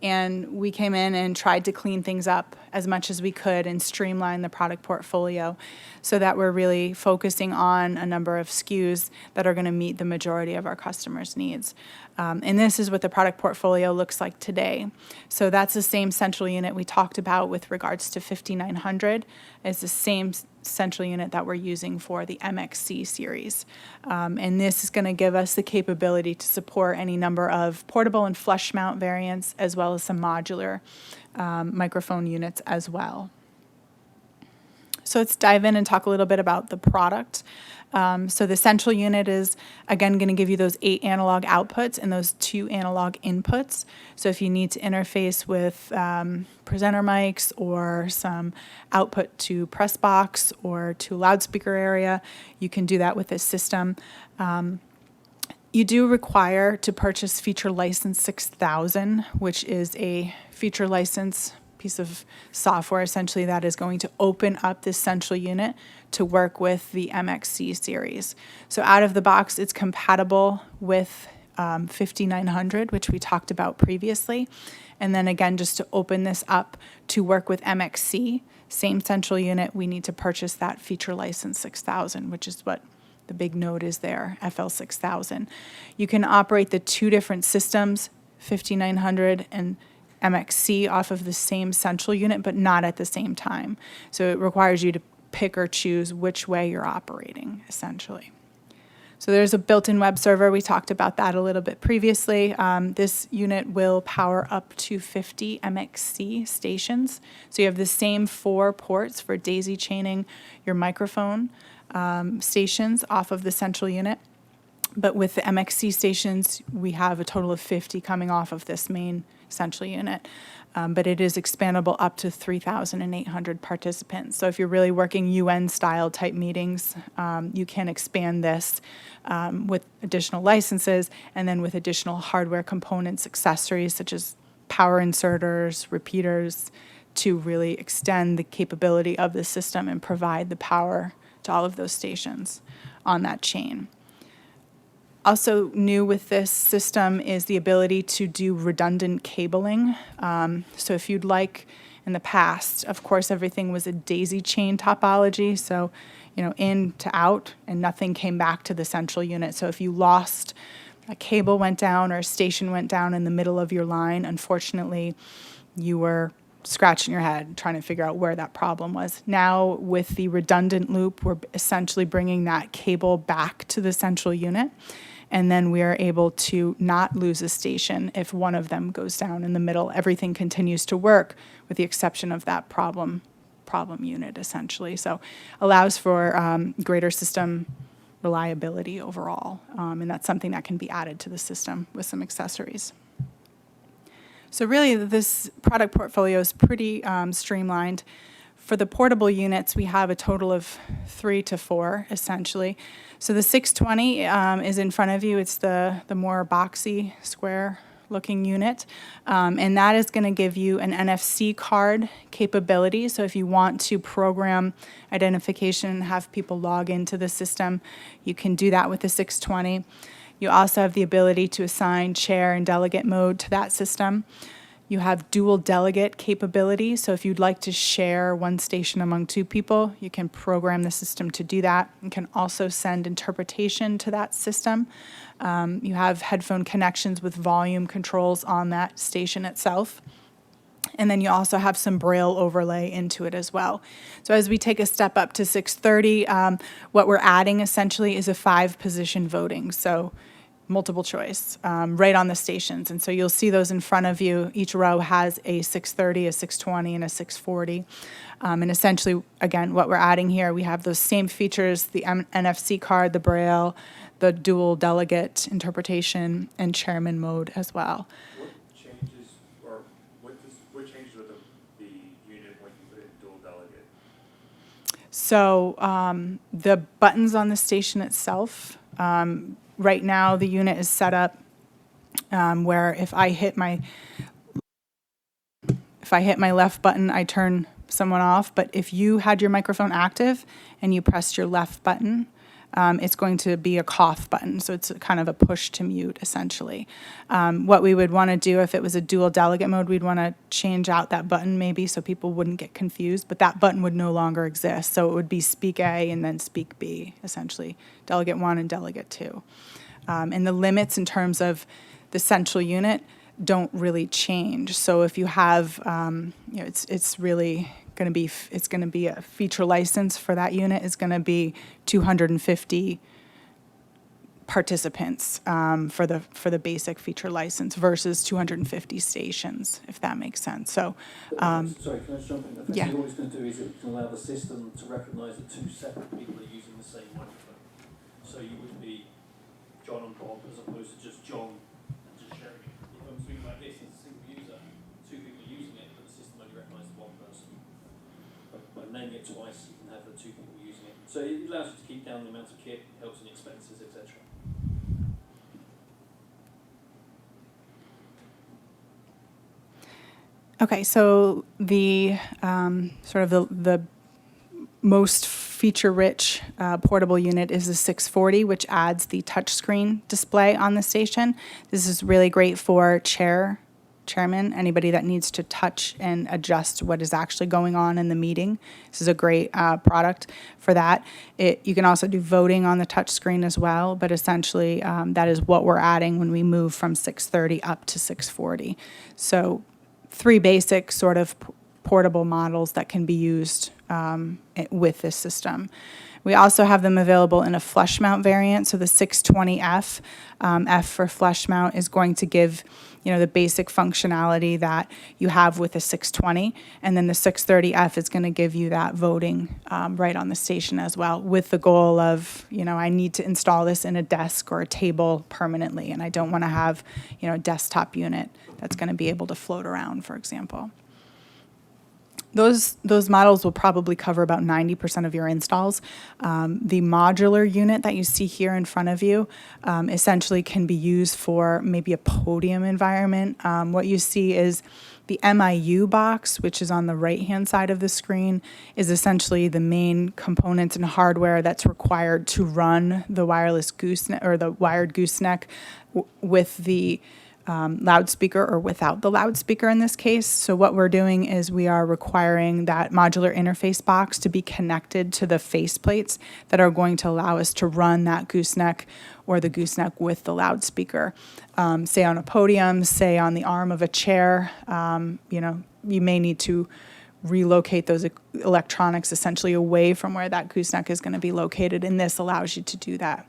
Speaker 5: And we came in and tried to clean things up as much as we could and streamline the product portfolio so that we're really focusing on a number of SKUs that are going to meet the majority of our customers' needs. And this is what the product portfolio looks like today. So that's the same central unit we talked about with regards to 5900. It's the same central unit that we're using for the MXC series. And this is going to give us the capability to support any number of portable and flush mount variants, as well as some modular microphone units as well. So let's dive in and talk a little bit about the product. So the central unit is, again, going to give you those 8 analog outputs and those 2 analog inputs. So if you need to interface with presenter mics or some output to press box or to loudspeaker area, you can do that with this system. You do require to purchase Feature License 6000, which is a feature license piece of software essentially that is going to open up this central unit to work with the MXC series. So out of the box, it's compatible with 5900, which we talked about previously. And then again, just to open this up to work with MXC, same central unit, we need to purchase that Feature License 6000, which is what the big node is there, FL6000. You can operate the 2 different systems, 5900 and MXC, off of the same central unit, but not at the same time. So it requires you to pick or choose which way you're operating, essentially. So there's a built-in web server. We talked about that a little bit previously. This unit will power up to 50 MXC stations. So you have the same 4 ports for daisy chaining your microphone stations off of the central unit. But with the MXC stations, we have a total of 50 coming off of this main central unit. But it is expandable up to 3,800 participants. So if you're really working UN-style type meetings, you can expand this with additional licenses and then with additional hardware components, accessories such as power inserters, repeaters, to really extend the capability of the system and provide the power to all of those stations on that chain. Also new with this system is the ability to do redundant cabling. So if you'd like, in the past, of course, everything was a daisy chain topology, so in to out, and nothing came back to the central unit. So if you lost, a cable went down or a station went down in the middle of your line, unfortunately, you were scratching your head trying to figure out where that problem was. Now with the redundant loop, we're essentially bringing that cable back to the central unit, and then we are able to not lose a station if one of them goes down in the middle. Everything continues to work with the exception of that problem unit, essentially. So allows for greater system reliability overall, and that's something that can be added to the system with some accessories. So really, this product portfolio is pretty streamlined. For the portable units, we have a total of 3 to 4, essentially. So the 620 is in front of you. It's the more boxy, square-looking unit. And that is going to give you an NFC card capability. So if you want to program identification and have people log into the system, you can do that with the 620. You also have the ability to assign chair and delegate mode to that system. You have dual delegate capability, so if you'd like to share one station among 2 people, you can program the system to do that. You can also send interpretation to that system. You have headphone connections with volume controls on that station itself. And then you also have some Braille overlay into it as well. So as we take a step up to 630, what we're adding essentially is a 5-position voting. So multiple choice right on the stations. And so you'll see those in front of you. Each row has a 630, a 620, and a 640. And essentially, again, what we're adding here, we have those same features, the NFC card, the Braille, the dual delegate interpretation, and chairman mode as well.
Speaker 4: What changes with the unit when you put in dual delegate?
Speaker 5: So the buttons on the station itself, right now the unit is set up where if I hit my left button, I turn someone off. But if you had your microphone active and you pressed your left button, it's going to be a cough button. So it's kind of a push to mute, essentially. What we would want to do if it was a dual delegate mode, we'd want to change out that button maybe so people wouldn't get confused. But that button would no longer exist. So it would be speak A and then speak B, essentially. Delegate 1 and delegate 2. And the limits in terms of the central unit don't really change. So if you have, it's really going to be, it's going to be a feature license for that unit is going to be 250 participants for the basic feature license versus 250 stations, if that makes sense. So,
Speaker 6: Sorry, can I just jump in? Effectively,
Speaker 5: yeah.
Speaker 6: all it's going to do is it can allow the system to recognise that two separate people are using the same microphone. So you would be John and Bob as opposed to just John and just sharing it. If I'm speaking like this as a single user, two people are using it, but the system only recognises one person. But by naming it twice, you can have the two people using it. So it allows you to keep down the amount of kit, helps in expenses, etc.
Speaker 5: Okay, so the sort of the most feature-rich portable unit is the 640, which adds the touchscreen display on the station. This is really great for chairman, anybody that needs to touch and adjust what is actually going on in the meeting. This is a great product for that. You can also do voting on the touchscreen as well, but essentially that is what we're adding when we move from 630 up to 640. So 3 basic sort of portable models that can be used with this system. We also have them available in a flush mount variant. So the 620F, F for flush mount, is going to give the basic functionality that you have with a 620, and then the 630F is going to give you that voting right on the station as well, with the goal of I need to install this in a desk or a table permanently, and I don't want to have a desktop unit that's going to be able to float around, for example. Those models will probably cover about 90% of your installs. The modular unit that you see here in front of you essentially can be used for maybe a podium environment. What you see is the MIU box, which is on the right-hand side of the screen, is essentially the main components and hardware that's required to run the wireless gooseneck or the wired gooseneck with the loudspeaker or without the loudspeaker in this case. So what we're doing is we are requiring that modular interface box to be connected to the faceplates that are going to allow us to run that gooseneck or the gooseneck with the loudspeaker. Say on a podium, say on the arm of a chair, you may need to relocate those electronics essentially away from where that gooseneck is going to be located, and this allows you to do that.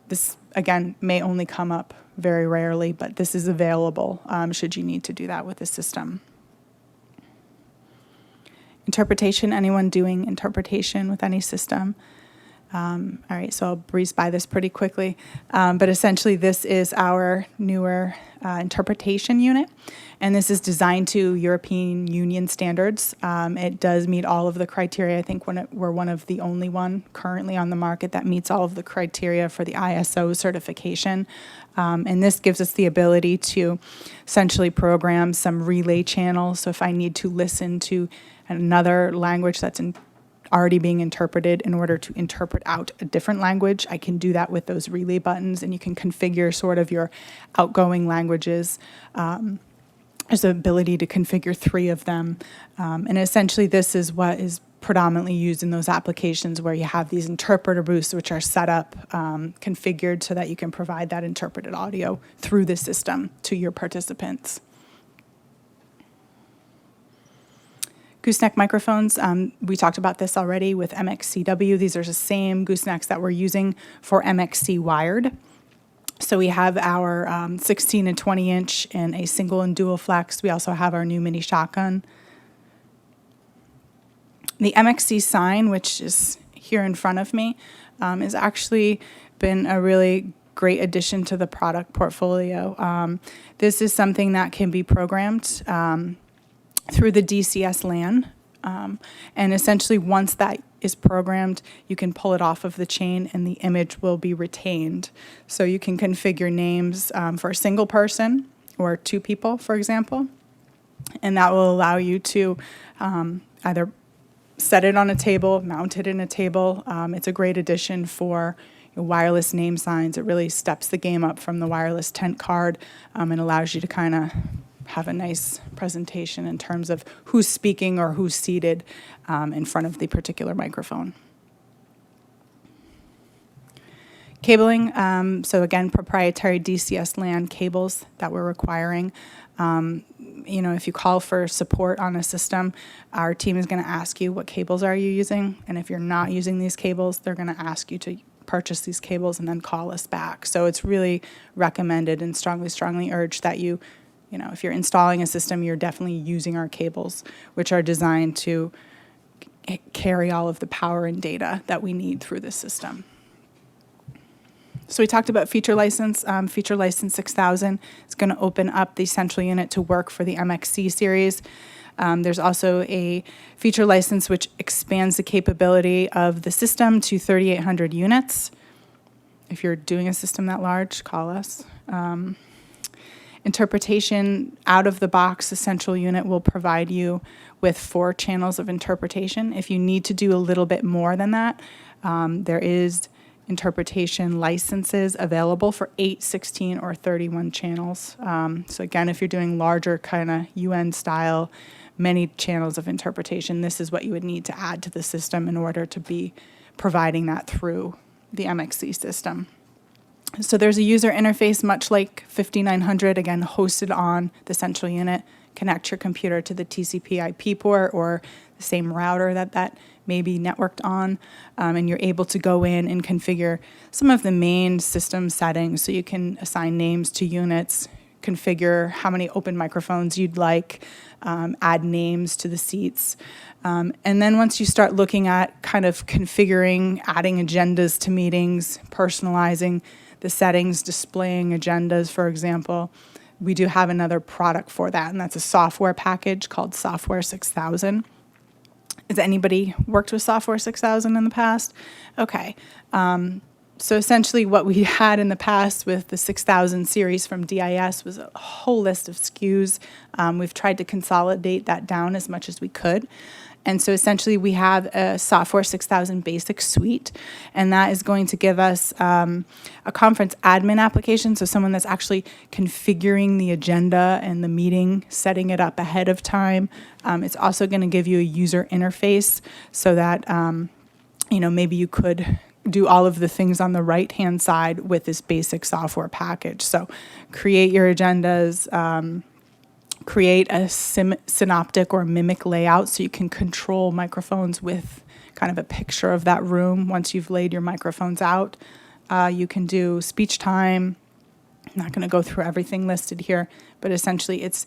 Speaker 5: This, again, may only come up very rarely, but this is available should you need to do that with the system. Interpretation, anyone doing interpretation with any system? All right, so I'll breeze by this pretty quickly. But essentially, this is our newer interpretation unit, and this is designed to European Union standards. It does meet all of the criteria. I think we're one of the only one currently on the market that meets all of the criteria for the ISO certification. And this gives us the ability to essentially program some relay channels. So if I need to listen to another language that's already being interpreted in order to interpret out a different language, I can do that with those relay buttons, and you can configure sort of your outgoing languages. There's the ability to configure 3 of them. And essentially this is what is predominantly used in those applications where you have these interpreter booths which are set up, configured so that you can provide that interpreted audio through the system to your participants. Gooseneck microphones, we talked about this already with MXCW. These are the same goosenecks that we're using for MXC wired. So we have our 16 and 20 inch in a single and dual flex. We also have our new mini shotgun. The MXC sign, which is here in front of me, has actually been a really great addition to the product portfolio. This is something that can be programmed through the DCS LAN And essentially, once that is programmed, you can pull it off of the chain and the image will be retained. So you can configure names for a single person or 2 people, for example. And that will allow you to either set it on a table, mount it in a table. It's a great addition for wireless name signs. It really steps the game up from the wireless tent card and allows you to kind of have a nice presentation in terms of who's speaking or who's seated in front of the particular microphone. Cabling, so again, proprietary DCS LAN cables that we're requiring. If you call for support on a system, our team is going to ask you what cables are you using, and if you're not using these cables, they're going to ask you to purchase these cables and then call us back. So it's really recommended and strongly urged that if you're installing a system, you're definitely using our cables, which are designed to carry all of the power and data that we need through this system. So we talked about feature license. Feature license 6000 is going to open up the central unit to work for the MXC series. There's also a feature license which expands the capability of the system to 3,800 units. If you're doing a system that large, call us. Interpretation out of the box, the central unit will provide you with 4 channels of interpretation. If you need to do a little bit more than that, there is interpretation licenses available for 8, 16, or 31 channels. So again, if you're doing larger kind of UN style, many channels of interpretation, this is what you would need to add to the system in order to be providing that through the MXC system. So there's a user interface much like 5900, again, hosted on the central unit. Connect your computer to the TCP IP port or the same router that may be networked on, and you're able to go in and configure some of the main system settings. So you can assign names to units, configure how many open microphones you'd like, add names to the seats. And then once you start looking at kind of configuring, adding agendas to meetings, personalizing the settings, displaying agendas, for example, we do have another product for that, and that's a software package called Software 6000. Has anybody worked with Software 6000 in the past? Okay. So essentially what we had in the past with the 6000 series from DIS was a whole list of SKUs. We've tried to consolidate that down as much as we could. And so essentially we have a Software 6000 basic suite, and that is going to give us a conference admin application, so someone that's actually configuring the agenda and the meeting, setting it up ahead of time. It's also going to give you a user interface so that, maybe you could do all of the things on the right-hand side with this basic software package. So create your agendas, create a synoptic or mimic layout so you can control microphones with kind of a picture of that room once you've laid your microphones out. You can do speech time. I'm not going to go through everything listed here, but essentially it's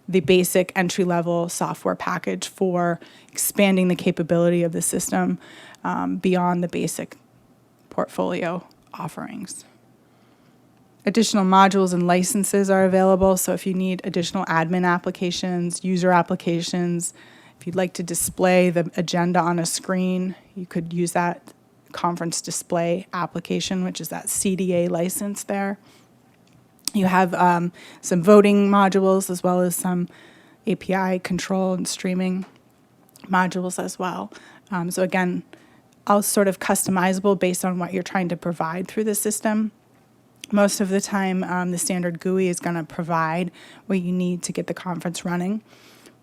Speaker 5: the basic entry-level software package for expanding the capability of the system beyond the basic portfolio offerings. Additional modules and licenses are available, so if you need additional admin applications, user applications, if you'd like to display the agenda on a screen, you could use that conference display application, which is that CDA license there. You have some voting modules as well as some API control and streaming modules as well. So again, all sort of customizable based on what you're trying to provide through the system. Most of the time, the standard GUI is going to provide what you need to get the conference running.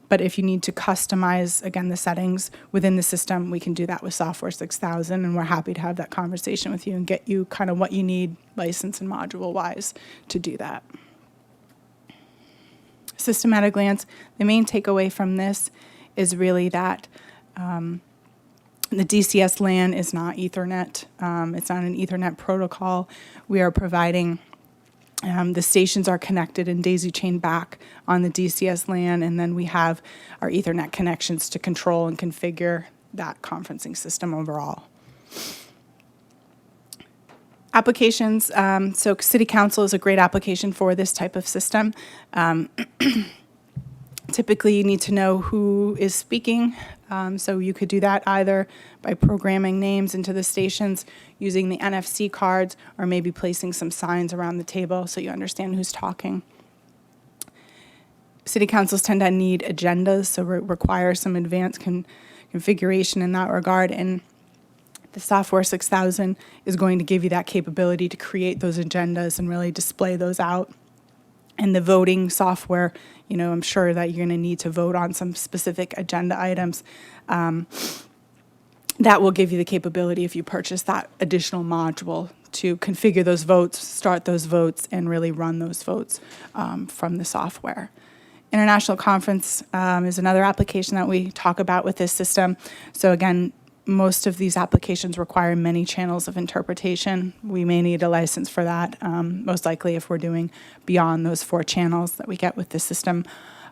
Speaker 5: But if you need to customize, again, the settings within the system, we can do that with Software 6000, and we're happy to have that conversation with you and get you kind of what you need license and module-wise to do that. System at a glance, the main takeaway from this is really that the DCS LAN is not Ethernet. It's not an Ethernet protocol. We are providing, the stations are connected and daisy chained back on the DCS LAN, and then we have our Ethernet connections to control and configure that conferencing system overall. Applications, so City Council is a great application for this type of system. Typically, you need to know who is speaking. So you could do that either by programming names into the stations, using the NFC cards, or maybe placing some signs around the table so you understand who's talking. City councils tend to need agendas, so require some advanced configuration in that regard. And the Software 6000 is going to give you that capability to create those agendas and really display those out. And the voting software, you know, I'm sure that you're going to need to vote on some specific agenda items. That will give you the capability, if you purchase that additional module, to configure those votes, start those votes, and really run those votes from the software. International Conference is another application that we talk about with this system. So again, most of these applications require many channels of interpretation. We may need a license for that, most likely if we're doing beyond those 4 channels that we get with this system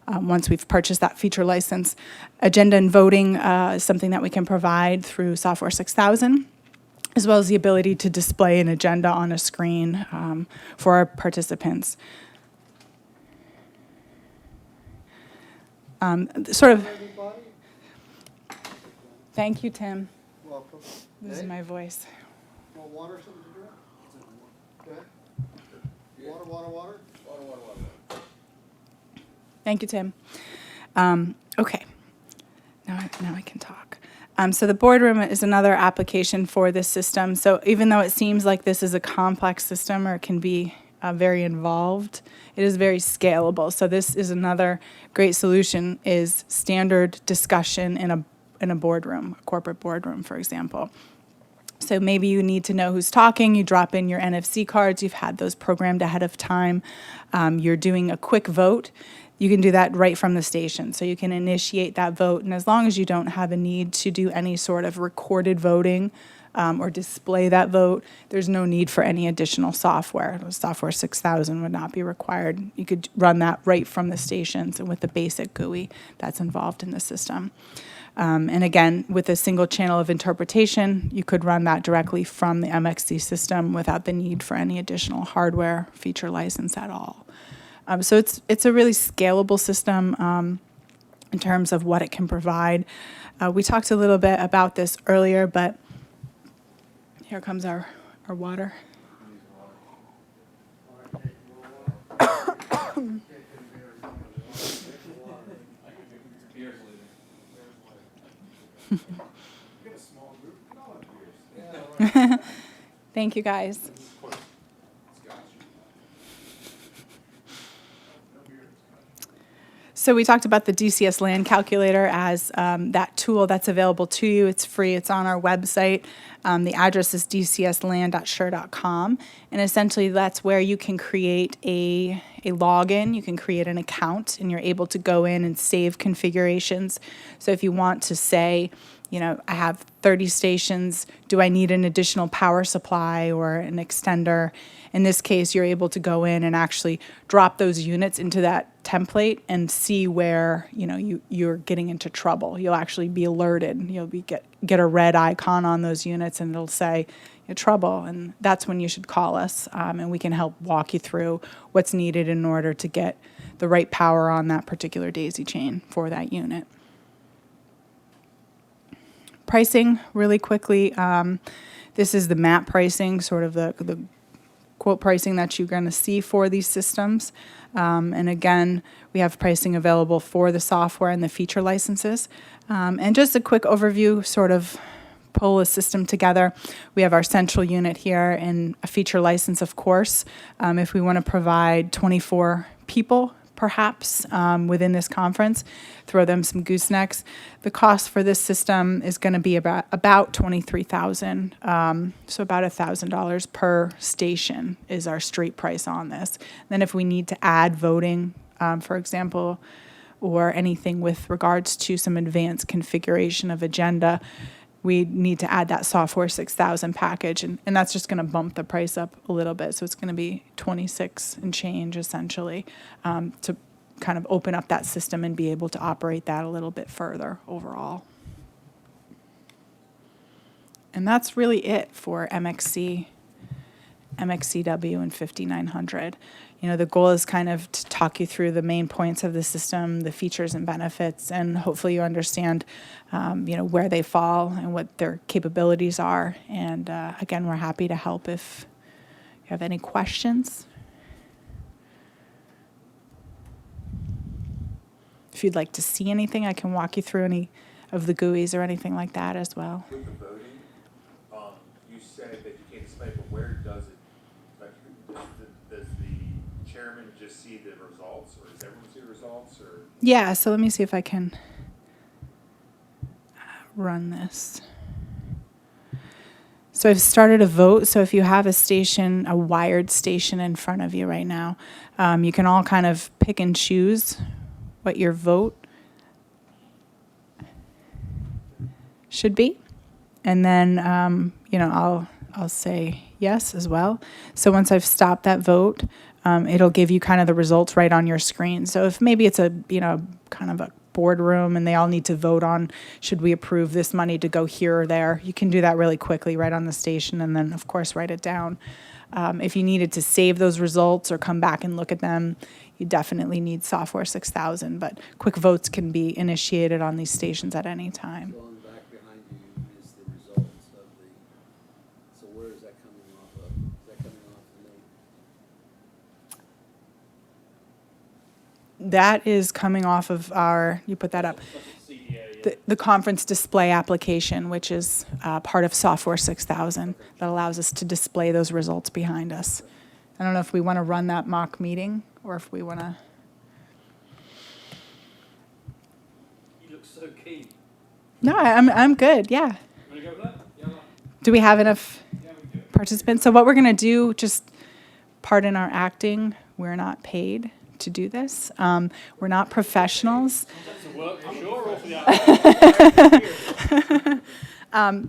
Speaker 5: once we've purchased that feature license. Agenda and voting is something that we can provide through Software 6000, as well as the ability to display an agenda on a screen for our participants. Thank you, Tim.
Speaker 12: Welcome.
Speaker 5: Losing my voice.
Speaker 12: Want water, something to drink? Go ahead. Water.
Speaker 5: Thank you, Tim. Okay, now I can talk. So the boardroom is another application for this system. So even though it seems like this is a complex system, or it can be very involved, it is very scalable. So this is another great solution, is standard discussion in a boardroom, a corporate boardroom, for example. So maybe you need to know who's talking, you drop in your NFC cards, you've had those programmed ahead of time, you're doing a quick vote, you can do that right from the station. So you can initiate that vote, and as long as you don't have a need to do any sort of recorded voting or display that vote, there's no need for any additional software. Software 6000 would not be required. You could run that right from the stations and with the basic GUI that's involved in the system. And again, with a single channel of interpretation, you could run that directly from the MXC system without the need for any additional hardware feature license at all. So it's a really scalable system in terms of what it can provide. We talked a little bit about this earlier, but here comes our water. Thank you, guys. So we talked about the DCS land calculator as that tool that's available to you. It's free. It's on our website. The address is dcsland.sure.com. And essentially that's where you can create a login. You can create an account, and you're able to go in and save configurations. So if you want to say, you know, I have 30 stations, do I need an additional power supply or an extender? In this case, you're able to go in and actually drop those units into that template and see where, you know, you're getting into trouble. You'll actually be alerted. You'll get a red icon on those units, and it'll say, you're trouble, and that's when you should call us, and we can help walk you through what's needed in order to get the right power on that particular daisy chain for that unit. Pricing, really quickly, this is the map pricing, sort of the quote pricing that you're going to see for these systems. And again, we have pricing available for the software and the feature licenses. And just a quick overview, sort of pull a system together. We have our central unit here and a feature license, of course. If we want to provide 24 people, perhaps, within this conference, throw them some goosenecks. The cost for this system is going to be about $23,000, so about $1,000 per station is our street price on this. Then if we need to add voting, for example, or anything with regards to some advanced configuration of agenda, we need to add that Software 6000 package, and that's just going to bump the price up a little bit. So it's going to be 26 and change, essentially, to kind of open up that system and be able to operate that a little bit further overall. And that's really it for MXC MXCW and 5900. The goal is kind of to talk you through the main points of the system, the features and benefits, and hopefully you understand, where they fall and what their capabilities are. And again, we're happy to help if you have any questions. If you'd like to see anything, I can walk you through any of the GUIs or anything like that as well.
Speaker 6: With the voting, you said that you can't display, but where does it, does the chairman just see the results, or does everyone see the results, or?
Speaker 5: Yeah, so let me see if I can run this. So I've started a vote. So if you have a station, a wired station in front of you right now, you can all kind of pick and choose what your vote should be. And then, I'll say yes as well. So once I've stopped that vote, it'll give you kind of the results right on your screen. So if maybe it's a, kind of a boardroom and they all need to vote on, should we approve this money to go here or there, you can do that really quickly right on the station and then, of course, write it down. If you needed to save those results or come back and look at them, you definitely need Software 6000, but quick votes can be initiated on these stations at any time.
Speaker 13: So on the back behind you is the results of so where is that coming off of? Is that coming off the name?
Speaker 5: That is coming off of you put that up, the conference display application, which is part of Software 6000 that allows us to display those results behind us. I don't know if we want to run that mock meeting or if we want to.
Speaker 13: You look so keen.
Speaker 5: No, I'm good. Yeah.
Speaker 3: You wanna go with that? Yeah.
Speaker 5: Do we have enough
Speaker 3: Yeah, we can do it.
Speaker 5: participants? So what we're going to do, just pardon our acting, we're not paid to do this. We're not professionals.
Speaker 3: That's a work for sure, or for the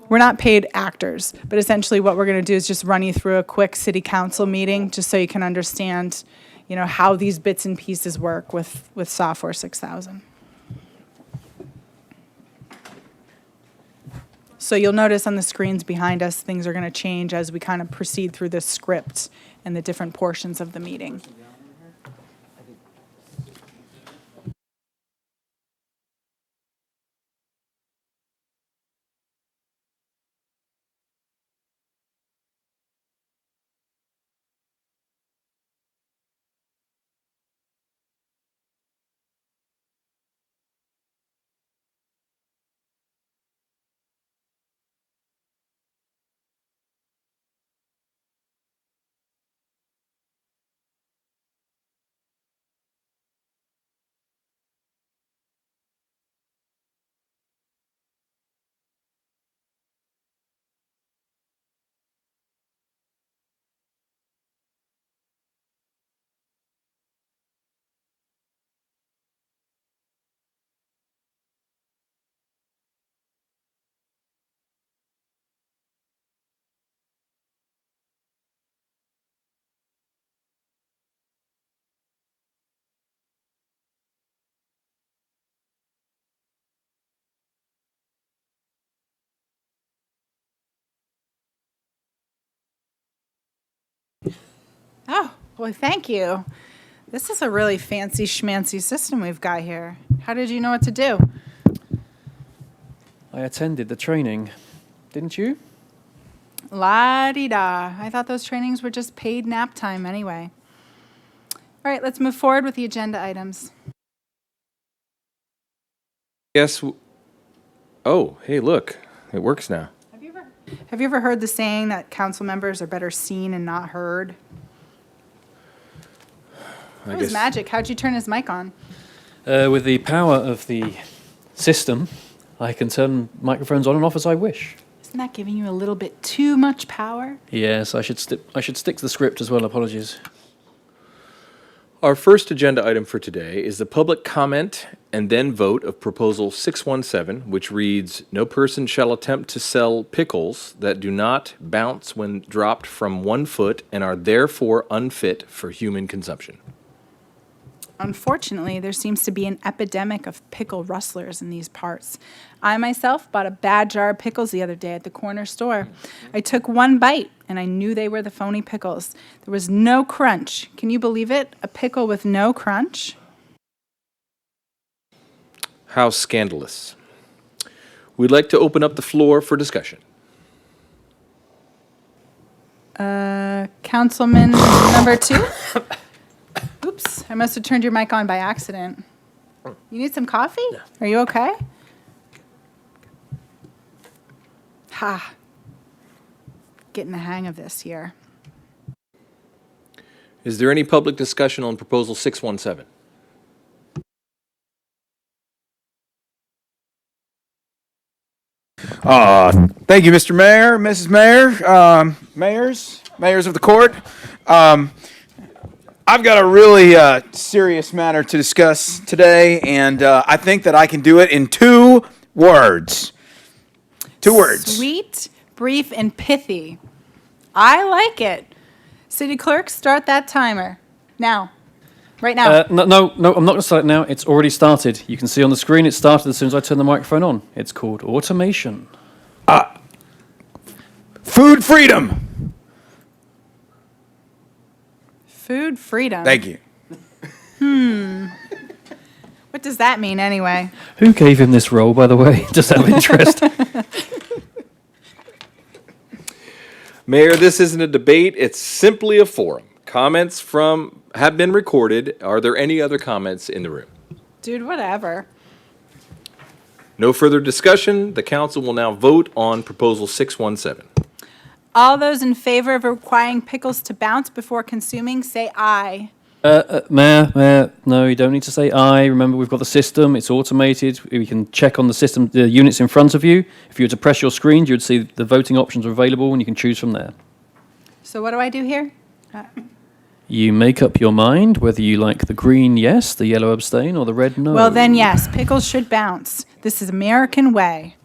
Speaker 5: We're not paid actors, but essentially what we're going to do is just run you through a quick city council meeting just so you can understand, how these bits and pieces work with Software 6000. So you'll notice on the screens behind us, things are going to change as we kind of proceed through this script and the different portions of the meeting. Oh, well, thank you. This is a really fancy schmancy system we've got here. How did you know what to do?
Speaker 8: I attended the training, didn't you?
Speaker 5: La-di-da. I thought those trainings were just paid nap time anyway. All right, let's move forward with the agenda items.
Speaker 6: Yes. Oh, hey, look, it works now.
Speaker 5: Have you ever heard the saying that council members are better seen and not heard? It was magic. How'd you turn his mic on?
Speaker 8: With the power of the system, I can turn microphones on and off as I wish.
Speaker 5: Isn't that giving you a little bit too much power?
Speaker 8: Yes, I should stick to the script as well. Apologies.
Speaker 6: Our first agenda item for today is the public comment and then vote of Proposal 617, which reads, "No person shall attempt to sell pickles that do not bounce when dropped from 1 foot and are therefore unfit for human consumption."
Speaker 5: Unfortunately, there seems to be an epidemic of pickle rustlers in these parts. I myself bought a bad jar of pickles the other day at the corner store. I took one bite and I knew they were the phony pickles. There was no crunch. Can you believe it? A pickle with no crunch?
Speaker 6: How scandalous. We'd like to open up the floor for discussion.
Speaker 5: Councilman number 2? Oops, I must have turned your mic on by accident. You need some coffee? Are you okay? Ha. Getting the hang of this here.
Speaker 6: Is there any public discussion on Proposal 617?
Speaker 14: Thank you, Mr. Mayor, Mrs. Mayor, mayors of the court. I've got a really serious matter to discuss today, and I think that I can do it in 2 words. 2 words.
Speaker 5: Sweet, brief, and pithy. I like it. City clerk, start that timer. Now. Right now.
Speaker 8: No, I'm not going to start it now. It's already started. You can see on the screen it started as soon as I turn the microphone on. It's called automation.
Speaker 14: Food freedom.
Speaker 5: Food freedom.
Speaker 14: Thank you.
Speaker 5: What does that mean anyway?
Speaker 8: Who gave him this role, by the way? Just out of interest.
Speaker 6: Mayor, this isn't a debate. It's simply a forum. Comments have been recorded. Are there any other comments in the room?
Speaker 5: Dude, whatever.
Speaker 6: No further discussion. The council will now vote on Proposal 617.
Speaker 5: All those in favor of requiring pickles to bounce before consuming, say aye.
Speaker 8: Mayor, no, you don't need to say aye. Remember, we've got the system. It's automated. We can check on the system, the units in front of you. If you were to press your screen, you would see the voting options are available, and you can choose from there.
Speaker 5: So what do I do here?
Speaker 8: You make up your mind whether you like the green yes, the yellow abstain, or the red no.
Speaker 5: Well, then yes, pickles should bounce. This is American way.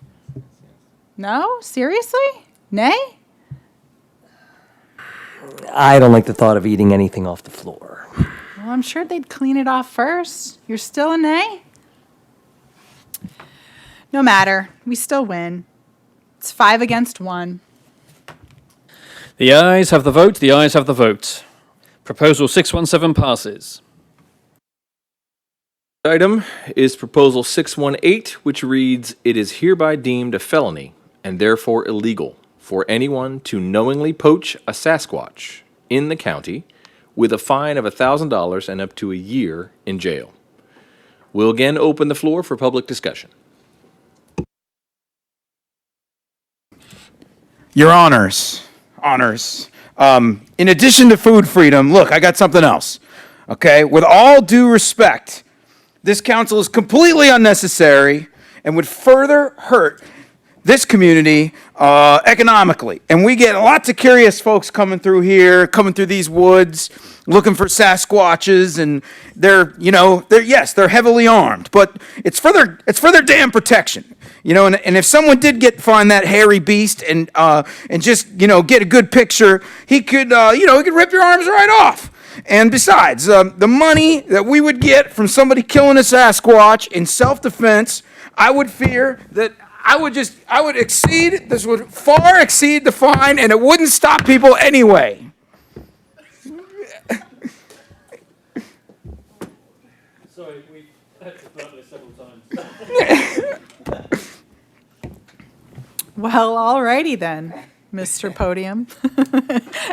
Speaker 5: No? Seriously? Nay?
Speaker 9: I don't like the thought of eating anything off the floor.
Speaker 5: Well, I'm sure they'd clean it off first. You're still a nay? No matter. We still win. It's 5 against 1.
Speaker 8: The ayes have the vote. The ayes have the vote. Proposal 617 passes.
Speaker 6: Item is Proposal 618, which reads, "It is hereby deemed a felony and therefore illegal for anyone to knowingly poach a Sasquatch in the county with a fine of $1,000 and up to a year in jail." We'll again open the floor for public discussion.
Speaker 14: Your honors. In addition to food freedom, look, I got something else. Okay? With all due respect, this council is completely unnecessary and would further hurt this community economically. And we get lots of curious folks coming through here, coming through these woods, looking for Sasquatches, and they're heavily armed, but it's for their damn protection. And if someone did find that hairy beast and just get a good picture, he could rip your arms right off. And besides, the money that we would get from somebody killing a Sasquatch in self-defense, I would fear that this would far exceed the fine, and it wouldn't stop people anyway.
Speaker 3: Sorry, we've had to put this several times.
Speaker 5: Well, alrighty then, Mr. Podium.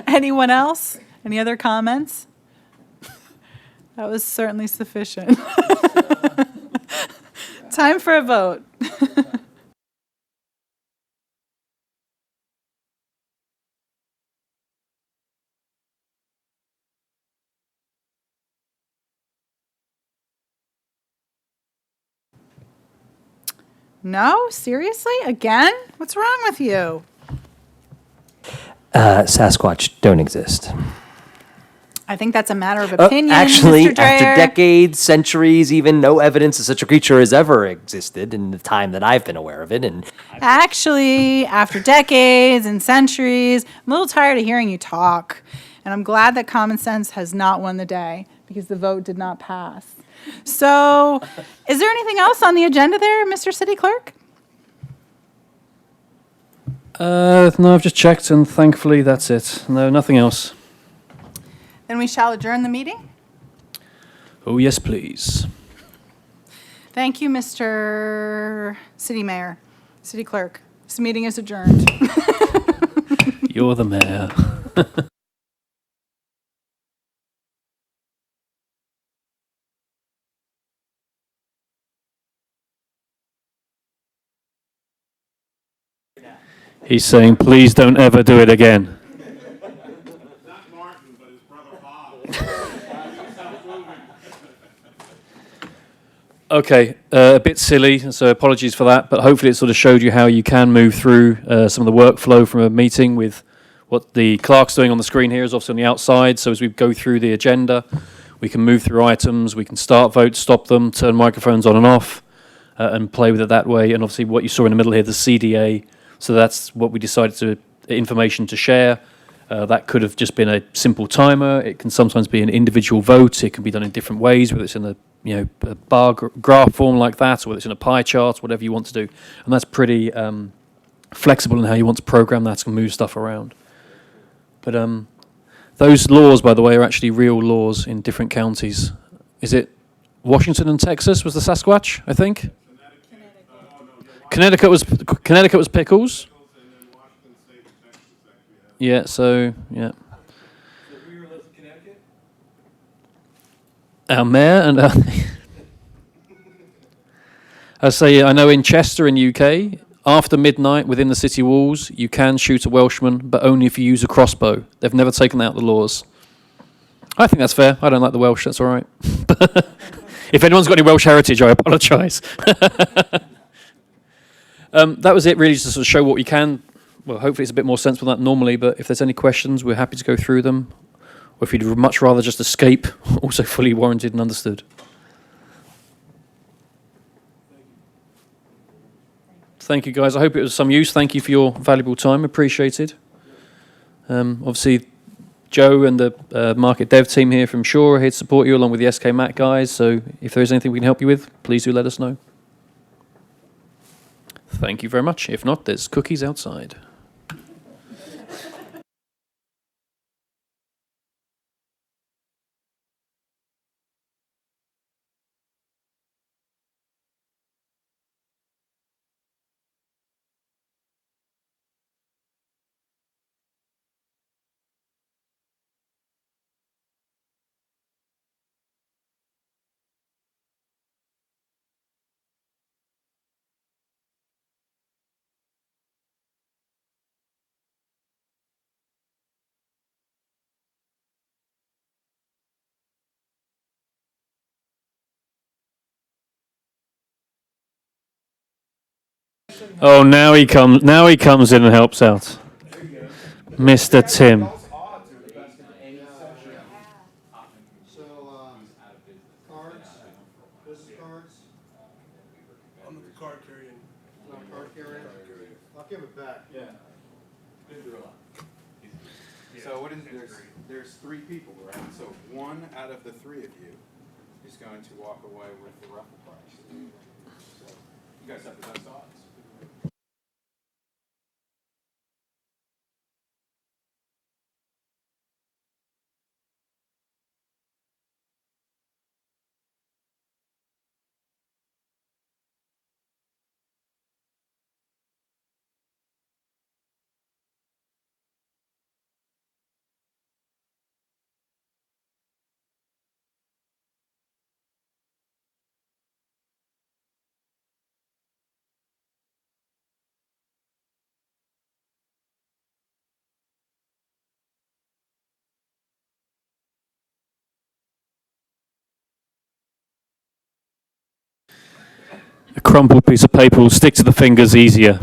Speaker 5: Anyone else? Any other comments? That was certainly sufficient. Time for a vote. No? Seriously? Again? What's wrong with you?
Speaker 9: Sasquatch don't exist.
Speaker 5: I think that's a matter of opinion,
Speaker 9: Actually,
Speaker 5: Mr. Dreyer.
Speaker 9: after decades, centuries, even no evidence that such a creature has ever existed in the time that I've been aware of it. And
Speaker 5: Actually, after decades and centuries, I'm a little tired of hearing you talk. And I'm glad that common sense has not won the day. because the vote did not pass. So, is there anything else on the agenda there, Mr. City Clerk?
Speaker 8: No, I've just checked, and thankfully that's it. No, nothing else.
Speaker 5: Then we shall adjourn the meeting.
Speaker 8: Oh, yes, please.
Speaker 5: Thank you, Mr. City Mayor, City Clerk. This meeting is adjourned.
Speaker 8: You're the mayor. He's saying, please don't ever do it again.
Speaker 4: Not Martin, but his brother Bob.
Speaker 8: Okay, a bit silly, so apologies for that, but hopefully it sort of showed you how you can move through some of the workflow from a meeting with what the clerk's doing on the screen here is obviously on the outside, so as we go through the agenda, we can move through items, we can start votes, stop them, turn microphones on and off, and play with it that way, and obviously what you saw in the middle here, the CDA, so that's what we decided to, information to share. That could have just been a simple timer. It can sometimes be an individual vote. It can be done in different ways, whether it's in a bar graph form like that, or whether it's in a pie chart, whatever you want to do. And that's pretty flexible in how you want to program that and move stuff around. But those laws, by the way, are actually real laws in different counties. Is it Washington and Texas was the Sasquatch, I think? Connecticut was pickles. Yeah, so, yeah. Our mayor and I say, I know in Chester in UK, after midnight within the city walls, you can shoot a Welshman, but only if you use a crossbow. They've never taken out the laws. I think that's fair. I don't like the Welsh, that's all right. If anyone's got any Welsh heritage, I apologise. That was it, really, just to sort of show what you can. Well, hopefully it's a bit more sensible than that normally, but if there's any questions, we're happy to go through them. Or if you'd much rather just escape, also fully warranted and understood. Thank you, guys. I hope it was some use. Thank you for your valuable time. Appreciated. Obviously, Joe and the market dev team here from Shore are here to support you, along with the SK Mac guys. So if there is anything we can help you with, please do let us know. Thank you very much. If not, there's cookies outside. Oh, now he comes. Now he comes in and helps out, Mr. Tim.
Speaker 12: Cards, business cards.
Speaker 2: I'm the card carrying.
Speaker 12: Not card carrying? I'll give it back.
Speaker 2: Yeah.
Speaker 15: So what is there's three people, right? So one out of the three of you is going to walk away with the raffle prize. So you guys have the best odds.
Speaker 8: A crumpled piece of paper will stick to the fingers easier.